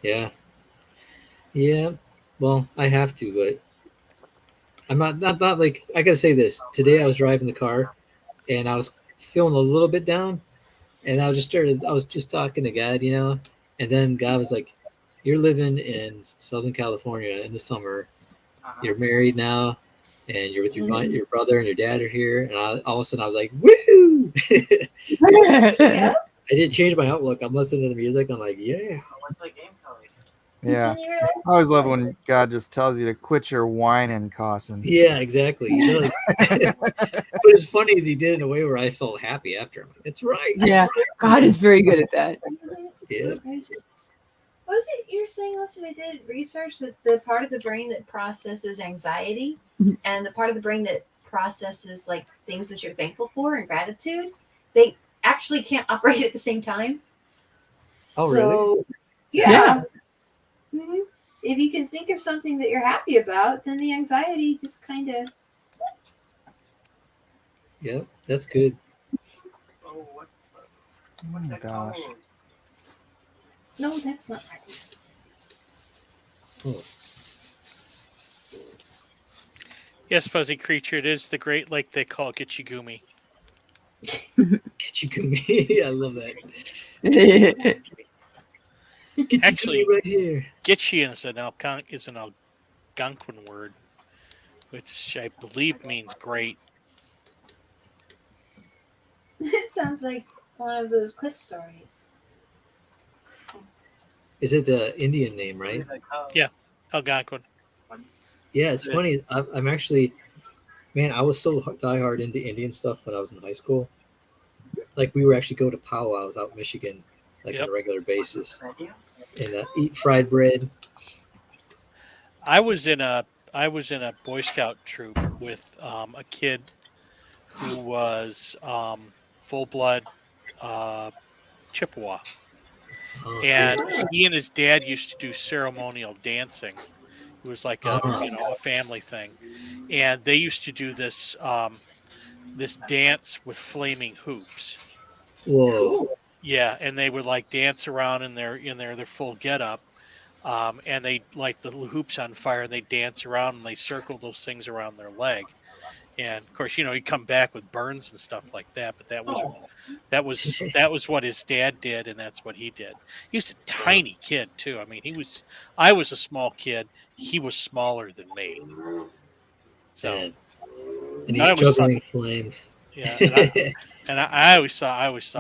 Yeah. Yeah. Well, I have to, but I'm not like, I gotta say this. Today I was driving the car and I was feeling a little bit down, and I was just talking to God, and then God was like, you're living in Southern California in the summer. You're married now, and you're with your brother and your dad are here. And all of a sudden I was like, woo! I didn't change my outlook. I'm listening to the music. I'm like, yeah. What's the game colors? Yeah. I always love when God just tells you to quit your whining, Cossin. Yeah, exactly. But it's funny is he did it in a way where I felt happy after him. That's right. Yeah. God is very good at that. Yeah. Was it you're saying, listen, they did research that the part of the brain that processes anxiety and the part of the brain that processes like things that you're thankful for and gratitude, they actually can't operate at the same time. Oh, really? Yeah. Mm-hmm. If you can think of something that you're happy about, then the anxiety just kind of. Yeah, that's good. Oh my gosh. No, that's not right. Oh. Yes, fuzzy creature. It is the great lake they call Gitchigumi. Gitchigumi. I love that. Actually, right here. Gitchi is an Algonquin word, which I believe means great. It sounds like one of those cliff stories. Is it the Indian name, right? Yeah, Algonquin. Yeah, it's funny. I'm actually, man, I was so diehard into Indian stuff when I was in high school. Like we were actually go to powwows out in Michigan, like on Yep. a regular basis, and eat fried bread. I was in a Boy Scout troop with a kid who was full blood Chippewa, Oh, and cool. he and his dad used to do ceremonial dancing. It was like a Oh, a family thing, and they used to do this dance with flaming hoops. whoa. Yeah, and they would like dance around in their full getup, and they light the hoops on fire. And they dance around and they circle those things around their leg. And of course, he'd come back with burns and stuff like that. But that was what his dad did, and that's what he did. He was a tiny kid too. I mean, I was a small kid. He was smaller than me. So, Man. And I he's always thought, juggling flames. yeah, and I always thought I always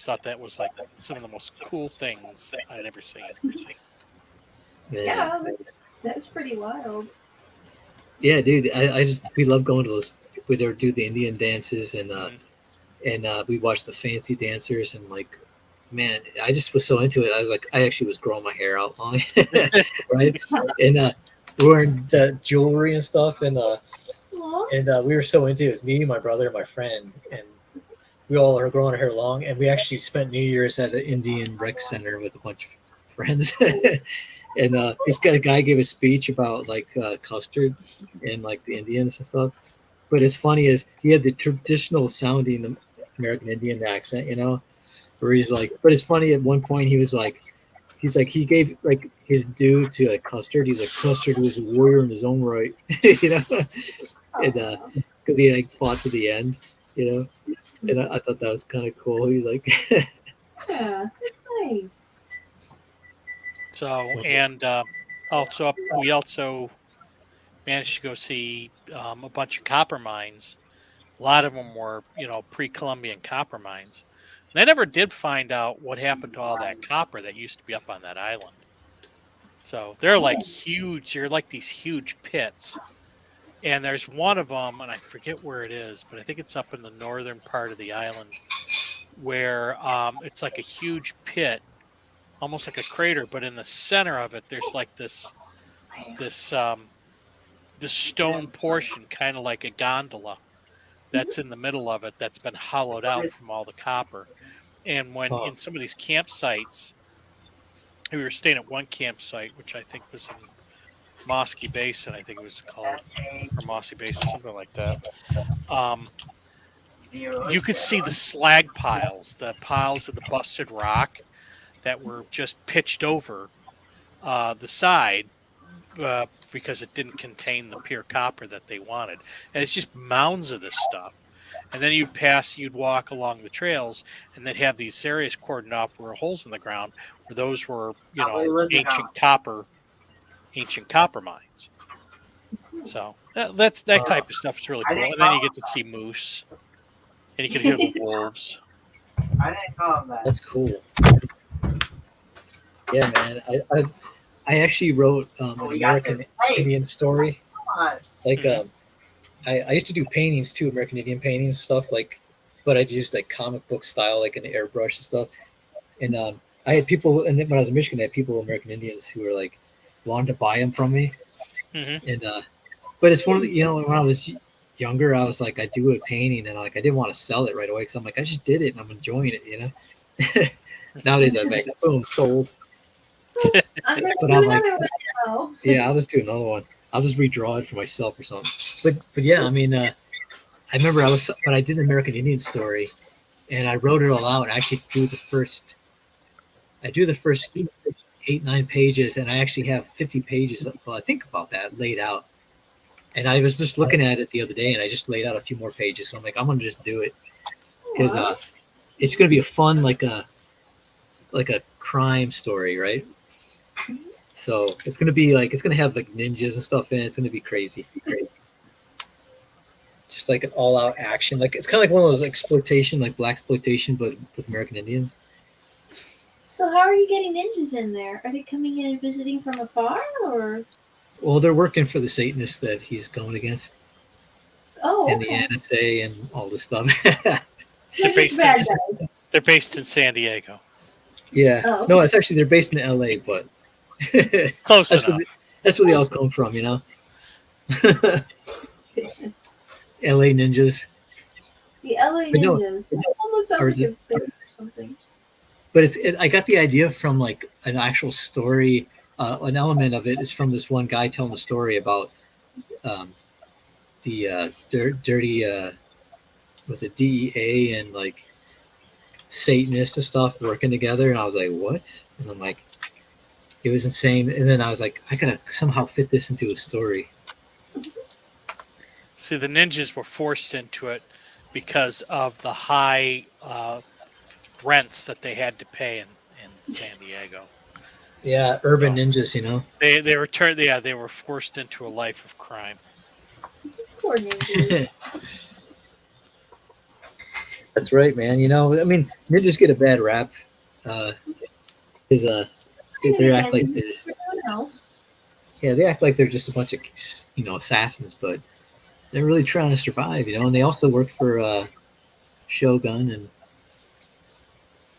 thought that was like some of the most cool things I'd ever seen. Yeah, that's pretty wild. Yeah, dude. We love going to those. We do the Indian dances and we watch the fancy dancers and like, man, I just was so into it. I was like, I actually was growing my hair out long, right? And wearing the jewelry and stuff, and we were so into it. Me, my brother, and my friend, and we all are growing our hair long. And we actually spent New Year's at an Indian rec center with a bunch of friends. And this guy gave a speech about like custard and like the Indians and stuff. But it's funny is he had the traditional sounding American Indian accent, where he's like. But it's funny at one point he gave like his due to like Custard. He's like Custard was a warrior in his own right, and because he like fought to the end, And I thought that was kind of cool. He's like, Yeah, nice. So and we also managed to go see a bunch of copper mines. A lot of them were pre-Columbian copper mines. And I never did find out what happened to all that copper that used to be up on that island. So they're like huge. They're like these huge pits. And there's one of them, and I forget where it is, but I think it's up in the northern part of the island, where it's like a huge pit, almost like a crater, but in the center of it, there's like this stone portion, kind of like a gondola, that's in the middle of it, that's been hollowed out from all the copper. And when in some of these campsites, we were staying at one campsite, which I think was in Mosky Basin, I think it was called, or Mossy Basin, something like that. You could see the slag piles, the piles of the busted rock that were just pitched over the side because it didn't contain the pure copper that they wanted. And it's just mounds of this stuff. And then you'd walk along the trails, and they'd have these areas cordoned off where holes in the ground, where those were, ancient copper mines. So that type of stuff is really cool. And then you get to see moose, and you can hear the wolves. I didn't call him that. That's cool. Yeah, man. I actually wrote an American Indian story. Like, I used to do paintings too, American Indian paintings stuff. Like, but I used like comic book style, like an airbrush and stuff. And I had people, and then when I was in Michigan, I had people, American Indians, who were like wanted to buy them from me. Mm-hmm. And but it's one of the, when I was younger, I was like, I do a painting, and like I didn't want to sell it right away because I'm like, I just did it and I'm enjoying it, Nowadays, I'm like, boom, sold. But I'm like, yeah, I'll just do another one. I'll just redraw it for myself or something. But yeah, I mean, I remember I did an American Indian story, and I wrote it all out. And I actually do the first 8-9 pages, and I actually have 50 pages. Well, I think about that laid out. And I was just looking at it the other day, and I just laid out a few more pages. So I'm like, I'm gonna just do it because it's gonna be a fun like a crime story, right? So it's gonna be like, it's gonna have like ninjas and stuff in it. It's gonna be crazy. Just like an all-out action. Like it's kind of like one of those exploitation, like black exploitation, but with American Indians. So how are you getting ninjas in there? Are they coming in and visiting from afar, or? Well, they're working for the Satanists that he's going against, Oh, and the okay. NSA and all this stuff. They're based Bad in, guys. they're based in San Diego. Yeah. Oh. No, it's actually they're based in LA, but Close that's enough. that's where they all come from, LA ninjas. The LA But no, Ninjas. That almost sounds or like the- a band or something. But I got the idea from like an actual story. An element of it is from this one guy telling the story about the dirty was it DEA and like Satanists and stuff working together, and I was like, what? And I'm like, it was insane. And then I was like, I gotta somehow fit this into a story. See, the ninjas were forced into it because of the high rents that they had to pay in San Diego. Yeah, urban ninjas, They were they were forced into a life of crime. Poor ninjas. That's right, man. I mean, ninjas get a bad rap. Because they act like they act like they're just a bunch of assassins, but they're really trying to survive, and they also work for Shogun, and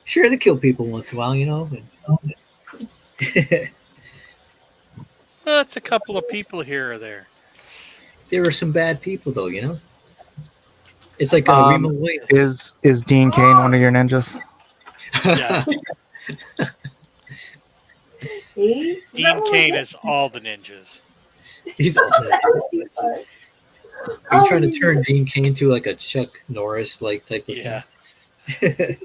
sure, they kill people once in a while, Well, it's a couple of people here or there. There were some bad people, though, It's like Remo Williams. Is Dean Kane one of your ninjas? Yeah. See? Dean Kane is all the ninjas. He's all that. Are you trying to turn Dean Kane to like a Chuck Norris like type of thing?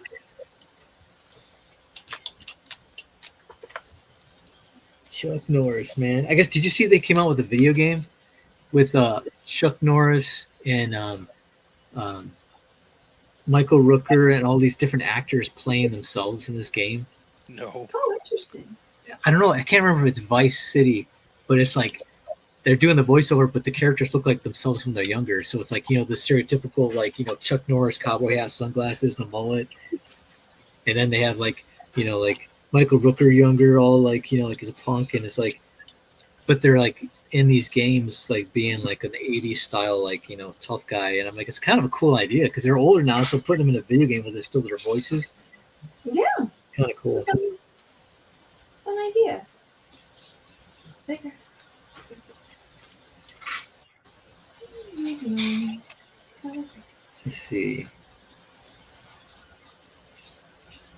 Chuck Norris, man. I guess did you see they came out with a video game with Chuck Norris and Michael Rooker and all these different actors playing themselves in this game? No. Oh, interesting. I don't know. I can't remember if it's Vice City, but it's like they're doing the voiceover, but the characters look like themselves when they're younger. So it's like, the stereotypical, like, Chuck Norris cowboy hat, sunglasses, and a mullet. And then they have like Michael Rooker younger, all like, like he's a punk. And it's like, but they're like in these games, like being like an 80s style, like, tough guy. And I'm like, it's kind of a cool idea because they're older now. So putting them in a video game where they're still their voices. Yeah. Kind of cool. Fun idea. There. Let's see.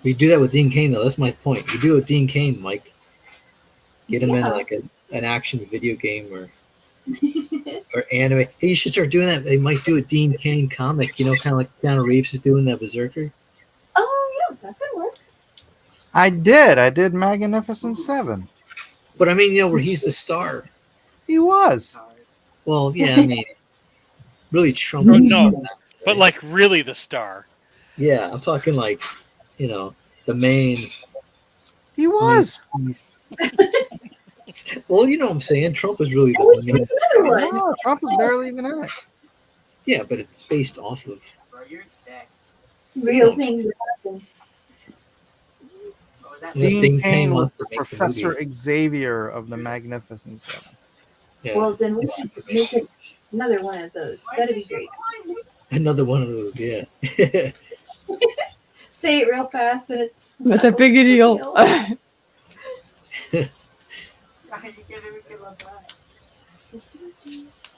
We do that with Dean Kane, though. That's my point. You do it with Dean Kane, Mike. Get him in like an action video game or anime. Hey, you should start doing that. They might do a Dean Kane comic, kind of like Keanu Reeves is doing that Berserker. Oh, yeah, that could work. I did Magnificent Seven. But I mean, where he's the star. He was. Well, yeah, I mean, really Trump. No, but like really the star. Yeah, I'm talking like, the main. He was. Well, you know what I'm saying. Trump was really the main. No, Trump was barely even in it. Yeah, but it's based off of Real things that happen. Dean Kane was the Professor Xavier of the Magnificent Seven. Yeah. Well, then we should make it another one of those. That'd be great. Another one of those, yeah. Say it real fast, and it's not that big a deal.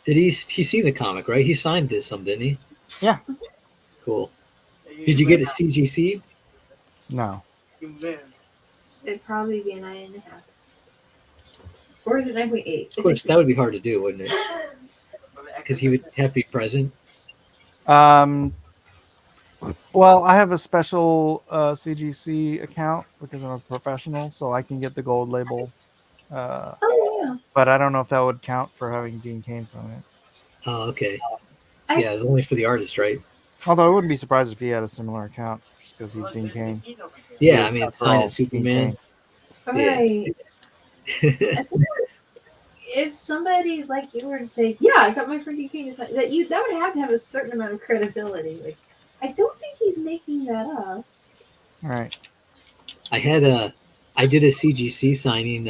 Did he see the comic, right? He signed this some, didn't he? Yeah. Cool. Did you get it CGC? No. it'd probably be a 9.5. Or is it 9.8? Of course, that would be hard to do, wouldn't it? Because he would have to be present. Well, I have a special CGC account because I'm a professional, so I can get the gold label. Oh, yeah. But I don't know if that would count for having Dean Kane on it. Oh, okay. Yeah, it's only for the artist, right? Although I wouldn't be surprised if he had a similar account just because he's Dean Kane. Yeah, I mean, sign it Superman. Right. If somebody like you were to say, "Yeah, I got my friend Dean Kane," that would have to have a certain amount of credibility. Like, I don't think he's making that up. All right. I did a CGC signing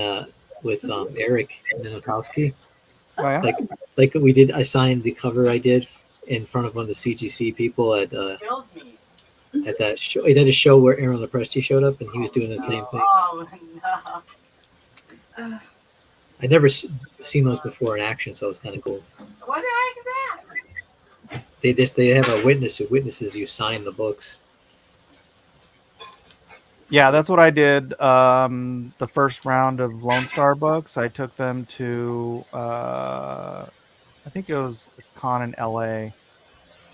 with Eric Minokowski. Oh, yeah? Like we did. I signed the cover I did in front of one of the CGC people at that show. I did a show where Aaron Lepresti showed up, and he was doing the same thing. Oh no. I'd never seen those before in action, so it was kind of cool. What the heck is that? They have a witness who witnesses you sign the books. Yeah, that's what I did. The first round of Lone Star books, I took them to, I think it was a con in LA,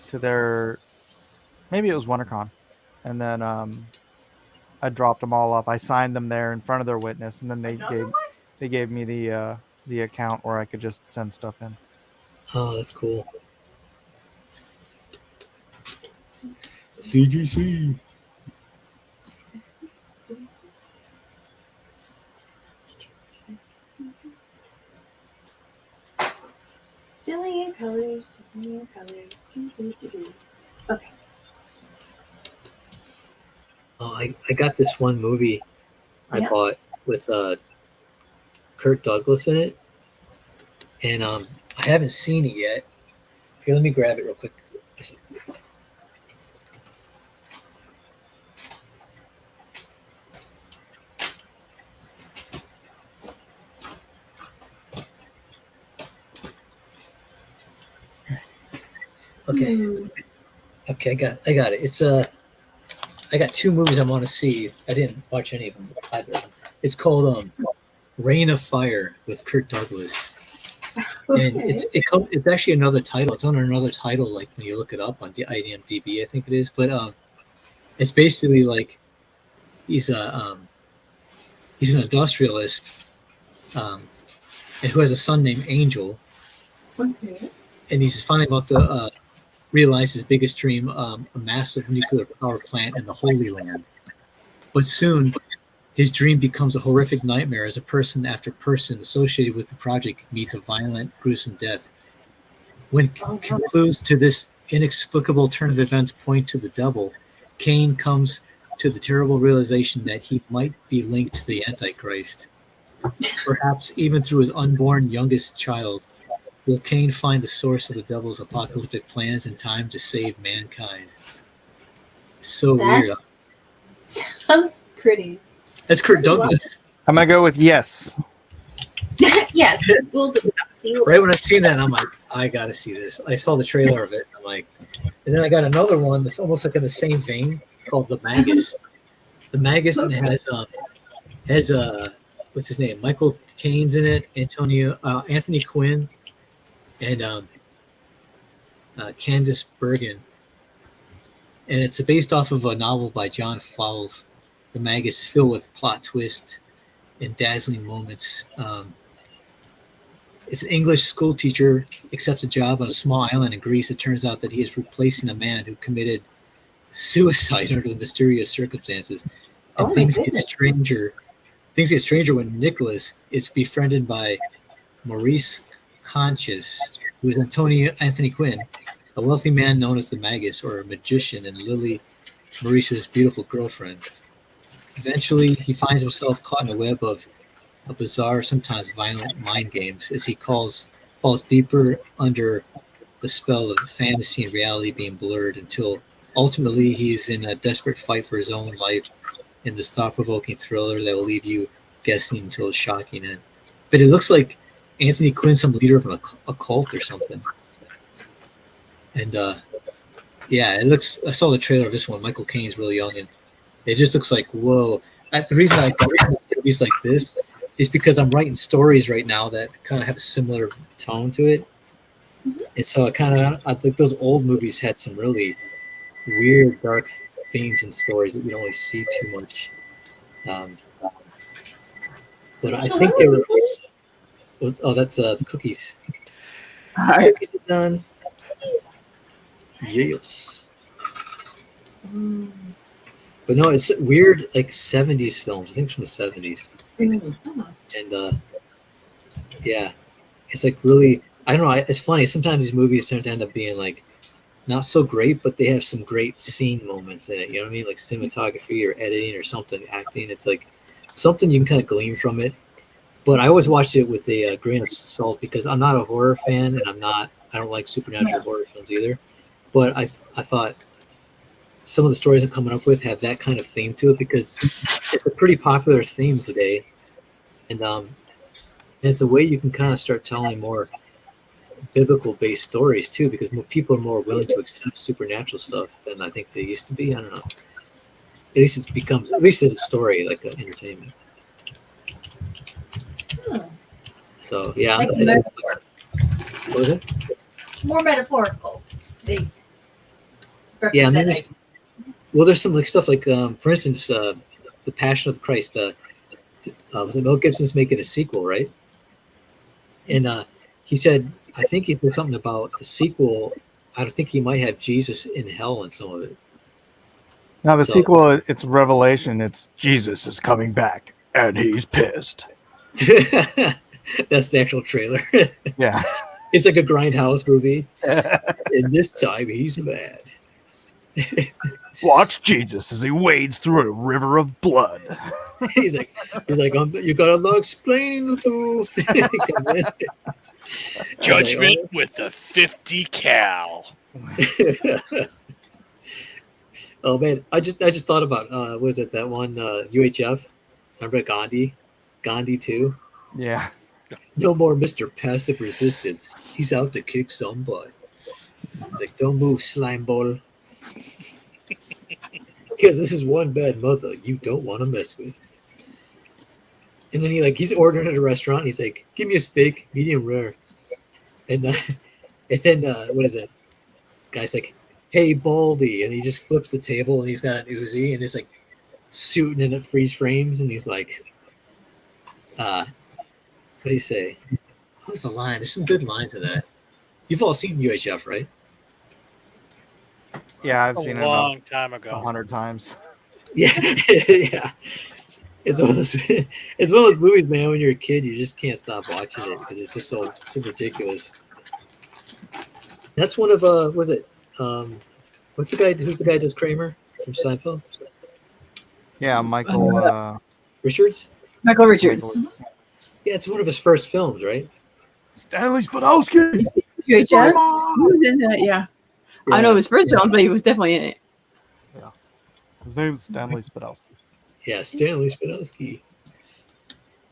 to their, maybe it was WonderCon, and then I dropped them all off. I signed them there in front of their witness, and then they gave me the account where I could just send stuff in. Oh, that's cool. CGC. Billion colors, billion colors. Okay. Oh, I got this one movie I bought with Kurt Douglas in it, and I haven't seen it yet. Here, let me grab it real quick. Okay, I got it. It's I got two movies I want to see. I didn't watch any of them either. It's called Reign of Fire with Kurt Douglas, and it's actually another title. It's on another title, like when you look it up on the IMDb, I think it is. But it's basically like he's an industrialist, and who has a son named Angel. Okay. And he's finally about to realize his biggest dream, a massive nuclear power plant in the Holy Land. But soon, his dream becomes a horrific nightmare as a person after person associated with the project meets a violent, gruesome death. When concludes to this inexplicable turn of events point to the devil, Kane comes to the terrible realization that he might be linked to the Antichrist. Perhaps even through his unborn youngest child. Will Kane find the source of the devil's apocalyptic plans in time to save mankind? It's so weird. Sounds pretty. That's Kurt Douglas. I'm going to go with yes. Yes. Right when I seen that, I'm like, I got to see this. I saw the trailer of it. I'm like, and then I got another one that's almost like in the same vein called The Magus. The Magus, and it has what's his name? Michael Caine's in it. Anthony Quinn. And Candice Bergen, and it's based off of a novel by John Fowles. The Magus, filled with plot twists and dazzling moments. It's an English school teacher accepts a job on a small island in Greece. It turns out that he is replacing a man who committed suicide under the mysterious circumstances. And things get stranger. Things get stranger when Nicholas is befriended by Maurice Conscious, who is Anthony Quinn, a wealthy man known as the Magus, or a magician, and Lily, Maurice's beautiful girlfriend. Eventually, he finds himself caught in a web of a bizarre, sometimes violent mind games as he falls deeper under the spell of fantasy and reality being blurred until ultimately he's in a desperate fight for his own life in this thought-provoking thriller that will leave you guessing until a shocking end. But it looks like Anthony Quinn, some leader of a cult or something. And it looks. I saw the trailer of this one. Michael Caine's really young, and it just looks like whoa. The reason I got movies like this is because I'm writing stories right now that kind of have a similar tone to it, and so I think those old movies had some really weird, dark themes and stories that you don't really see too much. But I think they were. Oh, that's the cookies. All right. Cookies are done. Yes. But no, it's weird, like 70s films. I think it's from the 70s. And it's like really, I don't know. It's funny. Sometimes these movies tend to end up being like not so great, but they have some great scene moments in it. You know what I mean? Like cinematography or editing or something, acting. It's like something you can kind of glean from it. But I always watched it with a grain of salt because I'm not a horror fan, and I don't like supernatural horror films either. But I thought some of the stories I'm coming up with have that kind of theme to it because it's a pretty popular theme today, and it's a way you can kind of start telling more biblical based stories too, because more people are more willing to accept supernatural stuff than I think they used to be. I don't know. At least it's a story, like entertainment. So yeah, Like a metaphor. what was it? More metaphorical. They Yeah, I mean, represent there's some like stuff like, for instance, the Passion of Christ. Was it Mel Gibson's making a sequel, right? And he said, I think he said something about the sequel. I think he might have Jesus in hell in some of it. Now the So- sequel, it's Revelation. It's Jesus is coming back and he's pissed. That's the actual trailer. Yeah. It's like a Grindhouse movie. And this time he's mad. Watch Jesus as he wades through a river of blood. he's like, you got a lot explaining to do. Judgment with the 50 cal. Oh man, I just thought about was it that one UHF? Remember Gandhi 2? Yeah. No more Mr. Passive Resistance. He's out to kick some butt. He's like, don't move, slime ball. Because this is one bad mother you don't want to mess with. And then he's ordering at a restaurant. And he's like, give me a steak, medium rare. And then what is it? The guy's like, hey, Baldy. And he just flips the table and he's got an Uzi and it's like shooting in at freeze frames. And he's like, what do you say? What was the line? There's some good lines in that. You've all seen UHF, right? Yeah, I've A seen it long time ago. 100 times. Yeah, yeah. It's one of those movies, man. When you're a kid, you just can't stop watching it because it's just so ridiculous. That's one of what's it? Who's the guy who does Kramer from Seinfeld? Yeah, Michael Richards. Michael Richards. Yeah, it's one of his first films, right? Stanley Spadowski. UHF? He was in that, yeah. I know his first film, but he was definitely in it. Yeah. His name is Stanley Spadowski. Yeah, Stanley Spadowski.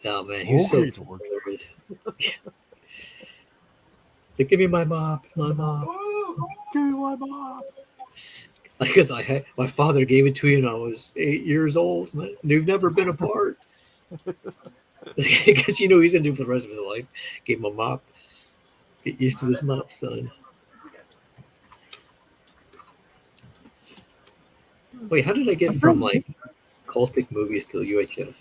Oh man, he was so Okay, hilarious. Like, give me my mop. It's my mop. Give me my mop. Because my father gave it to me when I was 8 years old. Man. We've never been apart. Because he's gonna do for the rest of his life. Gave him a mop. Get used to this mop, son. Wait, how did I get from like cultic movies to UHF?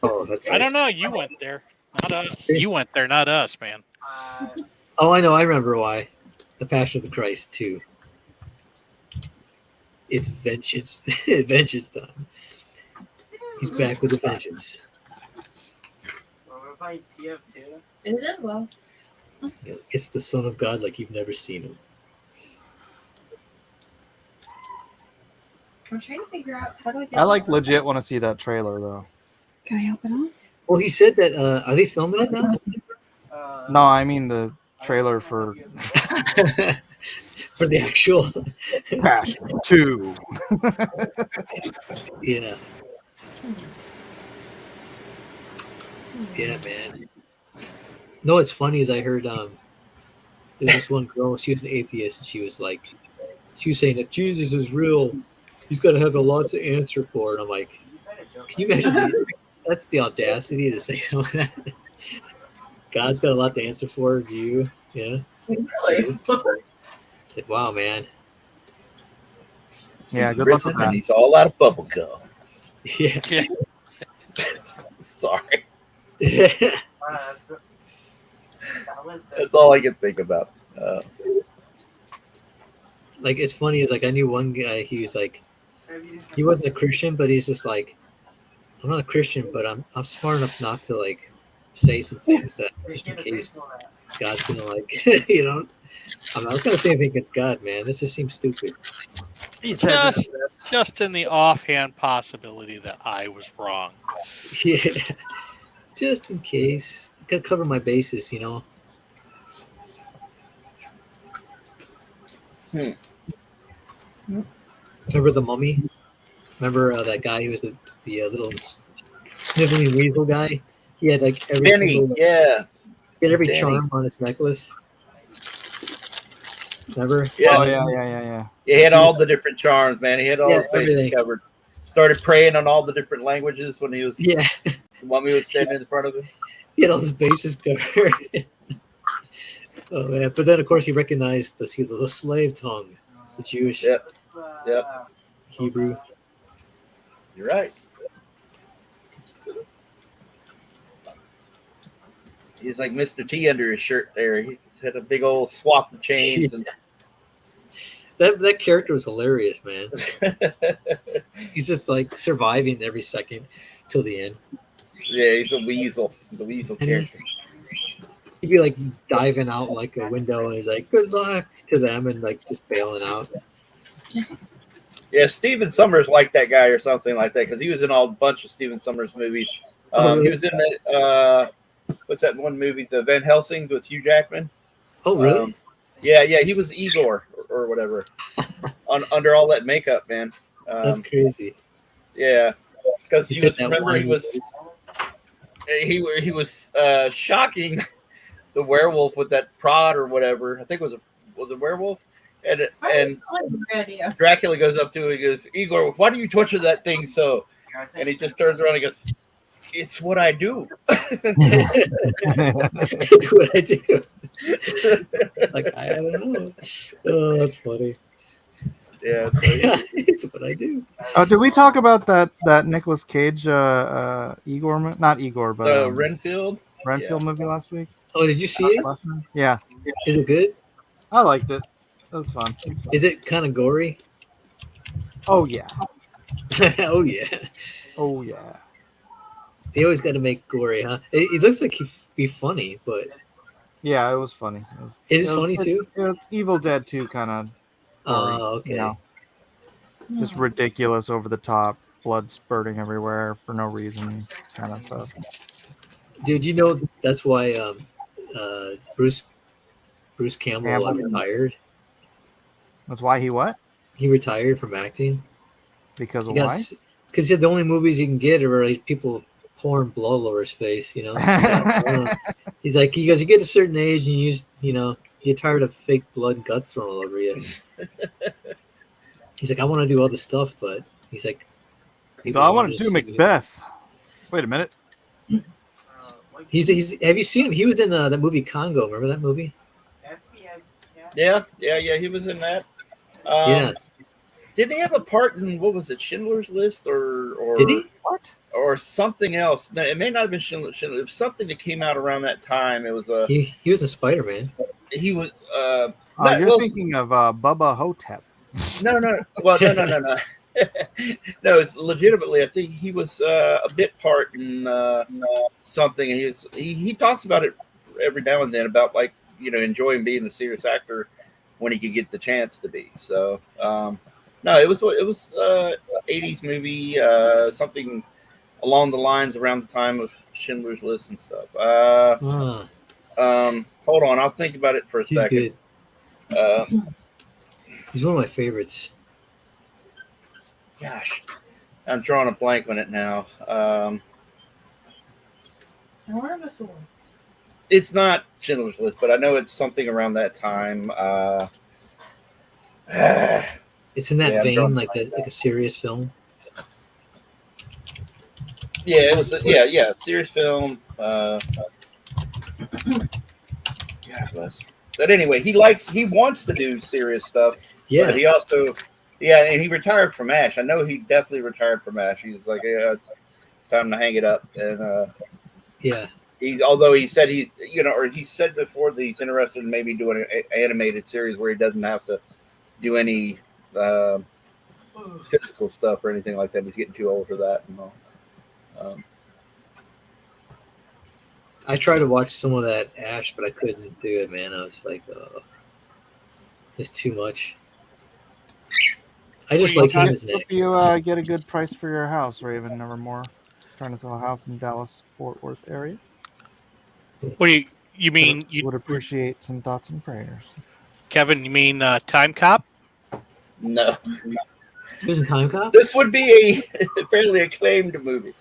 Oh, that's I don't know. You went there, not us. You went there, not us, man. Oh, I know. I remember why. The Passion of the Christ 2. It's vengeance. Vengeance time. He's back with a vengeance. Is it? Well, It's the Son of God like you've never seen him. I'm trying to figure out how do I get. I legit want to see that trailer though. Can I help it out? Well, he said that. Are they filming it now? No, I mean the trailer for For the actual Passion 2. Yeah. Yeah, man. No, what's funny is I heard there's this one girl, she was an atheist, and she was saying if Jesus is real, he's got to have a lot to answer for. And I'm like, can you imagine that's the audacity to say something like that? God's got a lot to answer for. Do you? Yeah. Really? It's like, wow, man. Yeah, He's good luck risen with that. and he's all out of bubble gum. Yeah. Sorry. That's all I can think about. Like, it's funny is like I knew one guy, he was like, he wasn't a Christian, but he's just like, I'm not a Christian, but I'm smart enough not to like say some things that just in case God's gonna like I'm not gonna say anything against God, man. That just seems stupid. Just in the offhand possibility that I was wrong. Yeah. Just in case. Gotta cover my bases, you know. Remember the Mummy? Remember that guy who was the little sniveling weasel guy? He had like every Benny, single yeah. he had every Benny. charm on his necklace. Remember? Yeah. Oh yeah. He had all the different charms, man. He had all his bases everything covered. Started praying on all the different languages when he was Yeah. the mummy was standing in front of him. He had all his bases covered. Oh man! But then, of course, he recognized the slave tongue, the Jewish, Yep. Hebrew. You're right. He's like Mr. T under his shirt there. He had a big old swath of chains. And That character was hilarious, man. He's just like surviving every second till the end. yeah, he's a weasel. The weasel And character. He'd be like diving out like a window, and he's like, "Good luck" to them, and like just bailing out. Yeah, Stephen Summers liked that guy or something like that because he was in a bunch of Stephen Summers movies. Really? He was in that. What's that one movie? The Van Helsing with Hugh Jackman. Oh, really? Yeah, he was Igor or whatever. Under all that makeup, man. That's crazy. Yeah, because he was. That Remember, he whiny was. He was shocking the werewolf with that prod or whatever. I think it was a werewolf, and Dracula goes up to him. He goes, "Igor, why do you torture that thing so?" And he just turns around and goes, "It's what I do." It's what I do. Like I don't know. Oh, that's funny. Yeah, it's what I do. Oh, did we talk about that Nicolas Cage Igor, not Igor, but Renfield movie last week? Oh, did you see it? Yeah. Is it good? I liked it. It was fun. Is it kind of gory? Oh yeah. Oh yeah. Oh yeah. They always got to make gory, huh? It looks like he'd be funny, but yeah, it was funny. It is funny too. It's Evil Dead 2 kind of. Oh, okay. You know, just ridiculous, over the top, blood spurting everywhere for no reason, kind of stuff. Dude, you know that's why Bruce Campbell retired. That's why he what? He retired from acting. Because of why? Because the only movies you can get are like people pouring blood all over his face. You know, he's like, he goes, you get a certain age and you get tired of fake blood and guts thrown all over you. He's like, I want to do all this stuff, but he's like, so I want to do Macbeth. Wait a minute. He's have you seen him? He was in that movie Congo. Remember that movie? Yeah. He was in that. Yeah. Didn't he have a part in, what was it, Schindler's List or did he? What? Or something else? No, it may not have been Schindler's. It was something that came out around that time. It was he was a Spider-Man. He was. You're thinking of Bubba Hotep. No. Well, no. No, it's legitimately. I think he was a bit part in something. And he talks about it every now and then about like enjoying being a serious actor when he could get the chance to be. So no, it was 80s movie, something along the lines around the time of Schindler's List and stuff. Hold on, I'll think about it for a second. Good. He's one of my favorites. Gosh, I'm drawing a blank on it now. It's not Schindler's List, but I know it's something around that time. It's in that vein, like a serious film. Yeah, it was. Yeah, serious film. God bless. But anyway, he wants to do serious stuff. Yeah. But he also, and he retired from MASH. I know he definitely retired from MASH. He's like, yeah, it's time to hang it up. And yeah. Although he said he said before that he's interested in maybe doing an animated series where he doesn't have to do any physical stuff or anything like that. He's getting too old for that and all. I tried to watch some of that Ash, but I couldn't do it, man. I was like, it's too much. I just like him as Nick. You get a good price for your house, Raven. Nevermore. trying to sell a house in Dallas, Fort Worth area. What do you mean? You would appreciate some thoughts and prayers. Kevin, you mean Time Cop? No. He was in Time Cop? This would be a fairly acclaimed movie.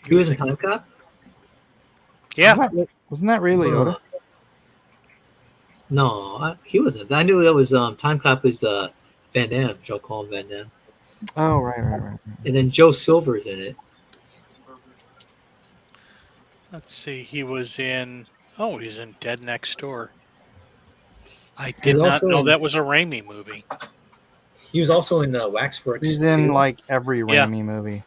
He was in Time Cop? Yeah. Wasn't that Ray Liotta? No, he wasn't. I knew that was Time Cop is Van Damme, Jean-Claude Van Damme. Oh, right. And then Joe Silver's in it. Let's see. He was in. Oh, he's in Dead Next Door. I did not know that was a Raimi movie. He was also in Waxworks. He's in too. like every Raimi movie.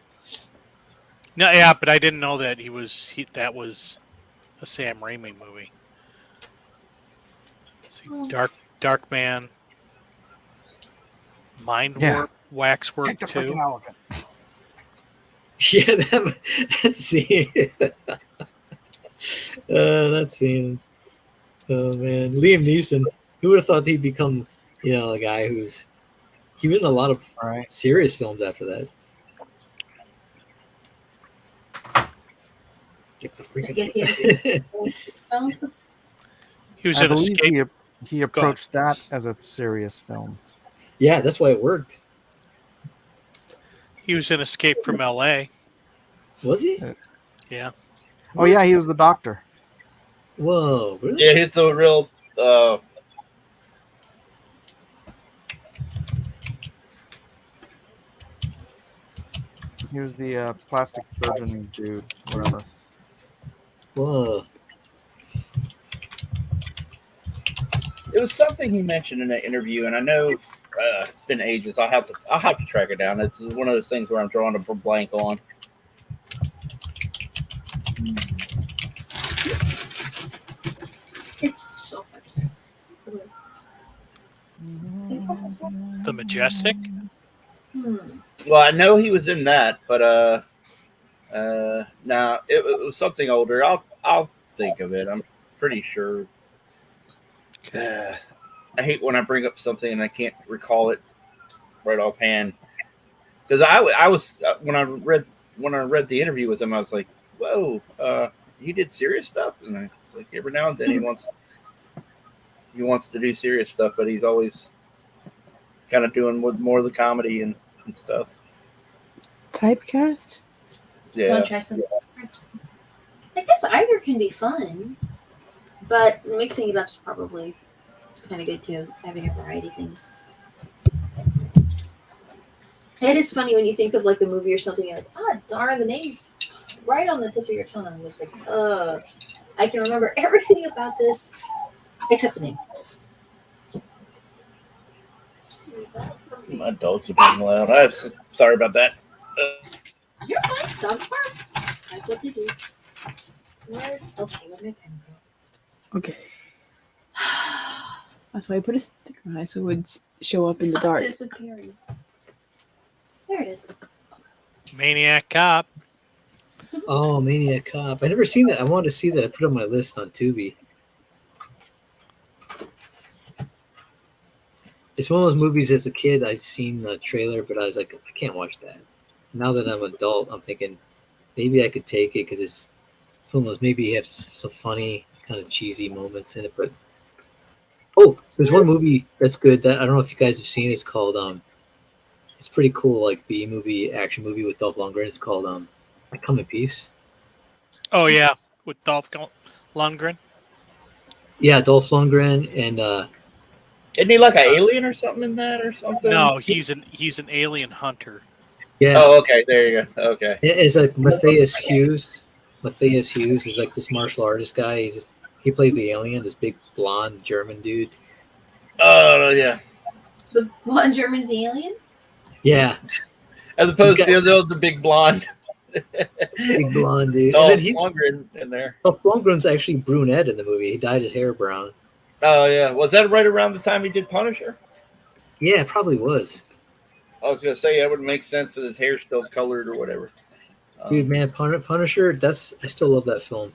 No, yeah, but I didn't know that that was a Sam Raimi movie. Let's see, Dark Man, Mind Warp, Waxwork 2. Yeah, that scene. That scene. Oh man, Liam Neeson. Who would have thought he'd become, a guy he was in a lot of serious films after that. Get the freaking. He was I in believe Escape. he approached that as a serious film. Yeah, that's why it worked. He was in Escape from L.A. Was he? Yeah. Oh yeah, he was the doctor. Whoa! Really? Yeah, it's a real. He was the plastic surgeon dude, whatever. Whoa! It was something he mentioned in that interview, and I know it's been ages. I'll have to track it down. It's one of those things where I'm drawing a blank on. It's The Majestic. Well, I know he was in that, but no, it was something older. I'll think of it. I'm pretty sure. I hate when I bring up something and I can't recall it right offhand. Because I was when I read the interview with him, I was like, "Whoa, he did serious stuff." And I was like, every now and then he wants to do serious stuff, but he's always kind of doing more of the comedy and stuff. Typecast? Yeah. I guess either can be fun, but mixing it up is probably kind of good too, having a variety of things. It is funny when you think of like a movie or something, you're like, darn, the name's right on the tip of your tongue. It's like, I can remember everything about this except the name. My dogs are being loud. I'm sorry about that. You're fine. Dogs bark. That's what they do. Okay, let me pen. Okay. That's why I put a sticker on it so it would show up in the dark. Disappearing. There it is. Maniac Cop. Oh, Maniac Cop. I never seen that. I wanted to see that. I put it on my list on Tubi. It's one of those movies as a kid I'd seen the trailer, but I was like, I can't watch that. Now that I'm an adult, I'm thinking maybe I could take it because it's one of those, maybe you have some funny, kind of cheesy moments in it. But there's one movie that's good that I don't know if you guys have seen. It's called it's pretty cool, like B movie, action movie with Dolph Lundgren. It's called I Come in Peace. Oh yeah, with Dolph Lundgren. Yeah, Dolph Lundgren and isn't he like an alien or something in that or something? No, he's an alien hunter. Yeah. Oh, okay. There you go. Okay. It's like Matthias Hughes. Matthias Hughes is like this martial artist guy. He plays the alien, this big blonde German dude. Oh yeah. The blonde German's the alien? Yeah. As opposed to the big blonde. Big blonde dude. Dolph And then Lundgren in there. Dolph Lundgren's actually brunette in the movie. He dyed his hair brown. Oh yeah. Was that right around the time he did Punisher? Yeah, it probably was. I was gonna say that would make sense that his hair's still colored or whatever. Dude, man, Punisher. I still love that film.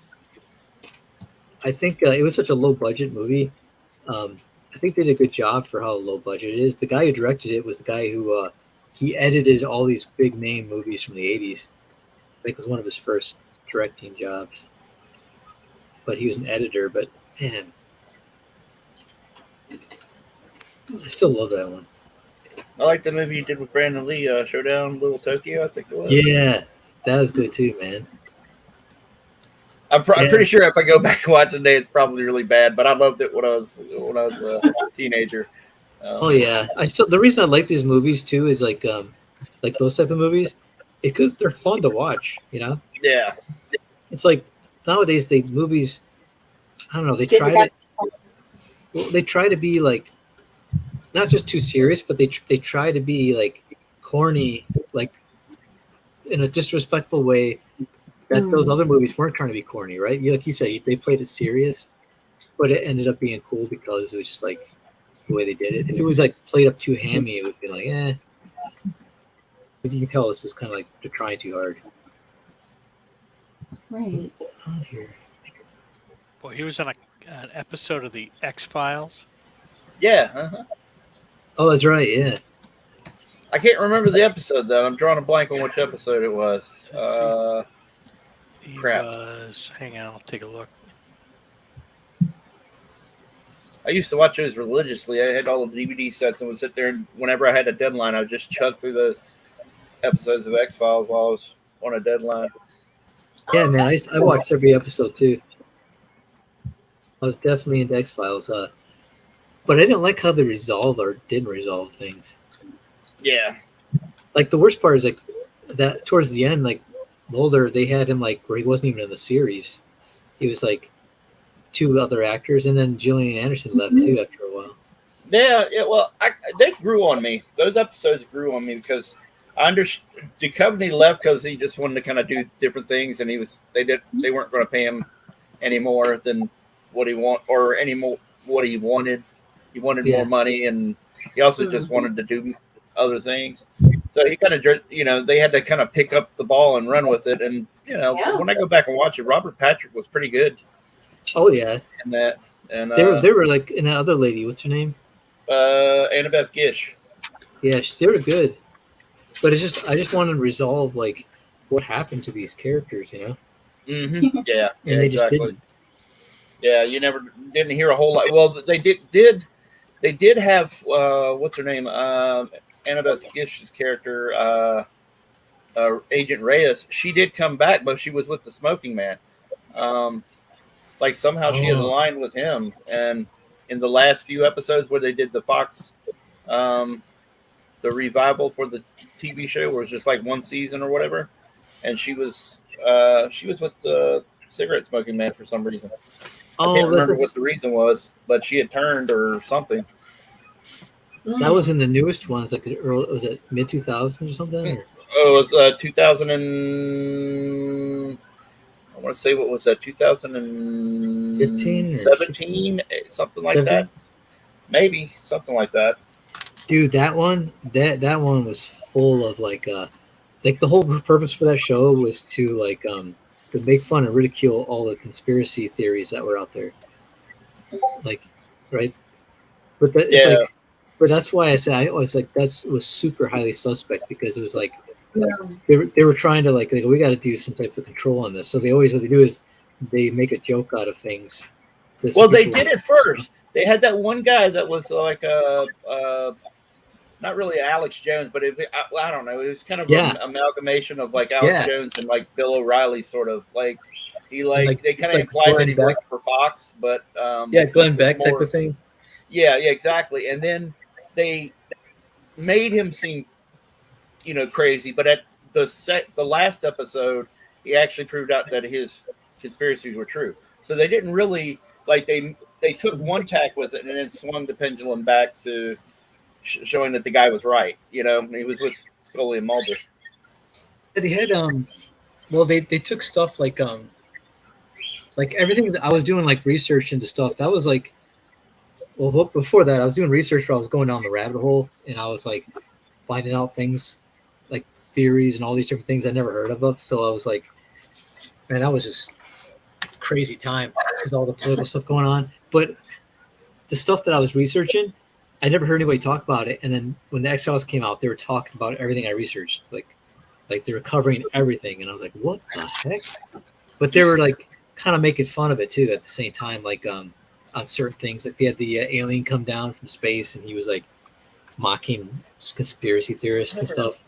I think it was such a low budget movie. I think they did a good job for how low budget it is. The guy who directed it was the guy who he edited all these big name movies from the 80s. Like, it was one of his first directing jobs. But he was an editor. But man, I still love that one. I like the movie you did with Brandon Lee, Showdown Little Tokyo, I think it was. Yeah, that was good too, man. I'm pretty sure if I go back and watch it today, it's probably really bad. But I loved it when I was a teenager. Oh yeah, the reason I like these movies too is like those type of movies, is because they're fun to watch. You know. Yeah. It's like nowadays movies. I don't know. They try to be like not just too serious, but they try to be like corny, like in a disrespectful way. That those other movies weren't trying to be corny, right? Like you said, they played it serious, but it ended up being cool because it was just like the way they did it. If it was like played up too hammy, it would be like, eh. Because you can tell this is kind of like they're trying too hard. Right. On here. Well, he was on an episode of the X-Files. Yeah. Uh-huh. Oh, that's right. Yeah. I can't remember the episode though. I'm drawing a blank on which episode it was. He Crap. was. Hang on, I'll take a look. I used to watch those religiously. I had all the DVD sets and would sit there, and whenever I had a deadline, I would just chug through those episodes of X-Files while I was on a deadline. Yeah, man. I watched every episode too. I was definitely into X-Files, but I didn't like how they resolved or didn't resolve things. Yeah. Like the worst part is like that towards the end, like Mulder, they had him like where he wasn't even in the series. He was like two other actors, and then Gillian Anderson left too after a while. Yeah. Well, they grew on me. Those episodes grew on me because I understood Duchovny left because he just wanted to kind of do different things, and they weren't going to pay him any more than what he what he wanted. He wanted more money, and he also just wanted to do other things. So he kind of, they had to kind of pick up the ball and run with it. And when I go back and watch it, Robert Patrick was pretty good. Oh yeah, in that, and they were like in that other lady. What's her name? Annabeth Gish. Yeah, they were good. But I just wanted to resolve like what happened to these characters, Mm-hmm. Yeah, and they exactly. just didn't. Yeah, you didn't hear a whole lot. Well, they did have what's her name? Annabeth Gish's character, Agent Reyes. She did come back, but she was with the smoking man. Like somehow she had aligned with him, and in the last few episodes where they did the Fox, the revival for the TV show, where it was just like one season or whatever, and she was with the cigarette smoking man for some reason. I can't remember what the reason was, but she had turned or something. That was in the newest ones, like was it mid 2000s or something? Or? Oh, it was 2000 and I want to say what was that 2015 17, something like 17? That. Maybe something like that. Dude, that one was full of like the whole purpose for that show was to to make fun and ridicule all the conspiracy theories that were out there. Like, right? But it's but that's why I say I always like that was super highly suspect, because it was like they were trying to like we got to do some type of control on this. So what they do is they make a joke out of things. Well, they did it first. They had that one guy that was like not really Alex Jones, but I don't know. It was kind of an amalgamation of like Alex Jones and like Bill O'Reilly, sort of like he they kind of implied Glenn that he worked for Fox, but Glenn Beck type of thing. Yeah, exactly. And then they made him seem, crazy. But at the last episode, he actually proved out that his conspiracies were true. So they didn't really they took one tack with it and then swung the pendulum back to showing that the guy was right. He was with Scully and Mulder. They had they took stuff like everything that I was doing, like research into stuff that was like. Well, before that, I was doing research where I was going down the rabbit hole, and I was like finding out things like theories and all these different things I never heard of. So I was like, man, that was just crazy time because all the political stuff going on. But the stuff that I was researching, I never heard anybody talk about it. And then when the X-Files came out, they were talking about everything I researched. Like, Like they were covering everything, and I was like, what the heck? But they were like kind of making fun of it too at the same time, like on certain things. Like they had the alien come down from space, and he was like mocking conspiracy theorists and stuff.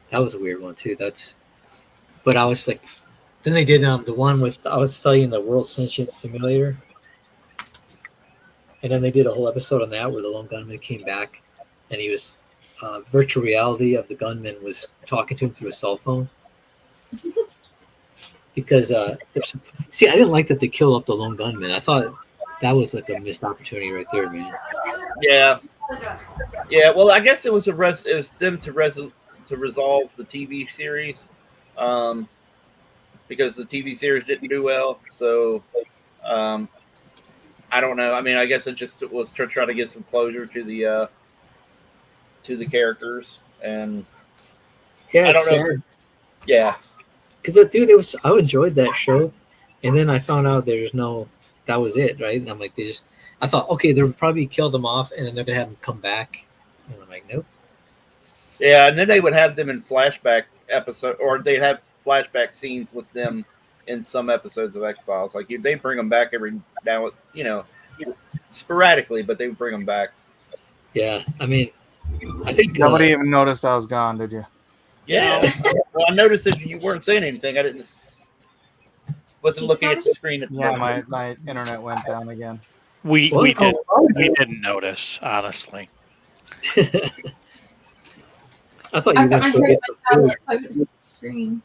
That was a weird one too. But I was like, then they did the one with I was studying the World Sentient Simulator, and then they did a whole episode on that where the lone gunman came back, and he was virtual reality of the gunman was talking to him through a cell phone. Because I didn't like that they killed off the lone gunman. I thought that was like a missed opportunity right there, man. Yeah. Well, I guess it was them to resolve the TV series, because the TV series didn't do well. So I don't know. I mean, I guess it was to try to get some closure to the characters, and yeah, I don't know. Yeah. Because dude, I enjoyed that show, and then I found out that was it, right? And I'm like, I thought, okay, they'll probably kill them off, and then they're gonna have them come back, and I'm like, nope. Yeah, and then they would have them in flashback episode, or they'd have flashback scenes with them in some episodes of X-Files. Like they bring them back every now, sporadically, but they would bring them back. Yeah, I mean, I think nobody even noticed I was gone, did you? Yeah. Well, I noticed that you weren't saying anything. I wasn't looking at the screen. My internet went down again. We didn't notice, honestly. I thought you went to go get some food. Screen.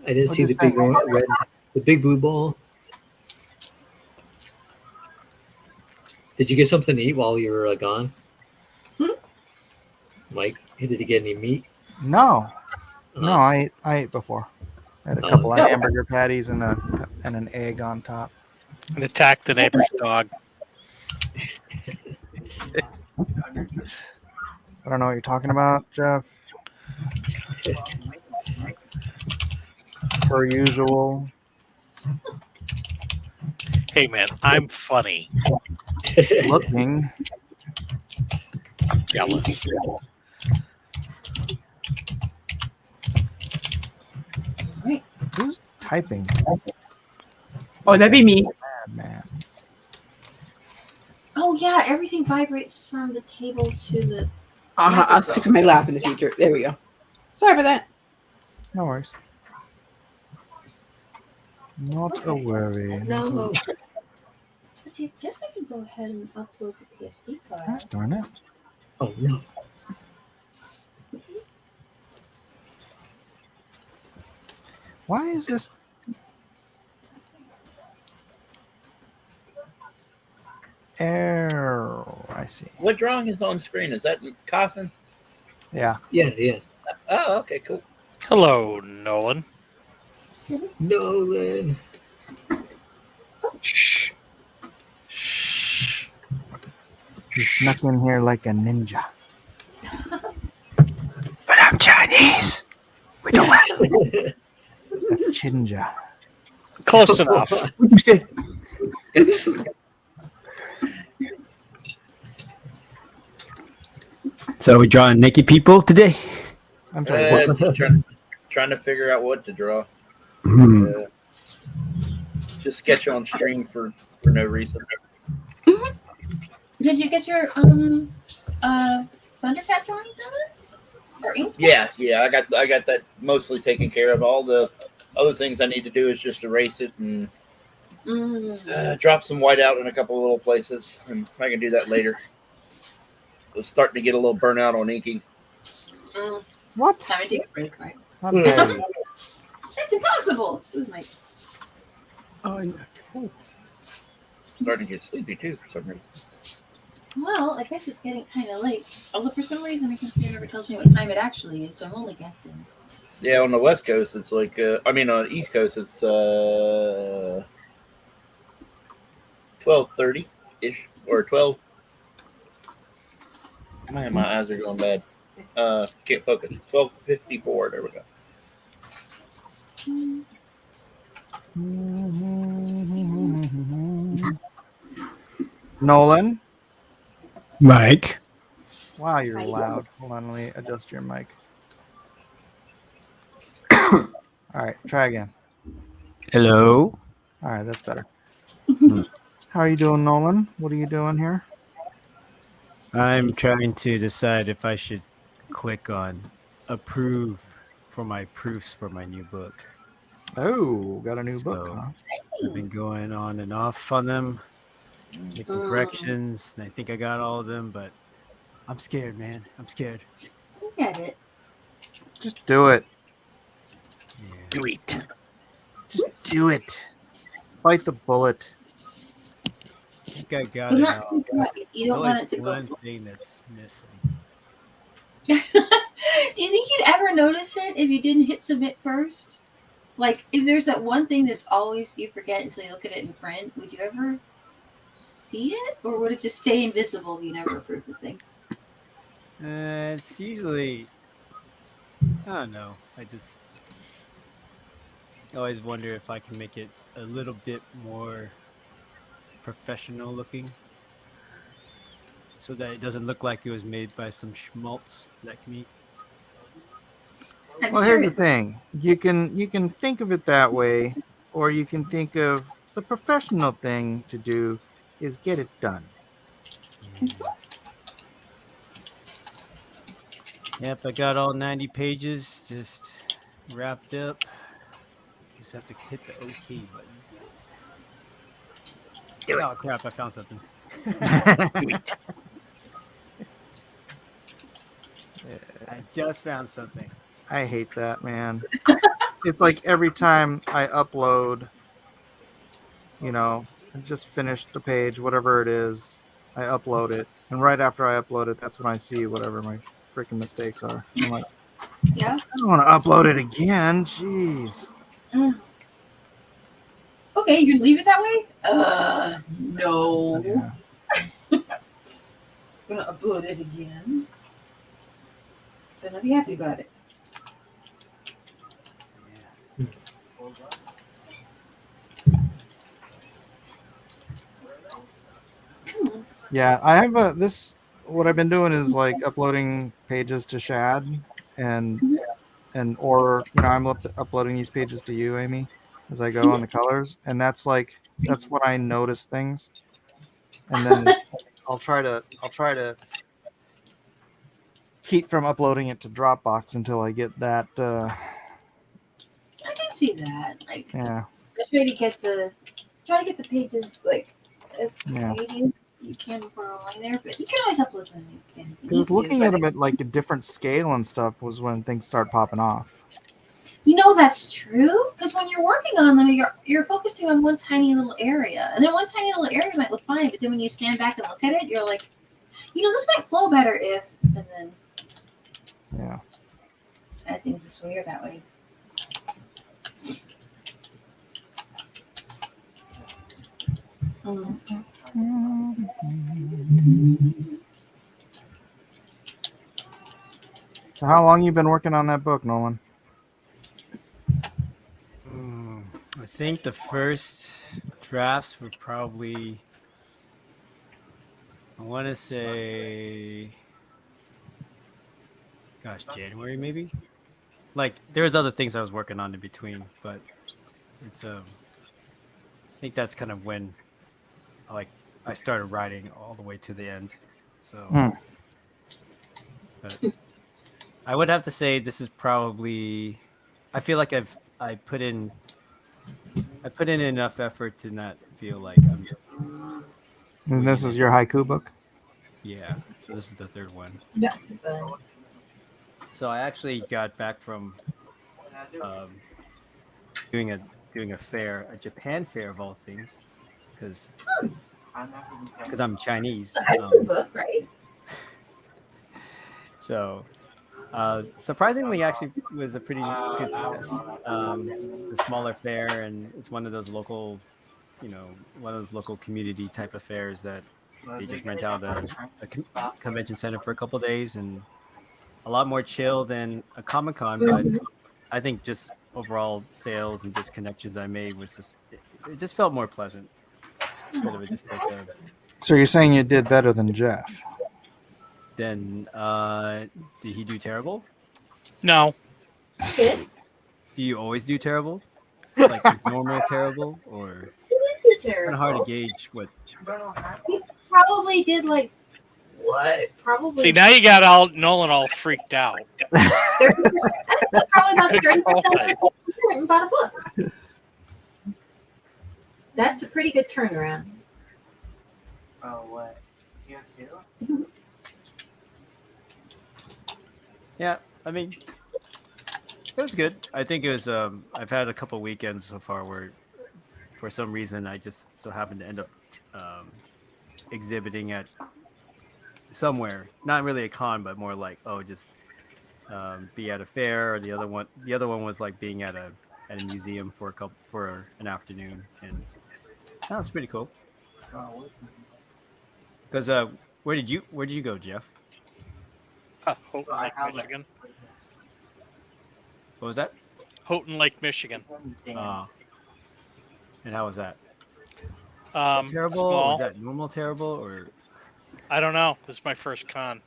I didn't see the big blue ball. Did you get something to eat while you were gone? Mike, did you get any meat? No, I ate before. I had a couple of hamburger patties and an egg on top. And attacked the neighbor's dog. I don't know what you're talking about, Jeff. Per usual. Hey man, I'm funny. Looking. Jealous. Right. Who's typing? Oh, that'd be me. Man. Oh yeah, everything vibrates from the table to the. I'll stick in my lap in the future. There we go. Sorry for that. No worries. Not a worry. No. See, I guess I can go ahead and upload the PSD file. Gosh darn it. Oh no. Why is this? Error. I see. What drawing is on screen? Is that Coffin? Yeah. Yeah. Oh, okay, cool. Hello, Nolan. Nolan. Shh. You snuck in here like a ninja. But I'm Chinese. We don't A chinja. Close enough. What'd you say? So we're drawing naked people today? I'm sorry. Trying to figure out what to draw. Just sketch on stream for no reason. Did you get your Thundercat drawing done? Or ink? Yeah. I got that mostly taken care of. All the other things I need to do is just erase it and drop some white out in a couple of little places, and I can do that later. I was starting to get a little burnout on inking. What? Time to do it pretty quick. Okay. That's impossible. This is my. Oh, I'm starting to get sleepy too for some reason. Well, I guess it's getting kind of late. Although for some reason my computer never tells me what time it actually is, so I'm only guessing. Yeah, on the West Coast, it's like on the East Coast, it's 12:30 ish or 12. Man, my eyes are going bad. Can't focus. 12:54. There we go. Nolan, Mike. Wow, you're How you loud. Hold on, let me adjust your mic. All right, try again. Hello. All right, that's better. Hmm. How are you doing, Nolan? What are you doing here? I'm trying to decide if I should click on approve for my proofs for my new book. Oh, got a new book, So huh? I've been going on and off on them, making corrections, and I think I got all of them, but I'm scared, man. I'm scared. You get it. Just do it. Yeah. Do it. Just do it. Bite the bullet. I think I got You're it not, all. you There's don't want always it to go. one thing that's missing. Do you think you'd ever notice it if you didn't hit submit first? Like, if there's that one thing that's always you forget until you look at it in print, would you ever see it? Or would it just stay invisible if you never approved the thing? It's usually, I don't know. I always wonder if I can make it a little bit more professional looking, so that it doesn't look like it was made by some schmaltz like me. I'm Well, sure here's the it thing. You can think of it that way, or you can think of the professional thing to do is get it done. Yep, I got all 90 pages just wrapped up. Just have to hit the OK button. Oh crap! I found something. Sweet. I just found something. I hate that, man. It's like every time I upload, I just finished the page, whatever it is, I upload it. And right after I upload it, that's when I see whatever my freaking mistakes are. I'm like, Yeah. I don't want to upload it again. Jeez. Okay, you leave it that way? No. Yeah. Gonna upload it again. Then I'll be happy about it. Yeah, I have what I've been doing is like uploading pages to Shad and or I'm uploading these pages to you, Amy, as I go on the colors, and that's when I notice things, and then I'll try to keep from uploading it to Dropbox until I get that. I can see that. Like, Yeah. I try to get the pages like as Yeah. tidy as you can before going there, but you can always upload them again. Because looking at them at like a different scale and stuff was when things start popping off. You know that's true because when you're working on them, you're focusing on one tiny little area, and then one tiny little area might look fine, but then when you stand back and look at it, you're like, this might flow better if, and then Yeah. I think it's weird that way. So how long you been working on that book, Nolan? I think the first drafts were probably, I want to say, January maybe. Like there's other things I was working on in between, but it's I think that's kind of when I started writing all the way to the end. So but I would have to say this is probably, I feel like I put in enough effort to not feel like I'm. And this is your haiku book? Yeah. So this is the third one. That's fun. So I actually got back from doing a fair, a Japan fair of all things, because I'm Chinese. Book, right? So surprisingly, actually, was a pretty good success. The smaller fair, and it's one of those local, community type of fairs that they just rent out a convention center for a couple of days, and a lot more chill than a Comic-Con, but I think just overall sales and just connections I made was it just felt more pleasant instead of it just like So you're saying you did better than Jeff? Then, did he do terrible? No. Good. Do you always do terrible? Like, is normal terrible, or He didn't do it's kind terrible. of hard to gauge what? He probably did like what? Probably. See, now you got Nolan all freaked out. 30%. That's probably about Good 30% call. of people who went and bought a book. That's a pretty good turnaround. Oh, what? You too? Yeah, I mean, it was good. I think it was. I've had a couple weekends so far where, for some reason, I just so happened to end up exhibiting at somewhere. Not really a con, but more like just be at a fair. Or the other one was like being at a museum for an afternoon, and that was pretty cool. Because where did you go, Jeff? Houghton Lake, Michigan. What was that? Houghton Lake, Michigan. And how was that? Terrible? Small. Was that normal terrible, or? I don't know. This is my first con.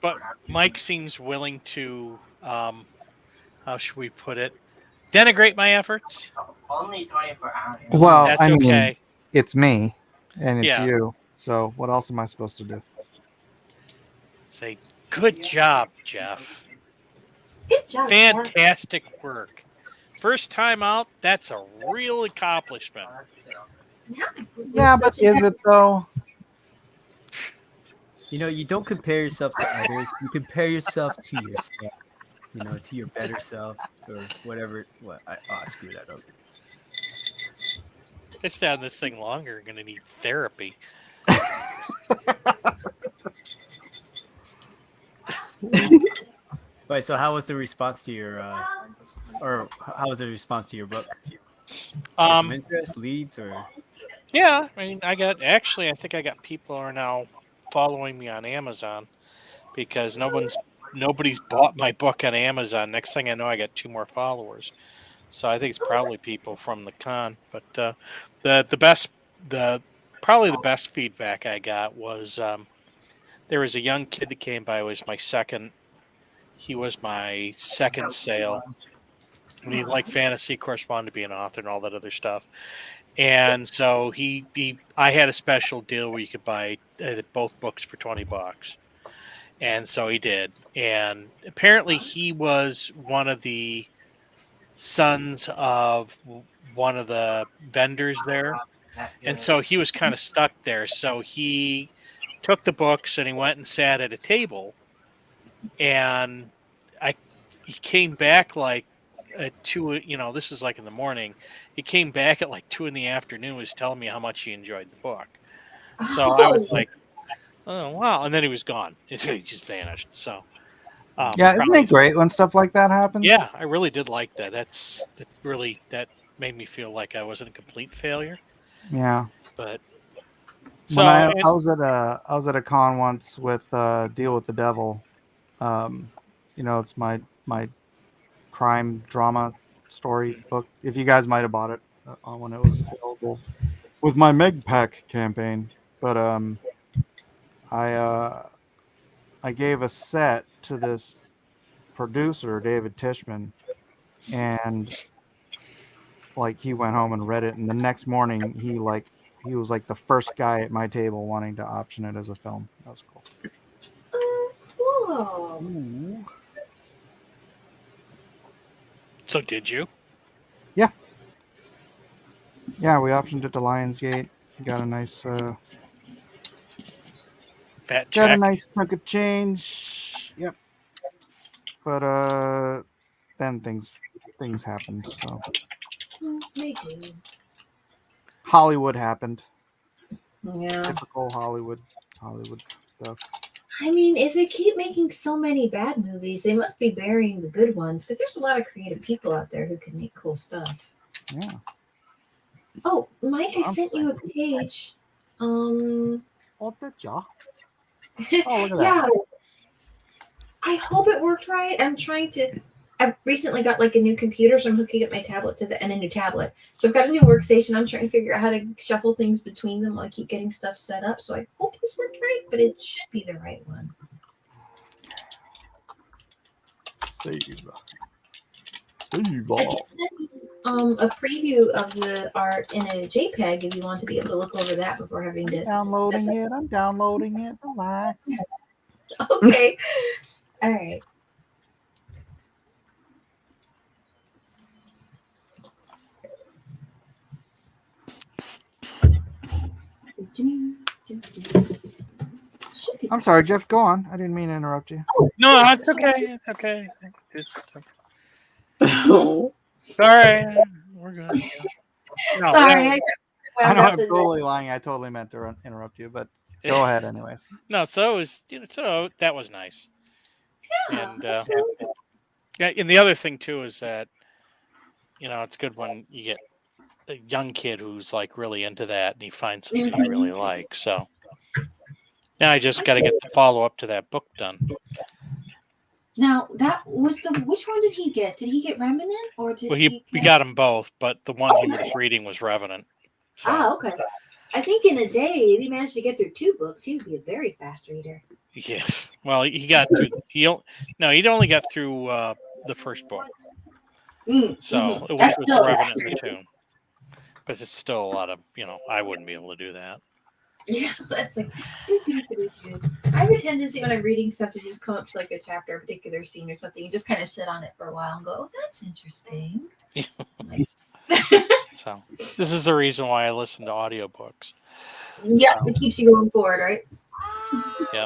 But Mike seems willing to, how should we put it, denigrate my efforts. Only 24 hours. Well, That's I mean, okay. it's me and it's Yeah. you. So what else am I supposed to do? Say, good job, Jeff. Good job. Fantastic work. First time out, that's a real accomplishment. Yeah, but is it though? You know, you don't compare yourself to others. You compare yourself to yourself. You know, to your better self or whatever. Screw that up. It's down this thing longer. You're going to need therapy. Wait, so how was the response to your, or how was the response to your book? Some interest, leads, or? Yeah, I mean, I think I got people who are now following me on Amazon because nobody's bought my book on Amazon. Next thing I know, I got 2 more followers. So I think it's probably people from the con. But probably the best feedback I got was there was a young kid that came by. It was my second. He was my second sale. And he liked fantasy, of course, wanted to be an author and all that other stuff. And so I had a special deal where you could buy both books for $20. And so he did. And apparently he was one of the sons of one of the vendors there. And so he was kind of stuck there. So he took the books and he went and sat at a table. And he came back like at 2, this is like in the morning. He came back at like 2 in the afternoon, was telling me how much he enjoyed the book. So I was like, oh, wow. And then he was gone. He just vanished. So, Yeah, isn't it great when stuff like that happens? yeah, I really did like that. That made me feel like I wasn't a complete failure. Yeah. But When I was at a con once with Deal with the Devil. It's my crime drama story book. If you guys might have bought it when it was available with my Meg Pack campaign, but I gave a set to this producer, David Tishman, and like he went home and read it, and the next morning he was like the first guy at my table wanting to option it as a film. That was cool. Cool. Ooh. So did you? Yeah, we optioned it to Lionsgate. Got a nice fat check. got a nice chunk of change. Yep. But then things happened. So Hollywood happened. Yeah. Typical Hollywood stuff. I mean, if they keep making so many bad movies, they must be burying the good ones because there's a lot of creative people out there who can make cool stuff. Yeah. Oh, Mike, I sent you a page. Oh, did ya? Oh, look at yeah. that. I hope it worked right. I I recently got like a new computer, so I'm hooking up my tablet to and a new tablet. So I've got a new workstation. I'm trying to figure out how to shuffle things between them while I keep getting stuff set up. So I hope this worked right, but it should be the right one. Save. I did send a preview of the art in a JPEG if you want to be able to look over that before having to Downloading it. I'm downloading it. Relax. Okay. All right. I'm sorry, Jeff. Go on. I didn't mean to interrupt you. No, it's okay. It's okay. Oh. Sorry, we're good. No, Sorry, yeah. I know I'm totally lying. I totally meant to interrupt you, but go ahead anyways. No, so it was. So that was nice. Yeah. And yeah, and the other thing too is that it's good when you get a young kid who's like really into that and he finds something he really likes. So now I just got to get the follow up to that book done. Now that was which one did he get? Did he get Remnant or did we got them both, but the one he was reading was Revenant. So, okay. I think in a day, if he managed to get through 2 books, he would be a very fast reader. yeah. Well, he got through. He'd only got through the first book. So which was the Revenant and the Tomb. But it's still a lot of I wouldn't be able to do that. Yeah, that's like. I have a tendency when I'm reading stuff to just come up to like a chapter, a particular scene or something, and just kind of sit on it for a while and go, "Oh, that's interesting." So this is the reason why I listen to audiobooks. Yeah, it keeps you going forward, right? Yeah.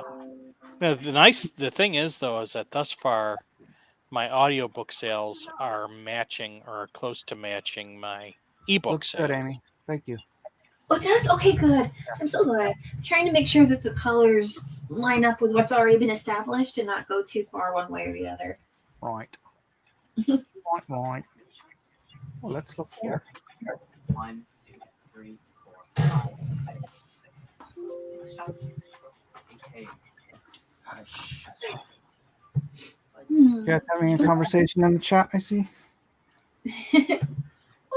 Now, the thing is though, is that thus far my audiobook sales are matching or close to matching my ebook Looks sales. good, Amy. Thank you. Oh, it does? Okay, good. I'm so glad. I'm trying to make sure that the colors line up with what's already been established and not go too far one way or the other. Right. Right. Well, let's look here. 1, 2, 3, 4, 5, 6, 7, 8. Hush. You guys having a conversation in the chat, I see. We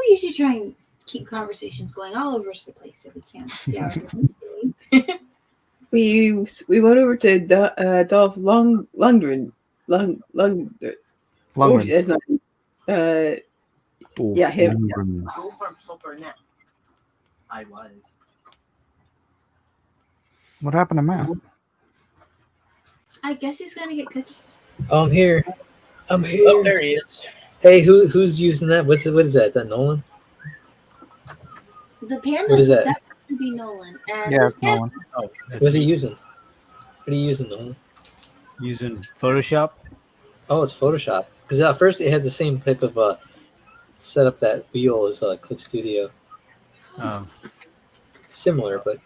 usually try and keep conversations going all over the place if we can. See how everyone's doing. We went over to Dolph Lundgren. Lundgren. Oh, that's not. Yeah, him. Go for a nap. I was. What happened to Matt? I guess he's gonna get cookies. Oh, I'm here. I'm here. Oh, there he is. Hey, who's using that? What is that? Is that Nolan? The panda What is that? That's to be Nolan. And Yeah, this it's Nolan. Oh, what's he using? What are you using, Nolan? Using Photoshop. Oh, it's Photoshop. Because at first it had the same type of setup that wheel as Clip Studio. Similar, but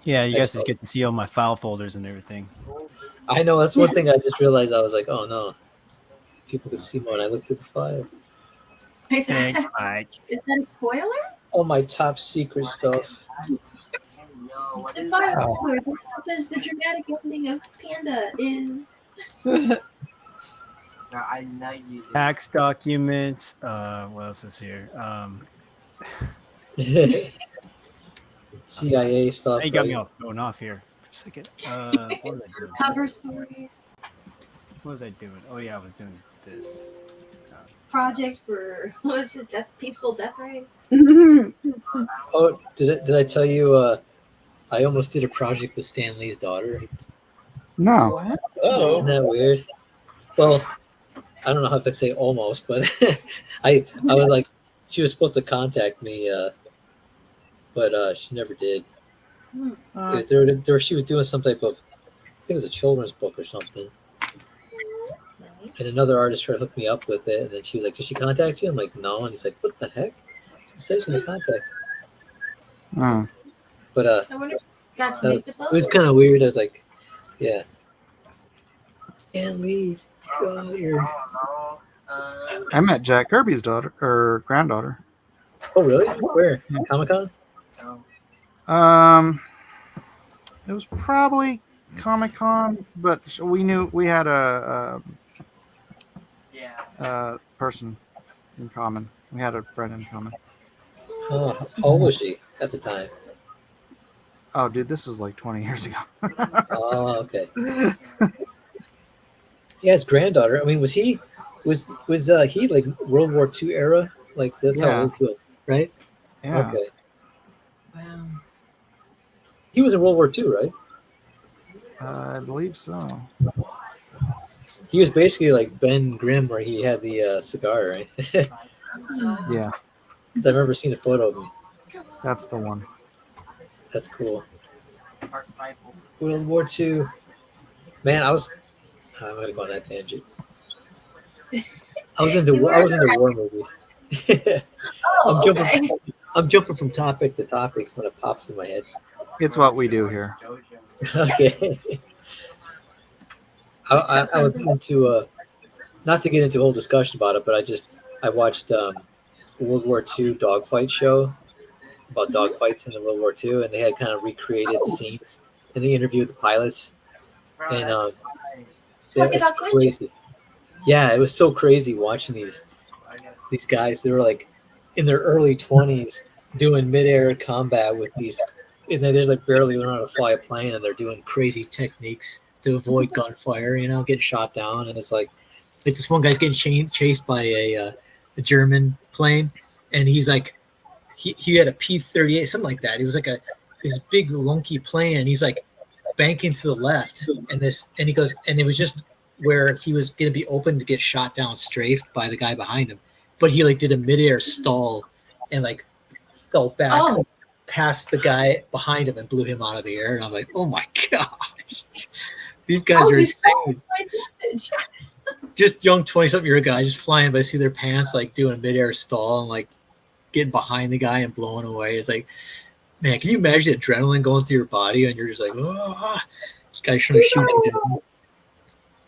Yeah, you guys just get to see all my file folders and everything. I know that's one thing I just realized. I was like, oh no, people could see more when I looked at the files. Is Thanks, that, Mike. is that a spoiler? All my top secret stuff. The file folder that says the dramatic ending of Panda is. I know you. Tax documents. What else is here? CIA stuff. You got right? me all thrown off here for a second. What was I doing? Cover stories. What was I doing? Oh yeah, I was doing this. Project for what was it? Peaceful Death Ray. Oh, did I tell you? I almost did a project with Stan Lee's daughter. No. Oh, Isn't that weird? Well, I don't know how if I say almost, but I was like, she was supposed to contact me, but she never did. Because there she was doing some type of, I think it was a children's book or something. That's nice. And another artist tried to hook me up with it, and then she was like, "Did she contact you?" I'm like, "No," and he's like, "What the heck?" She said she's gonna contact. But I wonder if you got to make the book. it was kind of weird. I was like, "Yeah." Stan Lee's daughter. I met Jack Kirby's daughter or granddaughter. Oh, really? Where? Comic-Con? It was probably Comic-Con, but we knew we had a person in common. We had a friend in common. Oh, how old was she at the time? Oh, dude, this was like 20 years ago. Oh, okay. Yeah, his granddaughter. I mean, was he like World War II era? Like that's how Yeah. old he was, right? Yeah. Okay. Wow. He was in World War II, right? I believe so. He was basically like Ben Grimm, where he had the cigar, right? Yeah, I remember seeing a photo of him. that's the one. That's cool. World War II. Man, I'm gonna go on that tangent. I was into war movies. Oh, I'm jumping from topic to topic when it pops in my head. It's what we do here. Okay. I was into not to get into a whole discussion about it, but I watched World War II dogfight show about dogfights in the World War II, and they had kind of recreated scenes, and they interviewed the pilots, and it was crazy. Yeah, it was so crazy watching these guys. They were like in their early 20s doing midair combat with these, and there's like barely learning how to fly a plane, and they're doing crazy techniques to avoid gunfire, getting shot down, and it's like this one guy's getting chased by a German plane, and he's like he had a P-38, something like that. It was like this big lunky plane, and he's like banking to the left, and he goes, and it was just where he was going to be open to get shot down, strafed by the guy behind him, but he like did a midair stall and like fell back past the guy behind him and blew him out of the air, and I'm like, oh my gosh, these guys are insane. Just young 20-something-year-old guys just flying by the seat of their pants, like doing midair stall and like getting behind the guy and blowing away. It's like, man, can you imagine the adrenaline going through your body and you're just like, oh, this guy's trying to shoot you down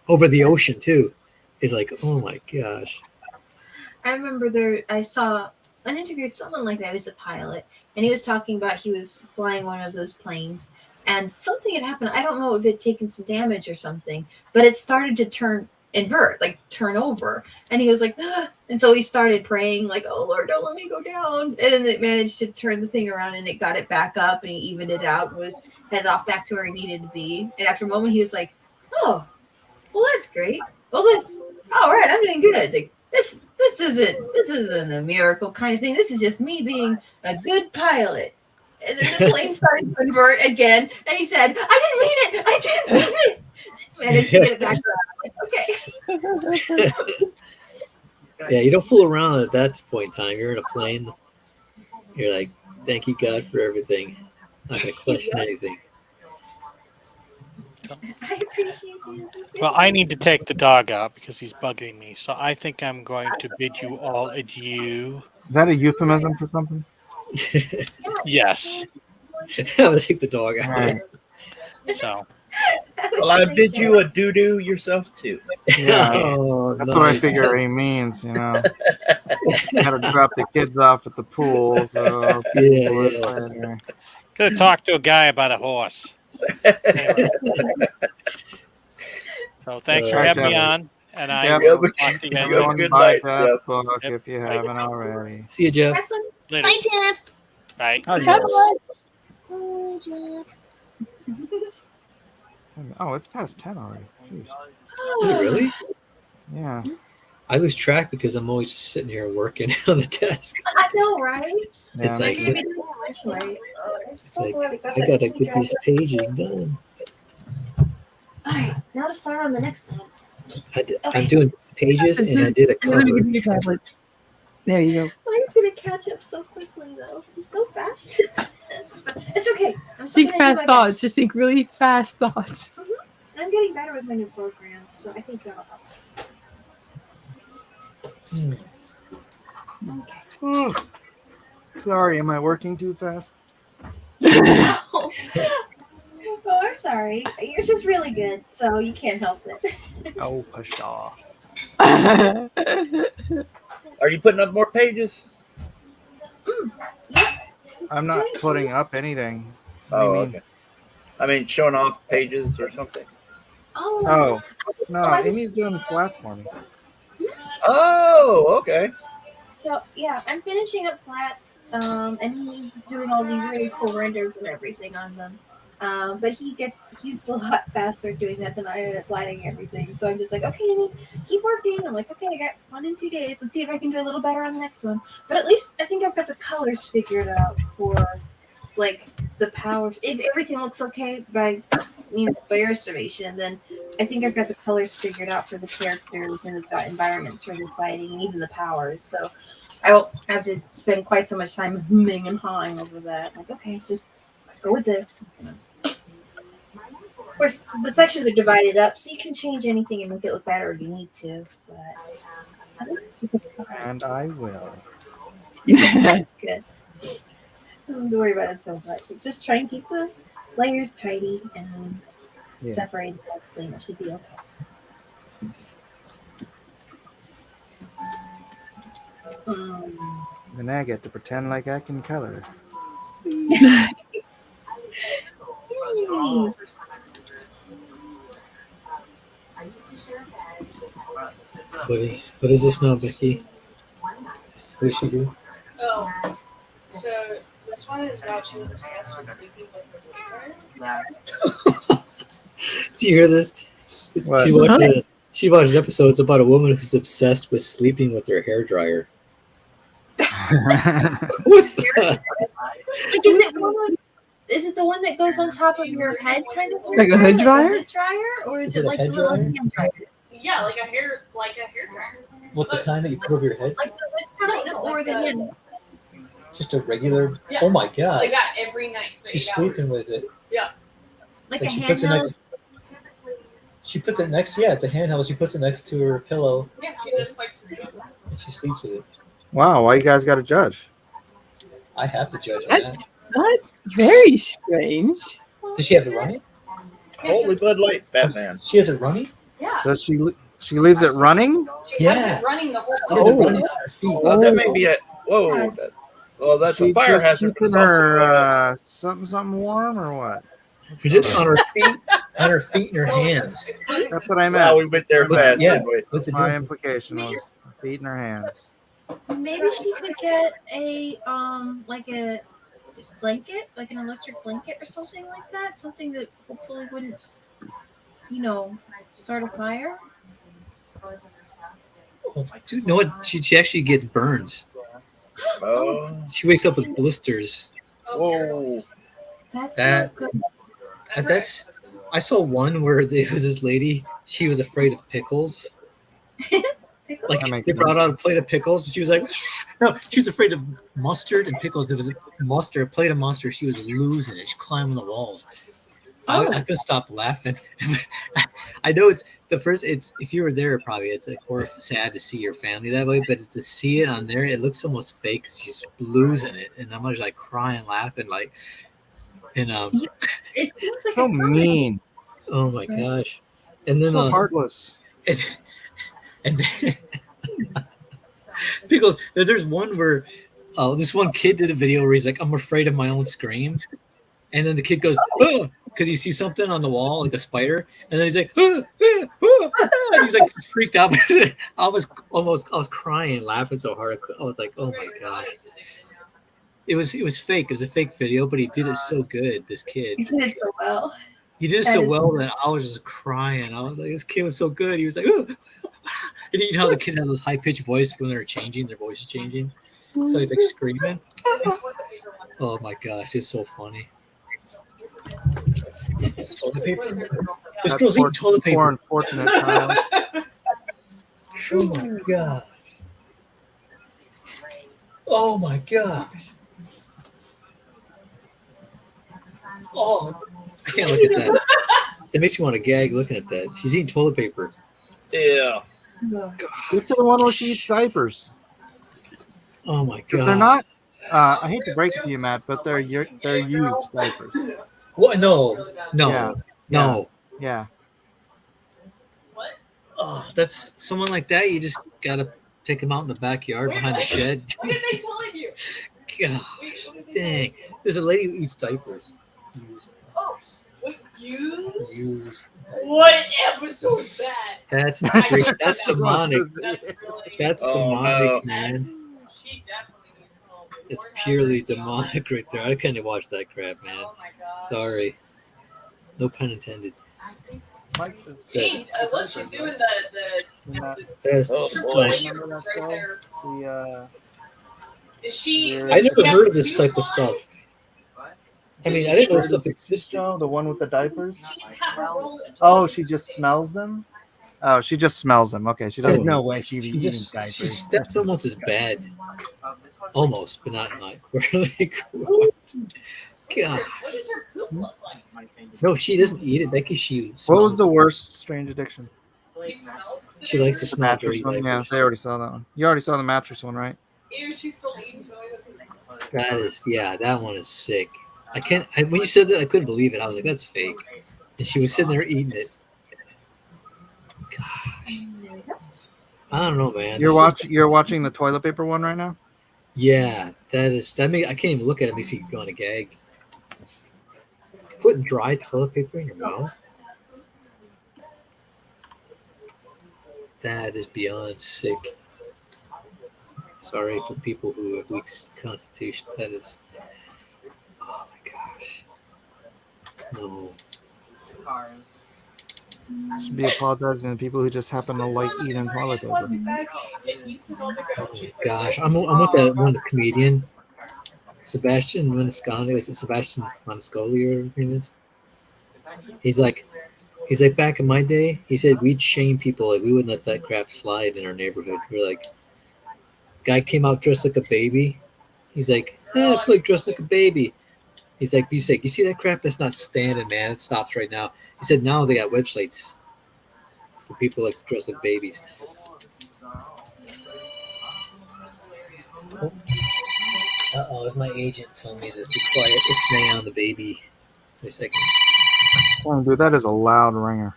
over the ocean too. It's like, oh my gosh. I remember I saw an interview with someone like that. He was a pilot, and he was talking about he was flying one of those planes, and something had happened. I don't know if it had taken some damage or something, but it started to turn over, and he was like, ah! And so he started praying like, oh Lord, don't let me go down, and then it managed to turn the thing around, and it got it back up, and he evened it out, was headed off back to where he needed to be. And after a moment he was like, oh, well, that's great. Well, that's all right, I'm doing good. Like, this isn't a miracle kind of thing. This is just me being a good pilot. And then the plane started to invert again, and he said, I didn't mean it. Managed to get it back around. Like, okay. Yeah, you don't fool around at that point in time. You're in a plane. You're like, thank you, God, for everything. Not going to question anything. I appreciate you. Well, I need to take the dog out because he's bugging me. So I think I'm going to bid you all adieu. Is that a euphemism for something? Yes. I'm going to take the dog out. Right. So. Well, I bid you a doo-doo yourself too. Yeah, Oh, that's nice. what I figure he means, Gotta drop the kids off at the pool. So Yeah. Could have talked to a guy about a horse. Anyway. So thanks for having me on, and I will talk to you guys later. Good Buy night, that Jeff. book if you haven't already. See you, Jeff. Later. Bye, Jeff. Bye. Bye, Jeff. Oh, it's past 10 already. Jeez. Is it really? Yeah. I lose track because I'm always just sitting here working on the desk. I know, right? Yeah, It's like, I'm so glad I gotta get these pages done. All right, now to start on the next one. I'm doing pages and I did a cover. Let me give you your tablet. There you go. Mine's gonna catch up so quickly, though. He's so fast. It's okay. I'm still Think gonna do fast my thoughts. best. Just think really fast thoughts. I'm getting better with my new program, so I think that'll help. Okay. Sorry, am I working too fast? Oh, I'm sorry. You're just really good, so you can't help it. Oh, pshaw. Are you putting up more pages? I'm not putting up anything. What do Oh, you mean? okay. I mean, showing off pages or something. Oh, no, Amy's doing flats for me. Oh, okay. So yeah, I'm finishing up flats, and he's doing all these really cool renders and everything on them. But he's a lot faster at doing that than I am at flatting everything. So I'm just like, okay, Amy, keep working. I'm like, okay, I got 1 and 2 days. Let's see if I can do a little better on the next one. But at least I think I've got the colors figured out for like the powers. If everything looks okay by your estimation, then I think I've got the colors figured out for the characters and the environments for the sighting and even the powers. So I won't have to spend quite so much time humming and hawing over that. Like, okay, just go with this. Of course, the sections are divided up, so you can change anything and make it look better if you need to. But I think it's a good start. And I will. That's good. Don't have to worry about it so much. Just try and keep the layers tidy and separated nicely, and it should be okay. Then I get to pretend like I can color. What is this now, Becky? What did she do? Oh, so this one is about she was obsessed with sleeping with her boyfriend. Do you hear this? What? She watched an episode. It's about a woman who's obsessed with sleeping with her hairdryer. What's that? Like, is it the one that goes on top of your head, kind of like a hood dryer? Like a hood dryer, or is it like head little dryer? hand dryers? Yeah, like a hair dryer. What, the kind that you put over your head? Like the hood dryer, or the hand? Just a regular. Yeah. Oh my god! Like that every night. For She's 8 sleeping hours. with it. Yeah. Like a she puts it handheld. next. She puts it next. Yeah, it's a handheld. She puts it next to her pillow. Yeah, she just likes to sleep. And she sleeps with it. Wow, why you guys got to judge? I have to judge on That's not very strange. that. Does she have it running? Holy Bud Light, Batman. She has it running. Yeah. Does she leaves it running? She has it running the whole She time. has it running on her feet. Well, that may be a whoa. Well, that's She a fire just hazard. keeping her something warm or what? She's just on her feet, on her feet and her hands. That's what I Wow, meant. we went there What's- fast. yeah. Didn't we? What's it My doing? implication was feet in her hands. Maybe she could get a like a blanket, like an electric blanket or something like that. Something that hopefully wouldn't, start a fire. Oh my dude! You know what? She actually gets burns. Oh, She wakes up with blisters. whoa. That's That- not good. That's. I saw one where there was this lady. She was afraid of pickles. Pickle? Like That makes they brought sense. out a plate of pickles, and she was like, "No, she was afraid of mustard and pickles." There was a plate of mustard. She was losing it. She climbing the walls. I couldn't stop laughing. I know it's the first. It's if you were there, probably it's like or sad to see your family that way, but to see it on there, it looks almost fake because she's losing it, and I'm just like crying, laughing, like, and It looks like So a comic. mean. oh my gosh, and then So heartless. and then pickles. There's one where this one kid did a video where he's like, "I'm afraid of my own scream," and then the kid goes, "Oh," because he sees something on the wall like a spider, and then he's like, "Oh, oh, oh, oh," and he's like freaked out. I was crying, laughing so hard. I was like, "Oh my god!" It was fake. It was a fake video, but he did it so good. This kid, He did it so well. he did it That so is- well that I was just crying. I was like, "This kid was so good." He was like, "Oh." And you know how the kids have those high pitched voice when they're changing, their voice is changing. So he's like screaming. Oh my gosh, it's so funny. Toilet paper? This That's girl's eating toilet poor paper. unfortunate child. Oh my god. Oh my god. Oh, I can't look at that. It makes me want to gag looking at that. She's eating toilet paper. Yeah. This is the one where she eats diapers. Oh my Because god. they're not. I hate to break it to you, Matt, but they're used diapers. What? No. No. Yeah. No. Yeah. Oh, that's someone like that. You just gotta take him out in the backyard behind the shed. What are they telling you? God, dang. There's a lady who eats diapers. Oh, what you? Used What episode is that? That's that's demonic. That's Oh, demonic, no. man. She definitely needs help. It's purely demonic right there. I couldn't watch that crap, man. Oh my god. Sorry. No pun intended. Hey, look, she's doing the That's Oh, disgusting. right there. The Is she? I never heard of this type of stuff. I mean, I didn't know this stuff existed. show, the one with the diapers. She needs to have her roll into Oh, she just smells them. Oh, she just smells them. Okay, she There's doesn't. no way she'd be She eating just, diapers. that's almost as bad. Almost, but not really. God. what does her poop look like? No, she doesn't eat it. Becky, she What smells was the worst strange addiction? She smells. It. She likes to The smell mattress dirty one. Yeah, diapers. they already saw that one. You already saw the mattress one, right? Ew, she's still eating. That is, yeah, that one is sick. I can't. When you said that, I couldn't believe it. I was like, that's fake. And she was sitting there eating it. Gosh, I don't know, man. You're watching the toilet paper one right now. Yeah, that is. That I can't even look at it. It makes me go on a gag. Putting dry toilet paper in your mouth. That is beyond sick. Sorry for people who have weak constitution. That is. Oh my gosh. No. Should be apologizing to people who just happen to like eating toilet paper. Oh my gosh. I'm with that one comedian. Sebastian Maniscalco. Is it Sebastian Maniscalco or whatever his name is? He's like back in my day, he said we'd shame people, like we wouldn't let that crap slide in our neighborhood. We're like, guy came out dressed like a baby. He's like, I feel like dressed like a baby. He's like, you see that crap? That's not standing, man. It stops right now. He said now they got websites for people like to dress like babies. Uh-oh, it's my agent telling me to be quiet. Ixnay on the baby. Wait a second. Oh, dude, that is a loud ringer.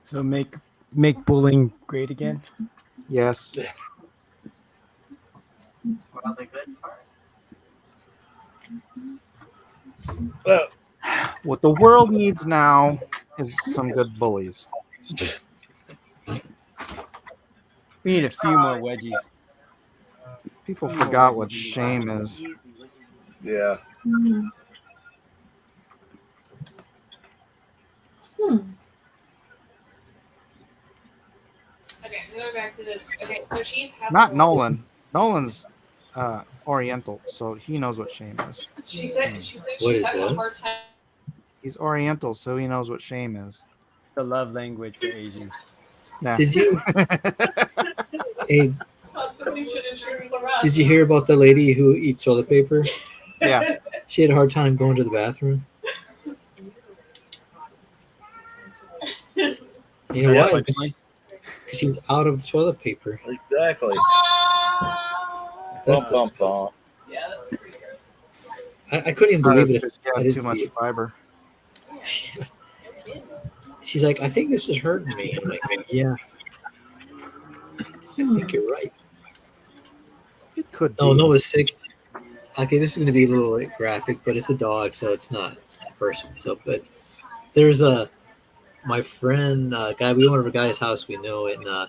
So make bullying great again. Yes. What the world needs now is some good bullies. We need a few more wedgies. People forgot what shame is. Yeah. Okay, going back to this. Okay, so she's Not Nolan. Nolan's Oriental, so he knows what shame is. She said What she's is having a what? hard time. He's Oriental, so he knows what shame is. The love language for Asians. Yeah. Did you? Hey, Somebody should ensure he's around. did you hear about the lady who eats toilet paper? Yeah. She had a hard time going to the bathroom. You know Yeah, why? Because she's out of toilet paper. Exactly. That's Bum, bum, bum. Yeah, that's pretty gross. I couldn't even believe it. If I Yeah, didn't too much see it. fiber. She's like, I think this is hurting me. I'm like, yeah. I think you're right. It could be. Oh, Noah's sick. Okay, this is going to be a little graphic, but it's a dog, so it's not a person. So, but there's my friend, guy. We went over a guy's house we know, and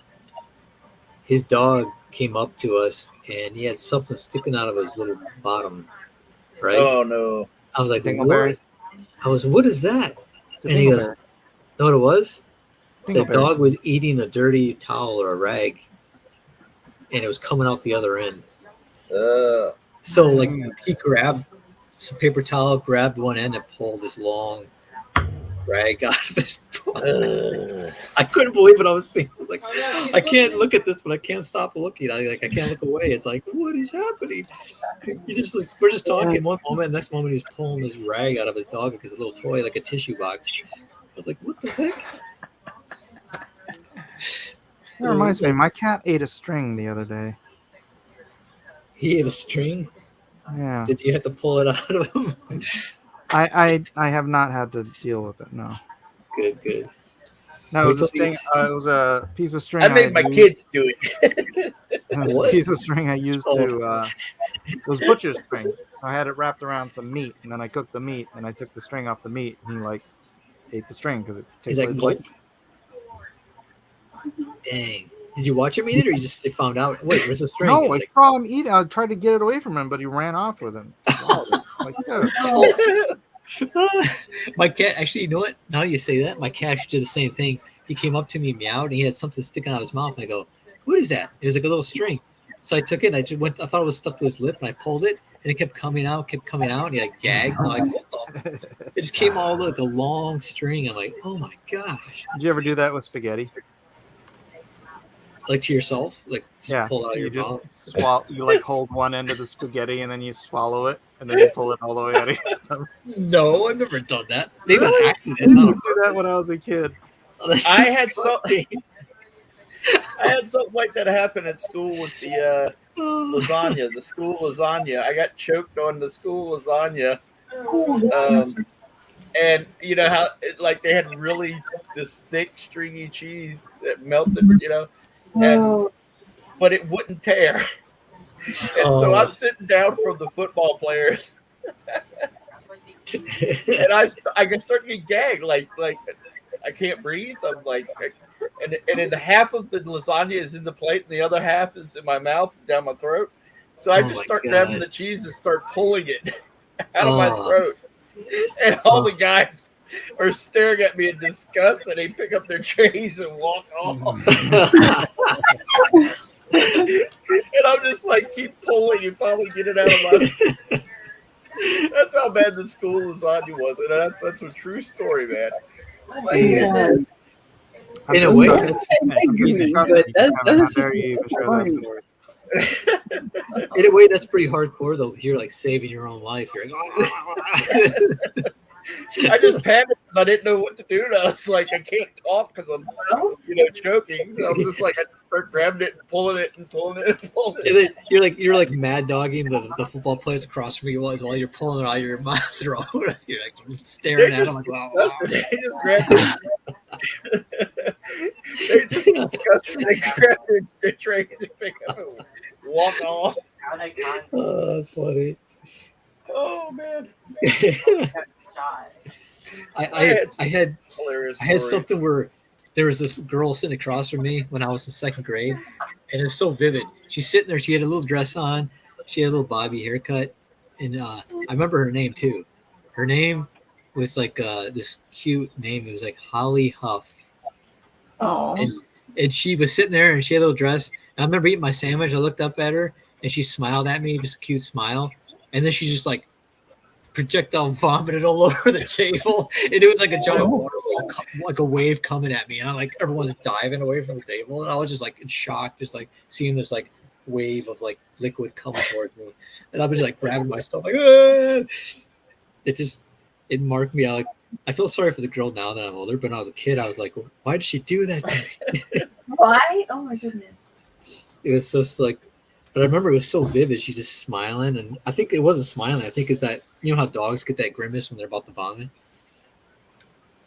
his dog came up to us, and he had something sticking out of his little bottom. Right? Oh no! I was like, Dingleberry. what? What is that? It's a And he goes, dingleberry. know what it was? The Dingleberry. dog was eating a dirty towel or a rag, and it was coming out the other end. So like he grabbed some paper towel, grabbed one end, and pulled this long rag out of his butt. I couldn't believe what I was seeing. I was like, I can't look at this, but I can't stop looking. I can't look away. It's like, what is happening? We're just talking one moment, next moment he's pulling this rag out of his dog because a little toy, like a tissue box. I was like, what the heck? That reminds me, my cat ate a string the other day. He ate a string? Yeah. Did you have to pull it out of him? I have not had to deal with it, no. Good. No, it Wait was a till string. these- It was a piece of string. I made had my used- kids do it. It was What? a piece of string I used Oh. to. It was butcher's string, so I had it wrapped around some meat, and then I cooked the meat, and I took the string off the meat, and he like ate the string because it He's tastes like, like. dang. Did you watch him eat it, or you just found out? Wait, where's the string? No, He I was like, saw him eat it. I tried to get it away from him, but he ran off with him. Like, yeah. my cat, actually, you know what? Now you say that, my cat did the same thing. He came up to me, meowed, and he had something sticking out of his mouth, and I go, "What is that?" It was like a little string. So I took it, and I just went. I thought it was stuck to his lip, and I pulled it, and it kept coming out, and he like gagged. And I'm like, what the? It just came all like a long string. I'm like, oh my gosh! Did you ever do that with spaghetti? Like to yourself, like just Yeah, pull it out of you your just mouth. swallow. You like hold one end of the spaghetti, and then you swallow it, and then you pull it all the way out of your stomach. No, I've never done that. Maybe Really? on I accident. used Not to on do that when I was a kid. Oh, that's I just had I had something like that happen at school with the lasagna, the school lasagna. I got choked on the school lasagna. And you know how like they had really this thick stringy cheese that melted, and but it wouldn't tear. And so I'm sitting down from the football players, and I can start to get gagged, like I can't breathe. I'm like, and then half of the lasagna is in the plate, and the other half is in my mouth and down my throat. So I just start grabbing the cheese and start pulling it out of my throat. And all the guys are staring at me in disgust, and they pick up their trays and walk off. And I'm just like, keep pulling and finally get it out of my. That's how bad the school lasagna was, and that's a true story, man. Oh my God. In a way, that's in a way, that's pretty hardcore though. You're like saving your own life. You're like, I just panicked. I didn't know what to do. And I was like, I can't talk because I'm, choking. So I'm just like, I just start grabbing it and pulling it and pulling it and pulling it. And then you're like mad dogging the football players across from you while you're pulling it out of your mouth throat. You're like staring at them like, wow. They just grabbed it. They just disgusted. They grabbed the tray to pick up and walk off. Oh, that's funny. Oh man. I had stories. something where there was this girl sitting across from me when I was in second grade, and it was so vivid. She's sitting there. She had a little dress on. She had a little bobby haircut, and I remember her name too. Her name was like this cute name. It was like Holly Huff. Oh. And she was sitting there, and she had a little dress. And I remember eating my sandwich. I looked up at her, and she smiled at me, just a cute smile. And then she just like projectile vomited all over the table, and it was like a giant waterfall, like a wave coming at me, and I'm like, everyone's diving away from the table, and I was just like in shock, just like seeing this like wave of like liquid coming towards me, and I was like grabbing my stuff, like, ah! It marked me out. Like, I feel sorry for the girl now that I'm older, but when I was a kid, I was like, why did she do that to me? Why? Oh my goodness. It was so like. But I remember it was so vivid. She's just smiling, and I think it wasn't smiling. I think it's that, you know how dogs get that grimace when they're about to vomit.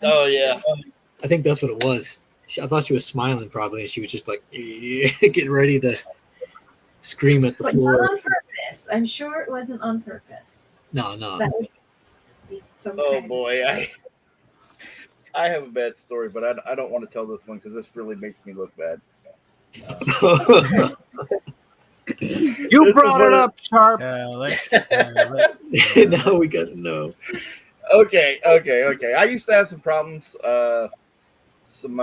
Oh yeah. I think that's what it was. I thought she was smiling probably, and she was just like getting ready to scream at the But floor. not on purpose. I'm sure it wasn't on purpose. No. That would be some Oh kind of- boy, I have a bad story, but I don't want to tell this one because this really makes me look bad. You brought it up, Sharp. Now we got to know. Okay. I used to have some problems, some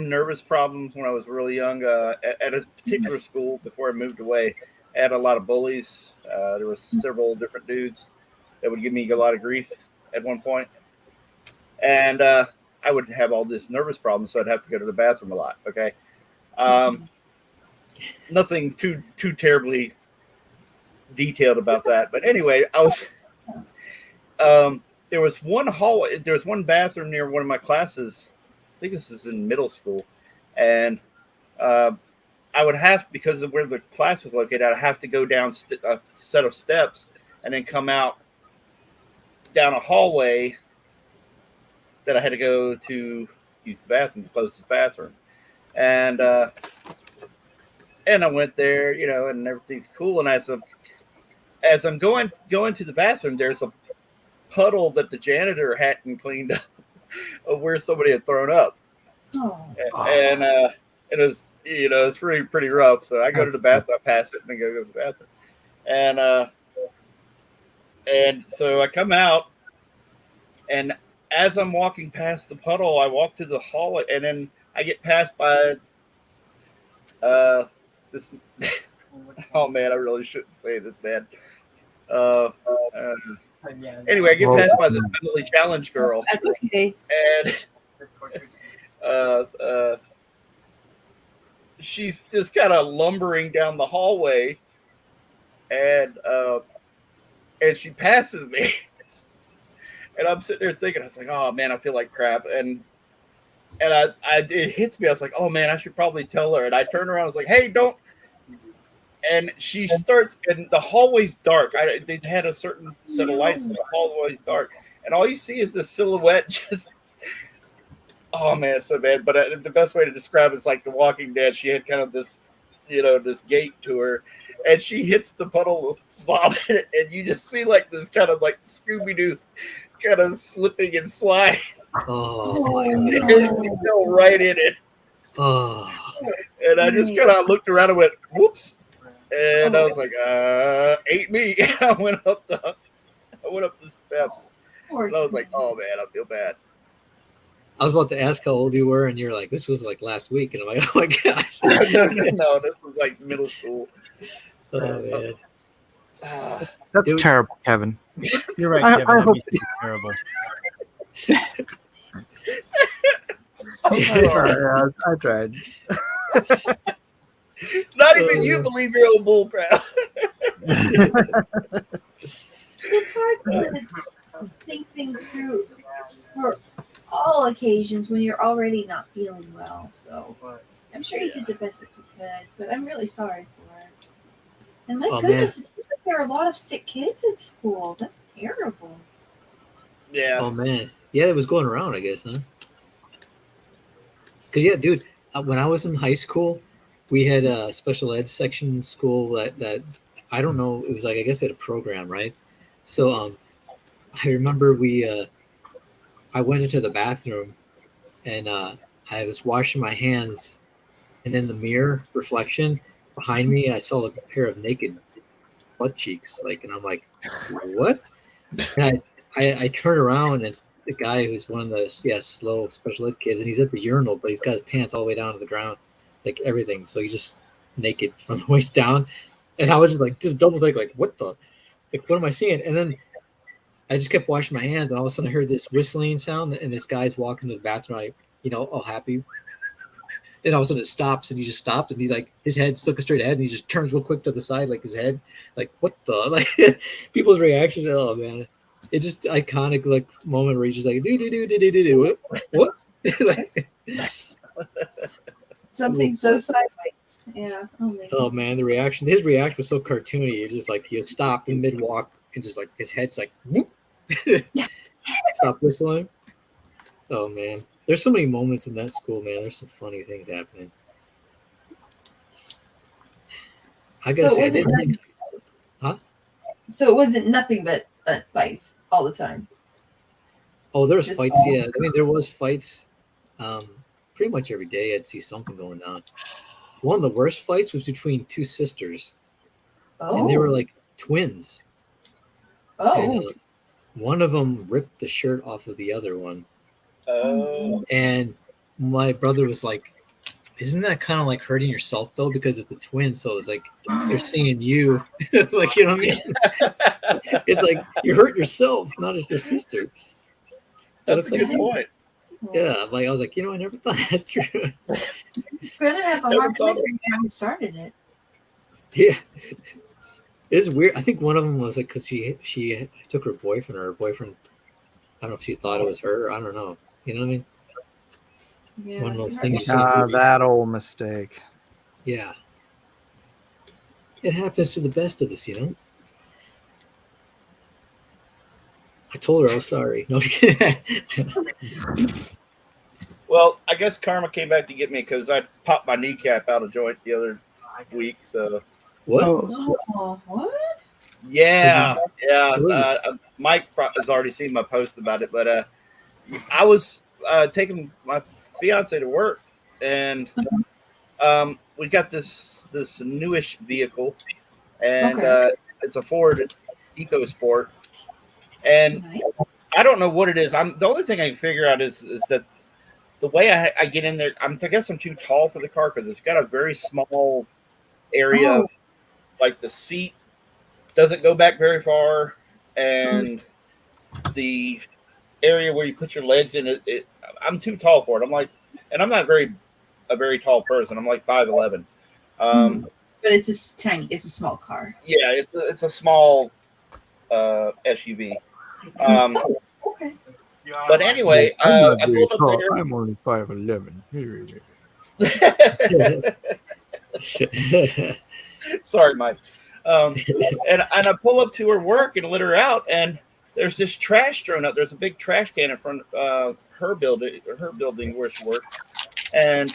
nervous problems when I was really young. At a particular school before I moved away, I had a lot of bullies. There were several different dudes that would give me a lot of grief at one point, and I would have all this nervous problems, so I'd have to go to the bathroom a lot. Okay. Nothing too terribly detailed about that, but anyway, I was there was one hallway, there was one bathroom near one of my classes. I think this is in middle school, and I would have, because of where the class was located, I'd have to go down a set of steps and then come out down a hallway that I had to go to use the bathroom, the closest bathroom. And I went there, you know, and everything's cool. And as I'm going to the bathroom, there's a puddle that the janitor hadn't cleaned up of where somebody had thrown up. Oh. And it was, you know, it's pretty rough. So I go to the bathroom, I pass it, and then go to the bathroom. And so I come out, and as I'm walking past the puddle, I walk to the hallway, and then I get passed by this. Oh man, I really shouldn't say this, man. Anyway, I get passed by this mentally challenged girl. That's okay. And she's just kind of lumbering down the hallway, and she passes me. And I'm sitting there thinking, I was like, oh man, I feel like crap. And it hits me. I was like, oh man, I should probably tell her. And I turn around, I was like, hey, don't. And she starts, and the hallway's dark. They had a certain set of lights, and the hallway's dark. And all you see is this silhouette just, oh man, it's so bad. But the best way to describe it is like The Walking Dead. She had kind of this, you know, this gait to her, and she hits the puddle of vomit, and you just see like this kind of like Scooby-Doo kind of slipping and sliding. Oh my God. It fell right in it. Oh. And I just kind of looked around and went, whoops. And I was like, ain't me. And I went up the steps. And I was like, oh man, I feel bad. I was about to ask how old you were, and you're like, this was like last week. And I'm like, oh my gosh. No, this was like middle school. Oh man. That's terrible, Kevin. You're right, Kevin. I hope It's terrible. I tried. Not even you believe your own bullcrap. It's hard to think things through for all occasions when you're already not feeling well. So I'm sure you did the best that you could, but I'm really sorry for it. And my goodness, it seems like there are a lot of sick kids at school. That's terrible. Yeah. Oh man. Yeah, it was going around, I guess, huh? Because yeah, dude, when I was in high school, we had a special ed section in school that I don't know, it was like, I guess, at a program, right? So I remember I went into the bathroom, and I was washing my hands, and in the mirror reflection behind me, I saw a pair of naked butt cheeks, like, and I'm like, what? And I turn around, and it's the guy who's one of the slow special ed kids, and he's at the urinal, but he's got his pants all the way down to the ground, like everything. So he's just naked from the waist down. And I was just like, did a double take, like, what the, like, what am I seeing? And then I just kept washing my hands, and all of a sudden I heard this whistling sound, and this guy's walking to the bathroom, all happy. And all of a sudden it stops, and he just stopped, and he, like, his head's looking straight ahead, and he just turns real quick to the side, like his head, like, what the, like, people's reactions, oh man. It's just iconic, like, moment where he's just like, do, what? Like, Something so sideways. Yeah. Oh man, his reaction was so cartoony. It just like he stopped in mid walk and just like his head's like whoop. Stop whistling. Oh man, there's so many moments in that school, man. There's some funny things happening. I gotta say, I didn't think, huh? So it wasn't nothing but fights all the time. Oh, there was fights. Yeah, I mean, there was fights. Pretty much every day I'd see something going on. One of the worst fights was between two sisters. Oh. And they were like twins. Oh. And, one of them ripped the shirt off of the other one. Oh. And my brother was like, isn't that kind of like hurting yourself though? Because it's a twin. So it's like, they're seeing you. Like, you know what I mean? It's like, you hurt yourself, not as your sister. That's a good point. Yeah, like I was like, I never thought that's true. You're gonna have a hard time figuring out who started it. Yeah, it's weird. I think one of them was like because she took her boyfriend, or her boyfriend. I don't know if she thought it was her. I don't know. You know what I mean? Yeah, one of those things. You see in movies. That old mistake. Yeah, it happens to the best of us, I told her I was sorry. No, I'm just kidding. Well, I guess karma came back to get me because I popped my kneecap out of joint the other week. So What? Oh, what? yeah. Mike has already seen my post about it, but I was taking my fiance to work, and we got this newish vehicle, and it's a Ford EcoSport, and I don't know what it is. The only thing I can figure out is that the way I get in there, I guess I'm too tall for the car because it's got a very small area of, like, the seat doesn't go back very far, and the area where you put your legs in I'm too tall for it. I'm like, and I'm not a very tall person. I'm like 5'11". But it's just tiny. It's a small car. Yeah, it's a small SUV. Okay. But anyway, I pulled up there. I'm only 5'11". Sorry, Mike. And I pull up to her work and let her out, and there's this trash thrown out. There's a big trash can in front of her building where she works, and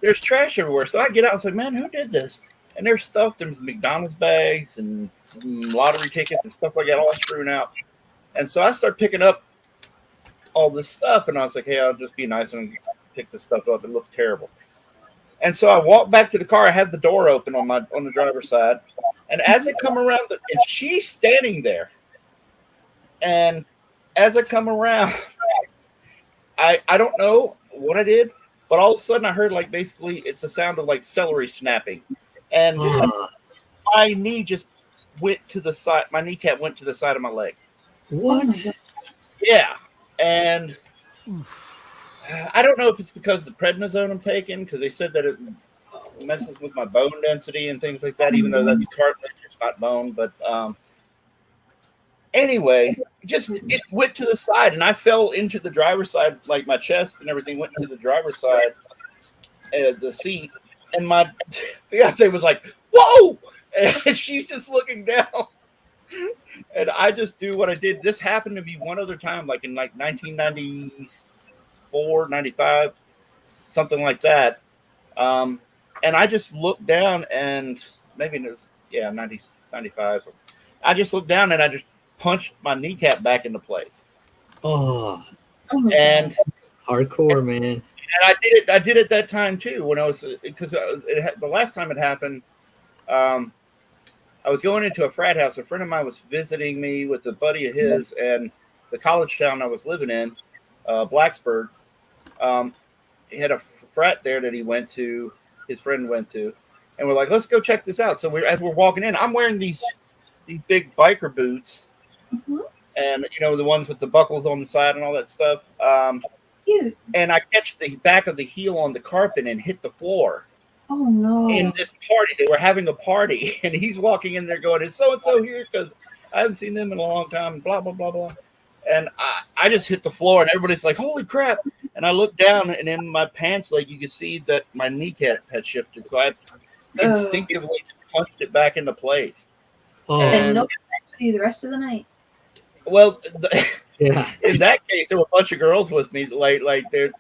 there's trash everywhere. So I get out and say, "Man, who did this?" And there's stuff. There's McDonald's bags and lottery tickets and stuff like that, all strewn out. And so I start picking up all this stuff, and I was like, "Hey, I'll just be nice and pick this stuff up. It looks terrible." And so I walk back to the car. I had the door open on the driver's side, and as I come around, and she's standing there. And as I come around, I don't know what I did, but all of a sudden I heard, like, basically it's the sound of like celery snapping, and my knee just went to the side. My kneecap went to the side of my leg. What? Yeah, and I don't know if it's because of the prednisone I'm taking, because they said that it messes with my bone density and things like that, even though that's cartilage, it's not bone. But anyway, it went to the side, and I fell into the driver's side, like my chest and everything went to the driver's side, the seat, and my fiance was like, "Whoa!" And she's just looking down. And I just do what I did. This happened to me one other time, like in 1994, 95, something like that. And I just looked down, and maybe it was 90, 95. So I just looked down and I just punched my kneecap back into place. Oh, and hardcore, man. And I did it that time too, when I was, because the last time it happened, I was going into a frat house. A friend of mine was visiting me with a buddy of his, and the college town I was living in, Blacksburg, he had a frat there that his friend went to, and we're like, let's go check this out. So as we're walking in, I'm wearing these big biker boots, and the ones with the buckles on the side and all that stuff. Cute. And I catch the back of the heel on the carpet and hit the floor. Oh no! In this party, they were having a party, and he's walking in there going, "Is so and so here?" Because I haven't seen them in a long time. Blah blah blah blah. And I just hit the floor, and everybody's like, "Holy crap!" And I look down, and in my pants leg, you can see that my kneecap had shifted. So I instinctively just punched it back into place. And no mess with you the rest of the night. Well, in that case, there were a bunch of girls with me. Like they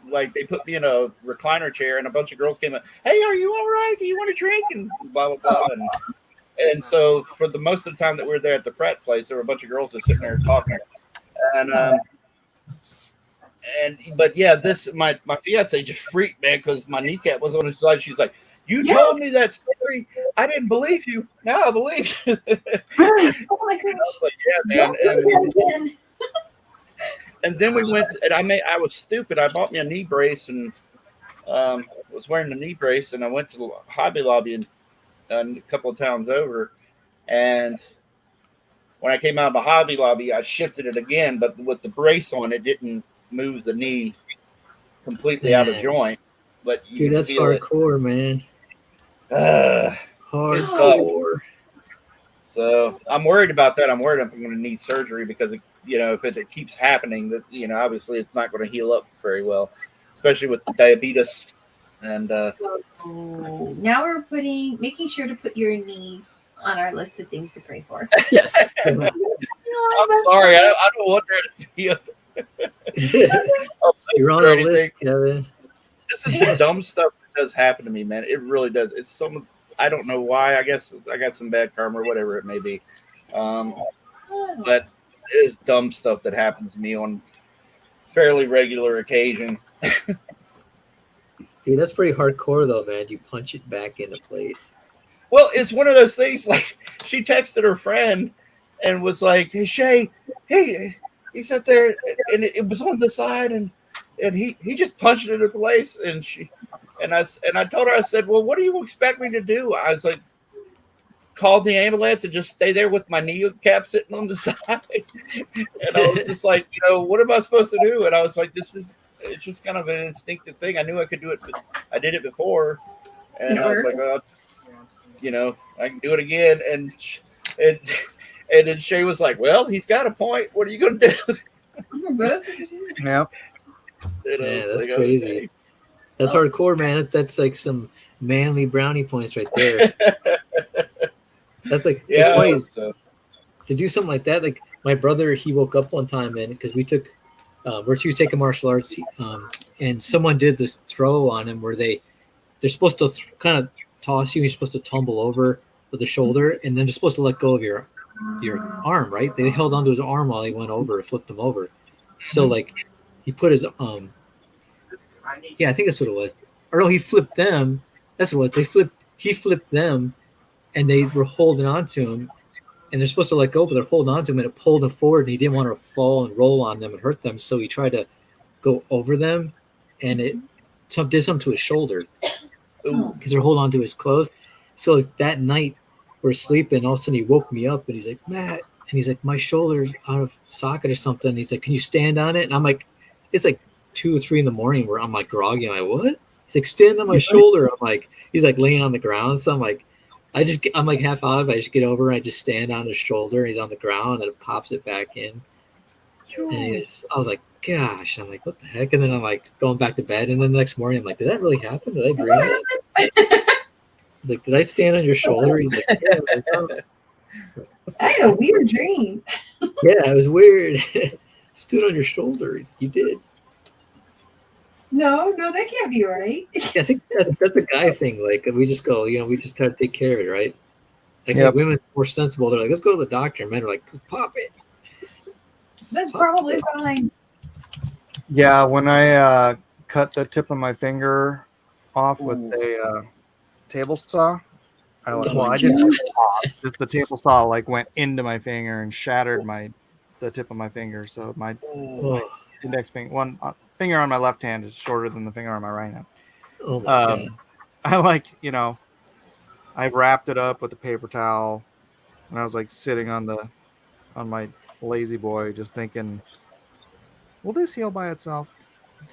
put me in a recliner chair, and a bunch of girls came up. "Hey, are you all right? Do you want a drink?" And blah blah blah. And so for the most of the time that we were there at the frat place, there were a bunch of girls just sitting there talking. But yeah, my fiance just freaked, man, because my kneecap was on his side. She's like, "You told me that story. I didn't believe you. Now I believe you." Oh my gosh! I was like, "Yeah, man." Don't do that again. And then we went, and I was stupid. I bought me a knee brace, and was wearing the knee brace, and I went to the Hobby Lobby a couple of times over, and when I came out of the Hobby Lobby, I shifted it again, but with the brace on, it didn't move the knee completely out of joint. But dude, that's hardcore, man. Hardcore. So I'm worried about that. I'm worried I'm going to need surgery because if it keeps happening, that obviously it's not going to heal up very well, especially with the diabetes. And so now we're making sure to put your knees on our list of things to pray for. Yes. I'm sorry. I don't want there to be a You're on or the anything. list, Kevin. This is the dumb stuff that does happen to me, man. It really does. It's some. I don't know why. I guess I got some bad karma or whatever it may be. But it is dumb stuff that happens to me on fairly regular occasion. Dude, that's pretty hardcore though, man. You punch it back into place. Well, it's one of those things. Like she texted her friend and was like, "Hey Shay, hey," he sat there and it was on the side and he just punched it into place and I told her, I said, "Well, what do you expect me to do?" I was like, call the ambulance and just stay there with my kneecap sitting on the side. And I was just like, what am I supposed to do? And I was like, it's just kind of an instinctive thing. I knew I could do it, but I did it before. And I was like, well, I can do it again. And then Shay was like, well, he's got a point. What are you going to do? Yeah. Yeah, that's like, crazy. Okay. That's hardcore, man. That's like some manly brownie points right there. That's like, it's funny to do something like that. Like my brother, he woke up one time and because we took, we're taking martial arts, and someone did this throw on him where they're supposed to kind of toss you. You're supposed to tumble over with the shoulder, and then they're supposed to let go of your arm, right? They held onto his arm while he went over, flipped him over. So like he put his yeah, I think that's what it was. Or no, he flipped them. That's what it was. He flipped them, and they were holding on to him, and they're supposed to let go, but they're holding on to him, and it pulled him forward, and he didn't want to fall and roll on them and hurt them, so he tried to go over them, and it did something to his shoulder because they're holding on to his clothes. So like, that night we're sleeping, all of a sudden he woke me up, and he's like, Matt, and he's like, my shoulder's out of socket or something. And he's like, can you stand on it? And I'm like, it's like 2 or 3 in the morning where I'm like groggy. I'm like, what? He's like, stand on my shoulder. I'm like, he's like laying on the ground. So I'm like, I'm like half out of it. I just get over and I just stand on his shoulder, and he's on the ground, and it pops it back in. And I was like, gosh, I'm like, what the heck? And then I'm like going back to bed. And then the next morning I'm like, did that really happen? Did I dream it? He's like, did I stand on your shoulder? He's like, yeah. Like, oh. I had a weird dream. Yeah, it was weird. Stood on your shoulder. He's like, you did. No, that can't be right. Yeah, I think that's a guy thing. Like we just go, we just try to take care of it, right? Like women are more sensible. They're like, let's go to the doctor. Men are like, pop it. That's probably fine. Yeah, when I cut the tip of my finger off with a table saw, I didn't just the table saw like went into my finger and shattered the tip of my finger. So my index finger, one finger on my left hand is shorter than the finger on my right hand. Oh my God. I wrapped it up with a paper towel, and I was like sitting on my lazy boy, just thinking, will this heal by itself?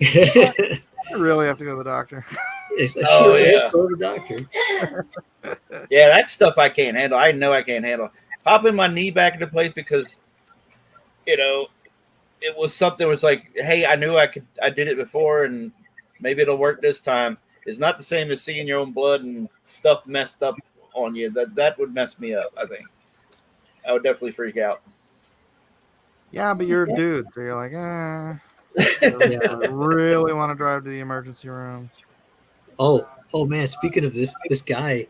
I really have to go to the doctor. Let's go to the doctor. Yeah, that stuff I can't handle. I know I can't handle. Popping my knee back into place because, it was something was like, hey, I knew I did it before, and maybe it'll work this time. It's not the same as seeing your own blood and stuff messed up on you. That would mess me up, I think. I would definitely freak out. Yeah, but you're a dude, so you're like, I really want to drive to the emergency room. Oh man! Speaking of this guy,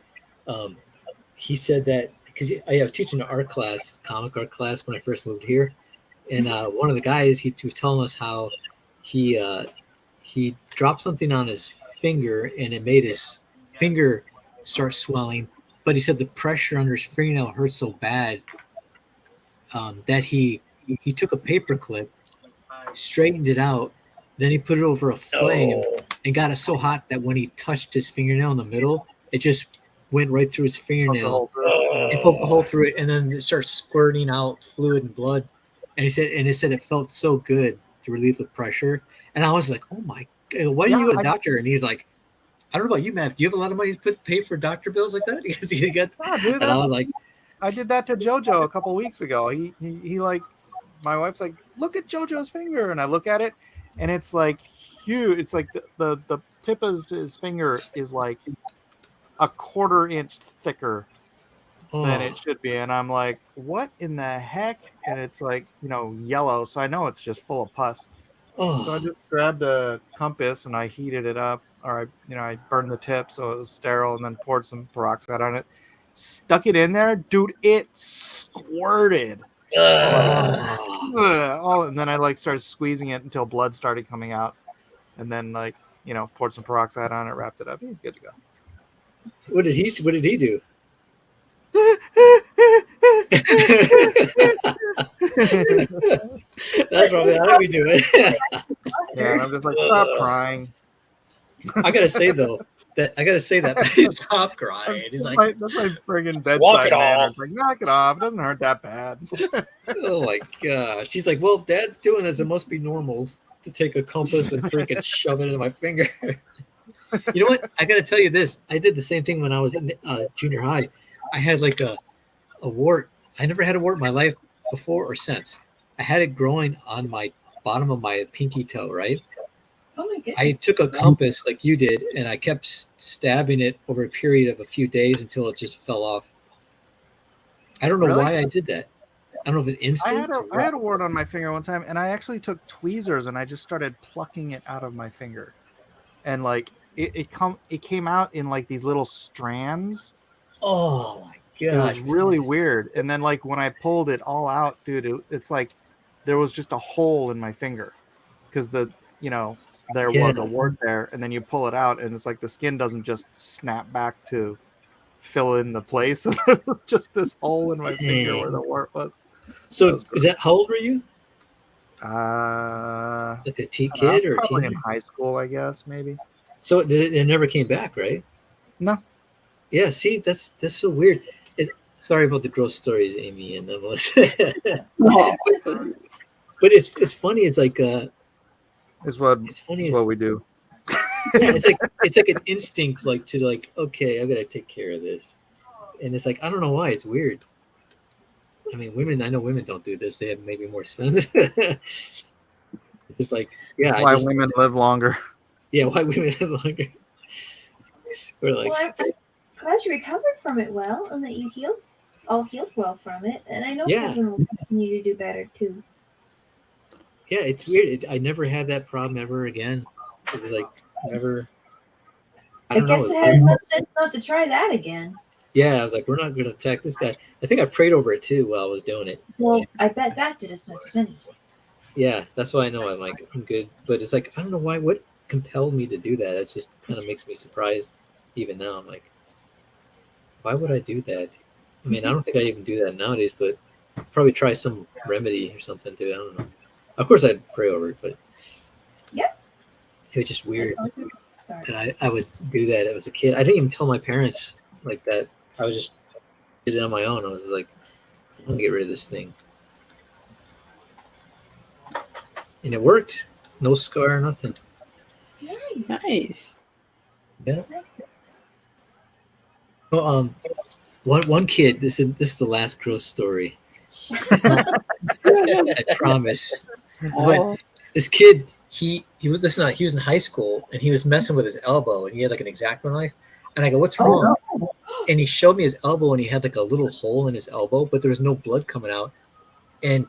he said that because I was teaching an art class, comic art class, when I first moved here, and one of the guys he was telling us how he dropped something on his finger and it made his finger start swelling, but he said the pressure under his fingernail hurt so bad that he took a paper clip, straightened it out, then he put it over a flame and got it so hot that when he touched his fingernail in the middle, it just went right through his fingernail and poked a hole through it, and then it starts squirting out fluid and blood. And he said it felt so good to relieve the pressure. And I was like, oh my God, why didn't you go to a doctor? And he's like, I don't know about you, Matt. Do you have a lot of money to pay for doctor bills like that? Because you got, dude, and I was like, I did that to JoJo a couple weeks ago. He like, my wife's like, look at JoJo's finger, and I look at it, and it's like huge. It's like the tip of his finger is like a 1/4 inch thicker than it should be, and I'm like, what in the heck? And it's like, yellow, so I know it's just full of pus. So I just grabbed a compass and I heated it up, or I burned the tip so it was sterile, and then poured some peroxide on it. Stuck it in there, dude. It squirted. And then I started squeezing it until blood started coming out, and then poured some peroxide on it, wrapped it up. He's good to go. What did he do? That's probably how we do it. Yeah, and I'm just like, stop crying. I gotta say that he stopped crying. He's that's like, my friggin' bedside Walk it manner. off. It's like, knock it off. It doesn't hurt that bad. oh my gosh. She's like, well, if Dad's doing this, it must be normal to take a compass and freaking shove it into my finger. You know what? I gotta tell you this. I did the same thing when I was in junior high. I had like a wart. I never had a wart in my life before or since. I had it growing on my bottom of my pinky toe, right? Oh my goodness. I took a compass like you did, and I kept stabbing it over a period of a few days until it just fell off. I don't know Really? why I did that. I don't know if it's instinct. I had a wart on my finger one time, and I actually took tweezers and I just started plucking it out of my finger, and it came out in like these little strands. Oh my It gosh. was really weird. And then when I pulled it all out, dude, it's like there was just a hole in my finger because there was a wart there, and then you pull it out and it's like the skin doesn't just snap back to fill in the place. Just this hole in my finger where the wart was. So is that, how old were you? Like a kid or probably teen? in high school, I guess, maybe. So it never came back, right? No. Yeah, see, that's so weird. Sorry about the gross stories, Amy and Melissa. But it's funny. It's like it's funny. It's what we do. Yeah, it's like an instinct, okay, I gotta take care of this, and it's like I don't know why. It's weird. I mean, I know women don't do this. They have maybe more sense. It's like, yeah, why women live longer. Yeah, why women live longer. We're like, Well, I'm glad you recovered from it well, and that you healed well from it. And I know children will continue to do better too. Yeah, it's weird. I never had that problem ever again. It was like never. I guess it had enough sense not to try that again. Yeah, I was like, we're not going to attack this guy. I think I prayed over it too while I was doing it. Well, I bet that did as much as anything. Yeah, that's why I know I'm good. But it's like, I don't know why. What compelled me to do that? It just kind of makes me surprised. Even now, I'm like, why would I do that? I mean, I don't think I even do that nowadays, but I'd probably try some remedy or something too. I don't know. Of course, I'd pray over it, but yep, it was just weird that I would do that as a kid. I didn't even tell my parents like that. I was just did it on my own. I was just like, I'm gonna get rid of this thing, and it worked. No scar, nothing. Nice. Yeah. Well, one kid. This is the last gross story. I promise. But this kid, he was in high school, and he was messing with his elbow, and he had like an X-Acto knife. And I go, "What's wrong?" And he showed me his elbow, and he had like a little hole in his elbow, but there was no blood coming out. And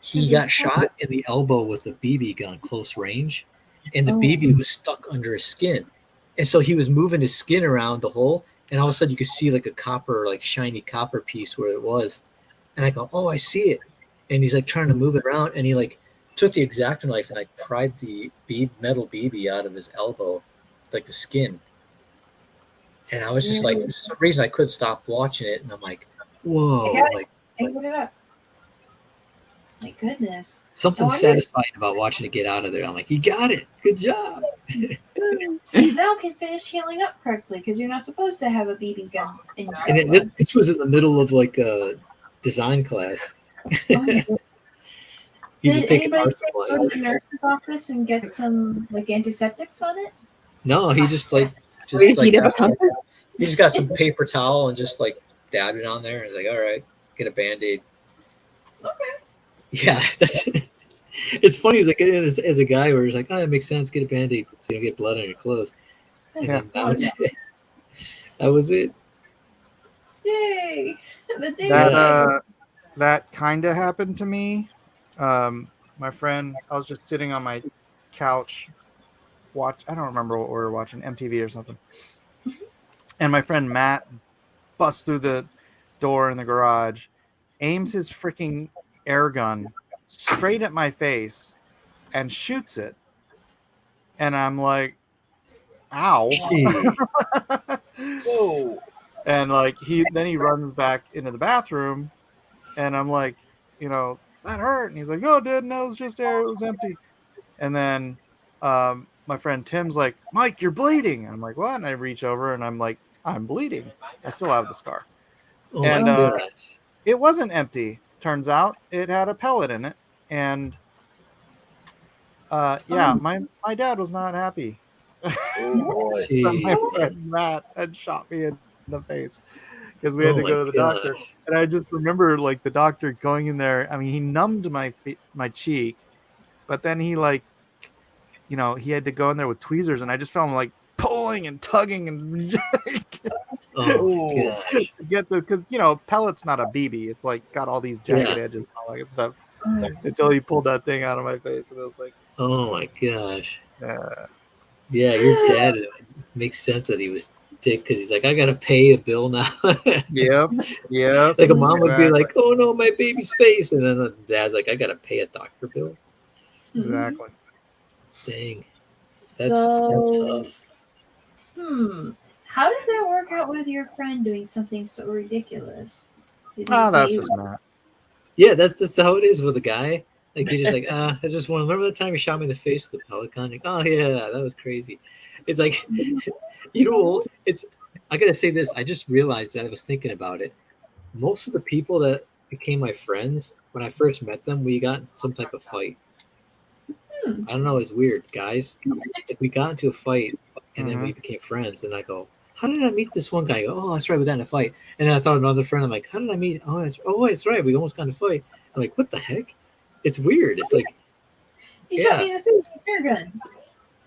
he got shot in the elbow with a BB gun close range, and the BB was stuck under his skin. And so he was moving his skin around the hole, and all of a sudden you could see like a copper, like shiny copper piece where it was. And I go, "Oh, I see it." And he's like trying to move it around, and he like took the X-Acto knife and like pried the metal BB out of his elbow, like the skin. And I was just like, for some reason, I couldn't stop watching it, and I'm like, "Whoa!" Like, put it up. My goodness. something satisfying about watching it get out of there. I'm like, "You got it, good job." Now can finish healing up correctly because you're not supposed to have a BB gun in your And then this was in the middle of like a design class. You just Did take anybody art go to supplies. the nurse's office and get some like antiseptics on it? No, he just like Heat up a got some, compass? he just got some paper towel and just like dabbed it on there. And he's like, "All right, get a Band-Aid." Okay. Yeah, that's it. It's funny as a guy where he's like, "Oh, that makes sense. Get a Band-Aid so you don't get blood on your clothes." And then that was it. That was it. Yay! The day That kind of happened to me. my friend, I was just sitting on my couch, I don't remember what we were watching, MTV or something. And my friend Matt busts through the door in the garage, aims his freaking air gun straight at my face, and shoots it. And I'm like, ow. Whoa. And like he runs back into the bathroom, and I'm like, that hurt. And he's like, no, it didn't. No, it was just air. It was empty. And then my friend Tim's like, Mike, you're bleeding. And I'm like, what? And I reach over and I'm like, I'm bleeding. I still have the scar. Oh and my gosh. it wasn't empty. Turns out it had a pellet in it. And my dad was not happy. Oh boy. My friend Matt had shot me in the face because we had to go to the doctor. And I just remember like the doctor going in there. I mean, he numbed my cheek, but then he he had to go in there with tweezers, and I just felt him like pulling and tugging and get because pellet's not a BB. It's like got all these jagged edges and all that good stuff. Until he pulled that thing out of my face, and it was like, oh my gosh. Yeah, your dad, it makes sense that he was dick because he's like, I gotta pay a bill now. Yep. Like a mom would be like, oh no, my baby's face, and then the dad's like, I gotta pay a doctor bill. Exactly. Dang, that's tough. How did that work out with your friend doing something so ridiculous? That's just Matt. Yeah, that's how it is with a guy. Like you're just like, I just want to remember the time you shot me in the face with the pellet gun. Like, oh yeah, that was crazy. It's like, I gotta say this. I just realized that I was thinking about it. Most of the people that became my friends when I first met them, we got into some type of fight. I don't know. It's weird, guys. If we got into a fight and then we became friends, and I go, how did I meet this one guy? I go, oh, that's right, we got in a fight. And then I thought of another friend. I'm like, how did I meet? Oh, that's right. We almost got in a fight. I'm like, what the heck? It's weird. It's like you shot me in the face with your gun.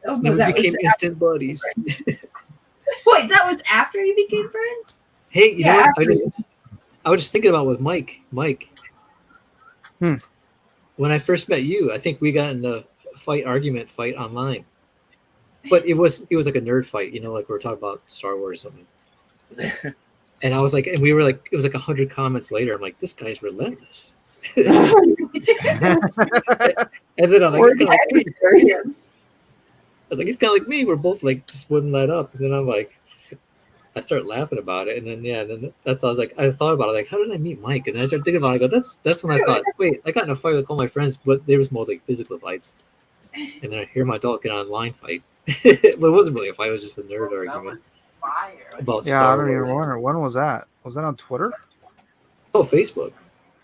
Oh, no, we became instant buddies. Wait, that was after you became friends? Hey, you know what? I was just thinking about with Mike. When I first met you, I think we got in a fight online. But it was like a nerd fight, like we were talking about Star Wars or something. And I was like, and we were like, it was like 100 comments later. I'm like, this guy's relentless. And then I'm like, he's kind of like me. I was like, he's kind of like me. We're both like, just wouldn't let up. And then I'm like, I start laughing about it. And then that's, I thought about it. Like, how did I meet Mike? And then I started thinking about it. I go, that's when I thought, wait, I got in a fight with all my friends, but there was more like physical fights. And then I hear my dog get online fight. Well, it wasn't really a fight. It was just a nerd argument about Star Wars. I don't even wonder. When was that? Was that on Twitter? Oh, Facebook.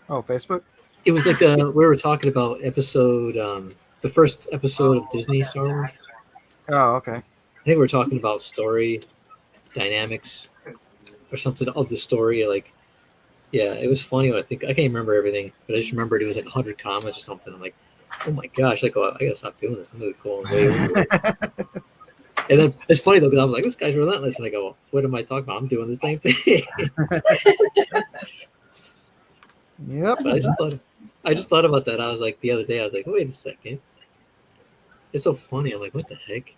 Oh, Facebook? It was like we were talking about the first episode of Disney Star Wars. Oh, okay. I think we were talking about story dynamics or something of the story. Like, yeah, it was funny. I can't remember everything, but I just remembered it was like 100 comments or something. I'm like, oh my gosh, I gotta stop doing this. I'm gonna go way over it. And then it's funny though, because I was like, this guy's relentless. And I go, what am I talking about? I'm doing the same thing. Yep. But I just thought about that. I was like, the other day, I was like, wait a second. It's so funny. I'm like, what the heck?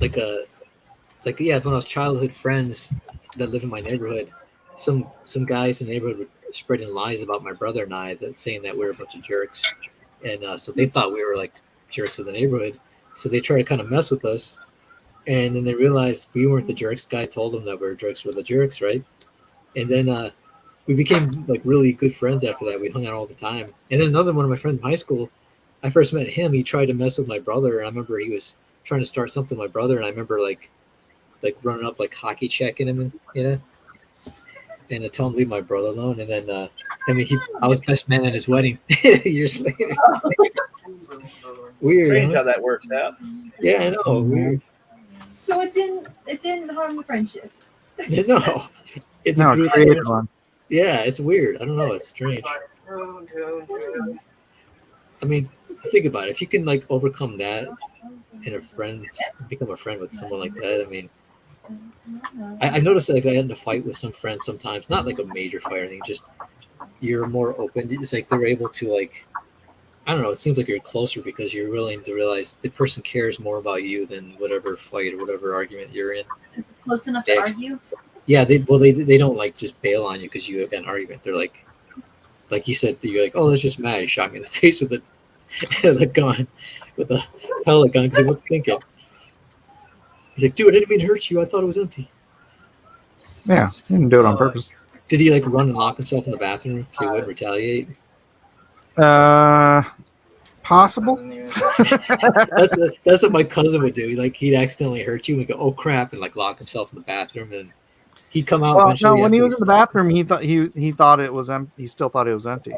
Like when I was childhood friends that live in my neighborhood, some guys in the neighborhood were spreading lies about my brother and I, that saying that we were a bunch of jerks. And so they thought we were like jerks of the neighborhood. So they tried to kind of mess with us. And then they realized we weren't the jerks. Guy told them that we were jerks. We're the jerks, right? And then we became like really good friends after that. We hung out all the time. And then another one of my friends in high school, I first met him. He tried to mess with my brother. And I remember he was trying to start something with my brother. And I remember like running up, like hockey checking him, and I told him to leave my brother alone. And then I was best man at his wedding years later. Weird. Strange how that works out. Yeah, I know. Weird. So it didn't harm the friendship. No, it's a creative one. Yeah, it's weird. I don't know. It's strange. I mean, think about it. If you can like overcome that and become a friend with someone like that, I mean, I noticed that if I had to fight with some friends sometimes, not like a major fight or anything, just you're more open. It's like they're able to like I don't know. It seems like you're closer because you're willing to realize the person cares more about you than whatever fight or whatever argument you're in. Close enough to argue? Yeah, they don't like just bail on you because you have an argument. They're like you said, you're like, oh, that's just mad. He shot me in the face with the gun, with the pellet gun because he wasn't thinking. He's like, dude, I didn't mean to hurt you. I thought it was empty. Yeah, he didn't do it on purpose. Did he like run and lock himself in the bathroom so he wouldn't retaliate? Possible. That's what my cousin would do. He'd accidentally hurt you and go, oh crap, and like lock himself in the bathroom, and he'd come out. Well, no, when he was in the bathroom, he thought it was empty. He still thought it was empty.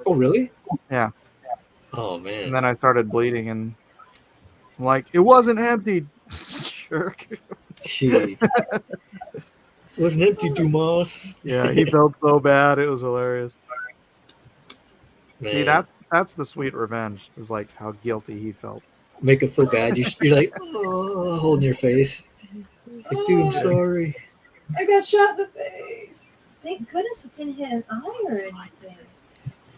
Oh really? Yeah. Oh man. And then I started bleeding, and I'm like, it wasn't empty. Jerk. Gee. It wasn't empty, Dumas. Yeah, he felt so bad. It was hilarious. Man. See, that's the sweet revenge, is like how guilty he felt. Make him feel bad. You're like, oh, holding your face. Like, dude, I'm sorry. I got shot in the face. Thank goodness it didn't hit an eye or anything.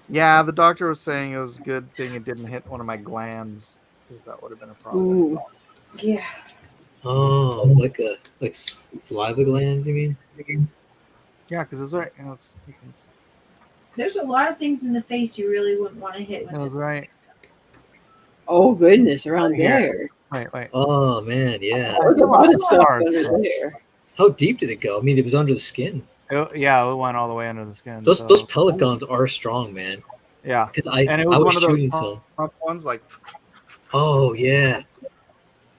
Yeah, the doctor was saying it was a good thing it didn't hit one of my glands, because that would have been a problem. Ooh. Yeah. Oh, like saliva glands, you mean? Yeah, because it's right. There's a lot of things in the face you really wouldn't want to hit with That was it. right. Oh goodness, around Yeah. there. Wait. Oh man, yeah. That was a lot of stuff Hard. under there. How deep did it go? I mean, it was under the skin. Yeah, it went all the way under the skin. Those pellet guns are strong, man. Yeah, because and it I was one of those shooting some. pump ones, like. Oh yeah.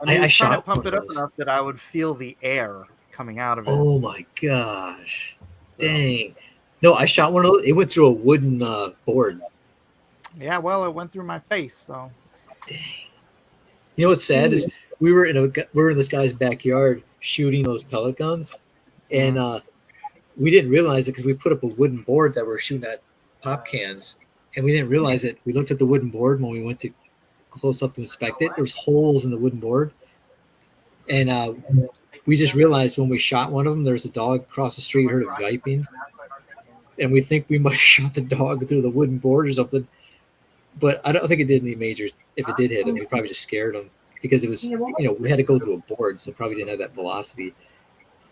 I shot trying to pump one it of up those. enough that I would feel the air coming out of it. Oh my gosh. Dang. No, I shot one of those. It went through a wooden board. Yeah, well, it went through my face, so. You know what's sad is we were in this guy's backyard shooting those pellet guns, and we didn't realize it because we put up a wooden board that we're shooting at pop cans, and we didn't realize it. We looked at the wooden board when we went to close up to inspect it. There's holes in the wooden board, and we just realized when we shot one of them, there's a dog across the street heard it yiping, and we think we might have shot the dog through the wooden board or something. But I don't think it did any major. If it did hit him, we probably just scared him because it was, we had to go through a board, so probably didn't have that velocity.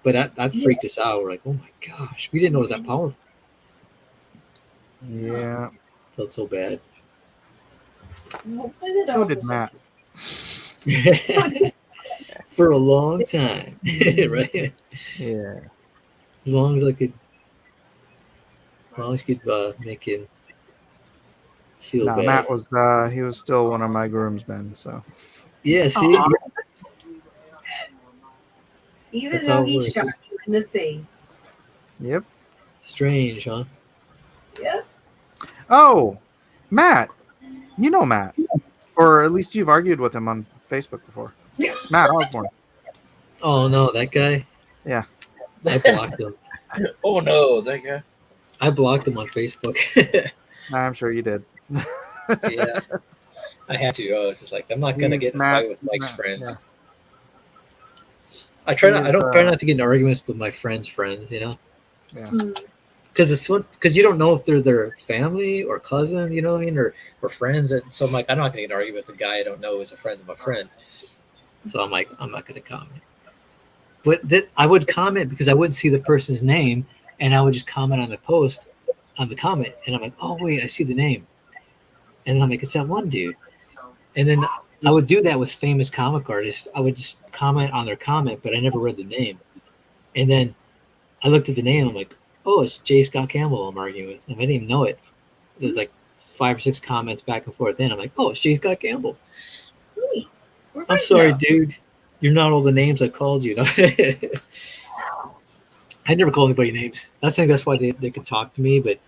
But that freaked us out. We're like, oh my gosh, we didn't know it was that powerful. Yeah. Felt so bad. Hopefully the So dog did was Matt. For a long time, right? Yeah. As long as I could make him feel No, bad. Matt was he was still one of my groomsmen, so. Yeah, see? Even That's though how it he works. shot you in the face. Yep. Strange, huh? Yep. Oh, Matt. You know Matt. Or at least you've argued with him on Facebook before. Matt Osborne. Oh no, that guy? Yeah. I blocked him. Oh no, that guy. I blocked him on Facebook. I'm sure you did. Yeah. I had to. I was just like, I'm not gonna get in a fight with Mike's friends. Yeah. I try not to get in arguments with my friends' friends, Yeah. Because you don't know if they're their family or cousin, you know what I mean, or friends. And so I'm like, I'm not gonna get in an argument with a guy I don't know is a friend of my friend. So I'm like, I'm not gonna comment. But I would comment because I wouldn't see the person's name, and I would just comment on the post, on the comment, and I'm like, oh wait, I see the name, and then I'm like, it's that one dude, and then I would do that with famous comic artists. I would just comment on their comment, but I never read the name, and then I looked at the name. I'm like, oh, it's J. Scott Campbell I'm arguing with, and I didn't even know it. There's like 5 or 6 comments back and forth, and I'm like, oh, it's J. Scott Campbell. Hey, we're I'm friends sorry, now. dude. You're not all the names I called you. I never call anybody names. I think that's why they could talk to me, but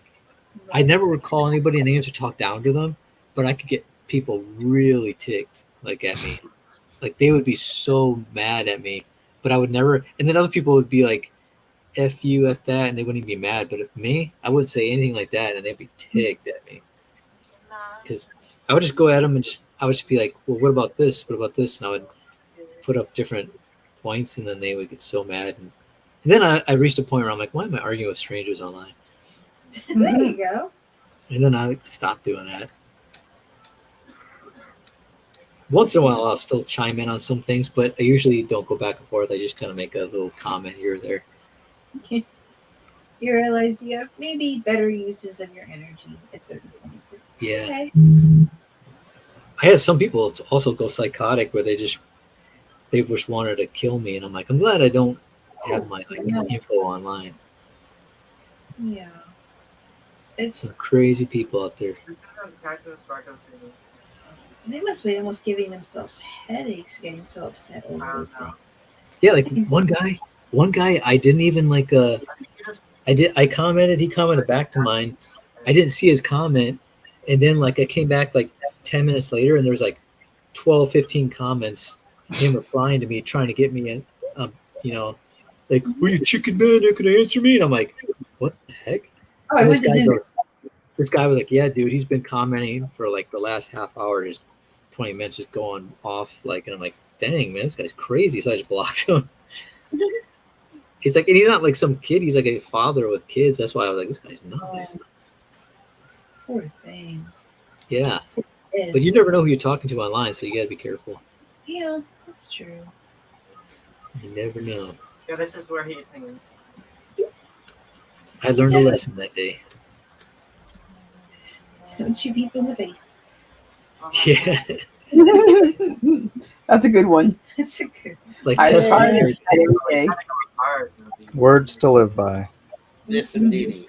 I never would call anybody names or talk down to them. But I could get people really ticked, like at me. Like they would be so mad at me, but I would never. And then other people would be like, F you, F that, and they wouldn't even be mad. But if me, I wouldn't say anything like that, and they'd be ticked at me. Because I would just go at them and I would just be like, well, what about this? What about this? And I would put up different points, and then they would get so mad. And then I reached a point where I'm like, why am I arguing with strangers online? There you go. And then I stopped doing that. once in a while I'll still chime in on some things, but I usually don't go back and forth. I just kind of make a little comment here or there. You realize you have maybe better uses of your energy at certain points. Yeah. Okay. I had some people also go psychotic where they just wanted to kill me, and I'm like, I'm glad I don't have my info online. Yeah. It's Some crazy people out there. they must be almost giving themselves headaches getting so upset over these things. Yeah, like one guy I didn't even like I commented, he commented back to mine. I didn't see his comment, and then like I came back like 10 minutes later and there was like 12, 15 comments, him replying to me, trying to get me in, like, were you chicken man? How can I answer me? And I'm like, what the heck? Oh, And this guy was like, yeah, dude, he's been commenting for like the last half hour, just 20 minutes, just going off. Like, and I'm like, dang, man, this guy's crazy. So I just blocked him. He's like, and he's not like some kid. He's like a father with kids. That's why I was like, this guy's nuts. Poor thing. Yeah. But you never know who you're talking to online, so you got to be careful. Yeah, that's true. You never know. Yeah, this is where he's singing. I learned a lesson that day. Don't shoot people in the face. Yeah. That's a good one. That's a good Like I test try me. it every day. Words to live by. Yes, indeed.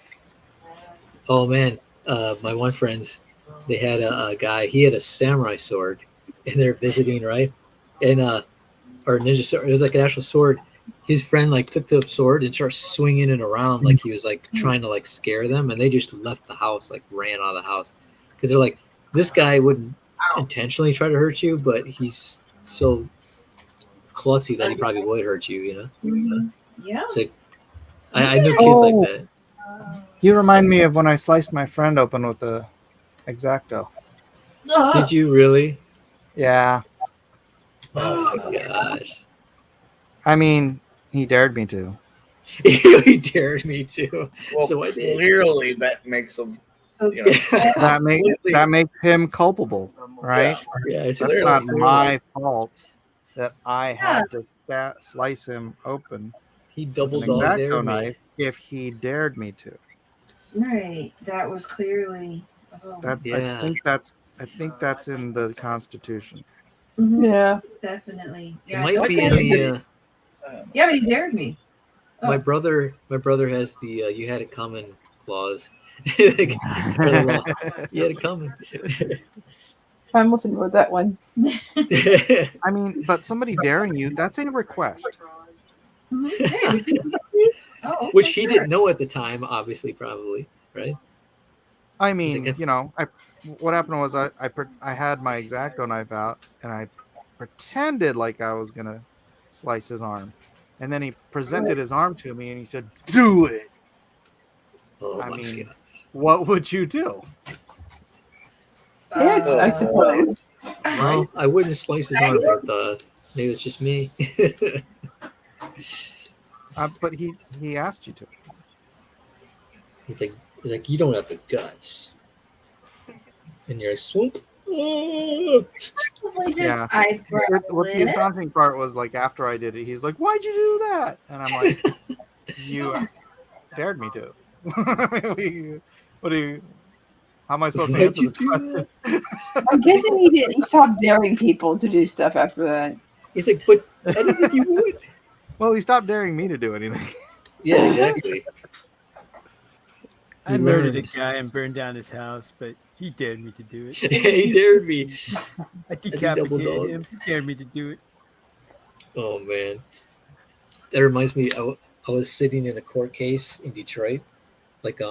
Oh man, my one friends, they had a guy. He had a samurai sword, and they're visiting, right? And or ninja sword. It was like an actual sword. His friend like took the sword and started swinging it around like he was like trying to like scare them, and they just left the house, like ran out of the house, because they're like, this guy wouldn't intentionally try to hurt you, but he's so klutzy that he probably would hurt you, you know? Mm-hmm. Yeah. It's like I know kids like that. You remind me of when I sliced my friend open with the X-Acto. Did you really? Yeah. Oh my gosh. I mean, he dared me to. He dared me to. Well, So I did. clearly that makes him, That makes him culpable, right? Yeah, it's It's just not clearly. my fault that I had to slice him open. He with double an dog X-Acto dared me. knife if he dared me to. Right. That was clearly. Oh. That Yeah. I think that's in the Constitution. Mhm. Yeah. Definitely. It Yeah, might don't be dare in me. the. Yeah, but he dared me. My brother has the "you had it coming" clause. Like, or the law. You had it coming. Hamilton wrote that one. I mean, but somebody daring you—that's a request. Mhm. Hey, would you please? Oh, okay, Which he sure. didn't know at the time, obviously, probably, right? I He's mean, like, you know, what happened was I had my X-Acto knife out and I pretended like I was gonna slice his arm, and then he presented his arm to me and he said, "Do it." oh I my mean, God. what would you do? Yes, I suppose. Well, I wouldn't slice his arm, but maybe it's just me. But he asked you to. He's like, you don't have the guts. And you're like, swoop. Oh. Probably just Yeah. eyebrow What the lip. astonishing part was, like, after I did it, he's like, "Why'd you do that?" And I'm like, "You dared me to." What do you? How am I supposed to Why'd answer you this do question? I'm guessing he stopped daring people to do stuff after that. He's like, but I didn't think you would. Well, he stopped daring me to do anything. Yeah, exactly. I You murdered a learned. guy and burned down his house, but he dared me to do it. He dared me. I double decapitated dog. him. He dared me to do it. Oh man, that reminds me. I was sitting in a court case in Detroit. Like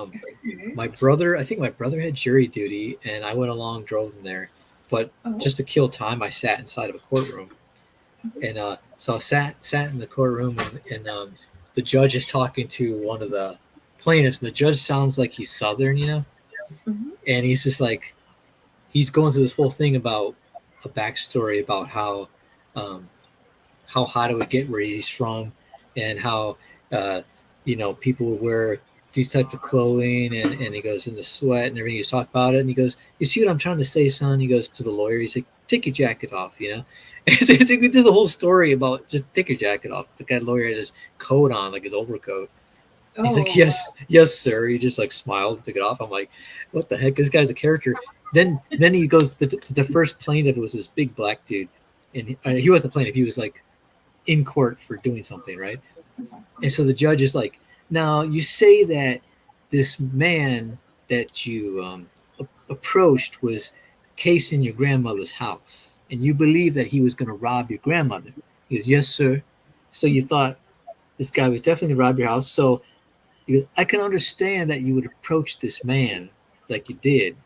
my brother, I think my brother had jury duty, and I went along, drove him there. But just to kill time, I sat inside of a courtroom, and so I sat in the courtroom, and the judge is talking to one of the plaintiffs, and the judge sounds like he's Southern, you know, and he's just like, he's going through this whole thing about a backstory about how hot it would get where he's from, and how people would wear these types of clothing, and he goes in the sweat and everything. He's talking about it, and he goes, "You see what I'm trying to say, son?" He goes to the lawyer. He's like, take your jacket off, you know. It's we did the whole story about just take your jacket off. The guy lawyer had his coat on, like his overcoat. He's like, yes, sir. He just like smiled, took it off. I'm like, what the heck? This guy's a character. Then he goes. The first plaintiff was this big black dude, and he wasn't the plaintiff. He was like in court for doing something, right? And so the judge is like, now you say that this man that you approached was casing your grandmother's house, and you believe that he was going to rob your grandmother. He goes, yes, sir. So you thought this guy was definitely going to rob your house. So he goes, I can understand that you would approach this man like you did,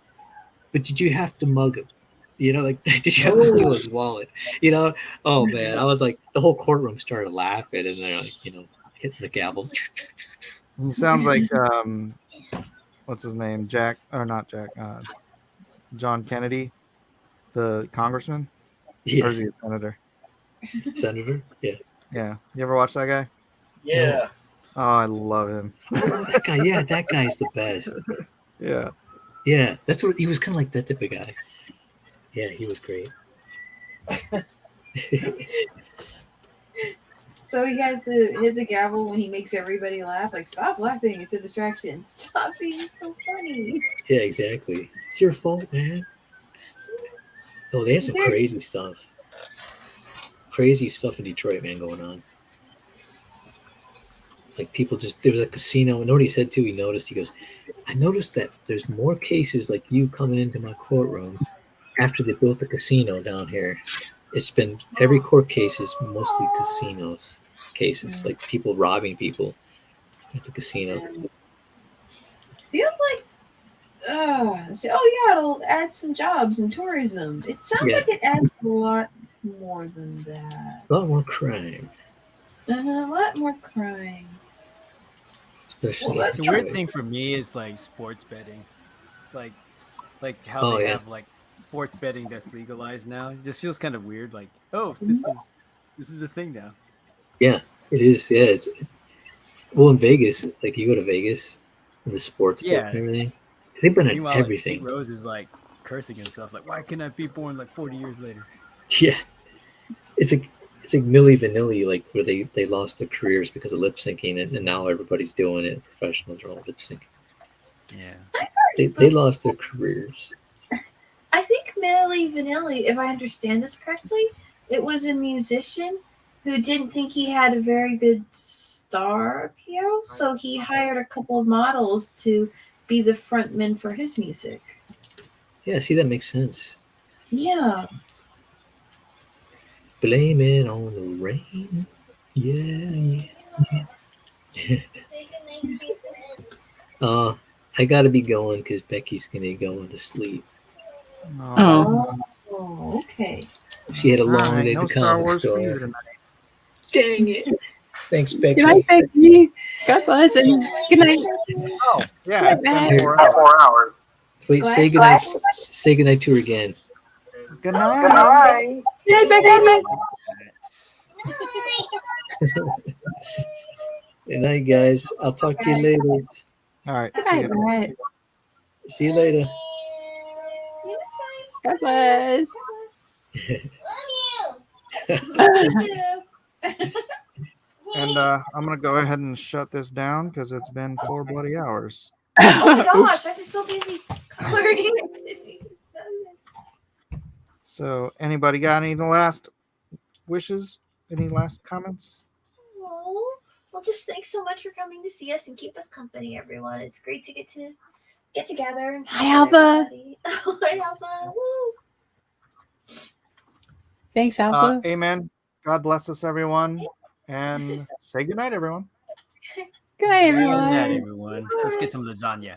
but did you have to mug him? You know, like, did you have to steal his wallet? You know, oh man, I was like, the whole courtroom started laughing, and they're like, you know, hitting the gavel. He sounds like what's his name? Jack, or not Jack? John Kennedy, the congressman. Yeah. Or is he a senator? Senator, yeah. Yeah. You ever watch that guy? Yeah. Oh, I love him. That guy, yeah, that guy's the best. Yeah. Yeah, that's what he was, kind of like that type of guy. Yeah, he was great. So he has to hit the gavel when he makes everybody laugh. Like, stop laughing. It's a distraction. Stop being so funny. Yeah, exactly. It's your fault, man. Oh, they had some crazy stuff. Crazy stuff in Detroit, man, going on. Like, people just, there was a casino. And what he said, too, he noticed, he goes, I noticed that there's more cases like you coming into my courtroom after they built the casino down here. It's been, every court case is mostly casinos cases, like people robbing people at the casino. Feels like, it'll add some jobs and tourism. It sounds like it adds a lot more than that. A lot more crime. A lot more crime. Especially the weird thing for me is like sports betting, like how they have like sports betting that's legalized now. It just feels kind of weird. Like, oh, this is a thing now. Yeah, it is. Yeah, it's, well, in Vegas, like you go to Vegas and the sports book and everything. They've been at everything. Like, Rose is like cursing himself, like, why can't I be born like 40 years later? Yeah, it's like Milli Vanilli, like where they lost their careers because of lip syncing, and now everybody's doing it. Professionals are all lip syncing. Yeah, they lost their careers. I think Milli Vanilli, if I understand this correctly, it was a musician who didn't think he had a very good star appeal, so he hired a couple of models to be the frontman for his music. Yeah, see, that makes sense. Yeah. Blame it on the rain. Yeah. I gotta be going because Becky's gonna go to sleep. Oh, okay. She had a long day no at the Star comic Wars for store. you tonight. Dang it. Thanks, Becky. Good night, Becky. God bless and good night. Oh, yeah. Good night. 4 hours. Wait, say goodnight. Say goodnight to her again. Good night. Good night. Good night, Becky. Good night, guys. I'll talk to you later. All right. Good night. See you later. God bless. And I'm gonna go ahead and shut this down because it's been 4 bloody hours. Oh my gosh, I've been so busy coloring. So, anybody got any last wishes? Any last comments? Oh, well, just thanks so much for coming to see us and keep us company, everyone. It's great to get together. And Hi, Alpha. Hi, Alpha. Woo. Thanks, Alpha. Amen. God bless us, everyone. And say goodnight, everyone. Good night, everyone. Good night, everyone. Let's get some lasagna.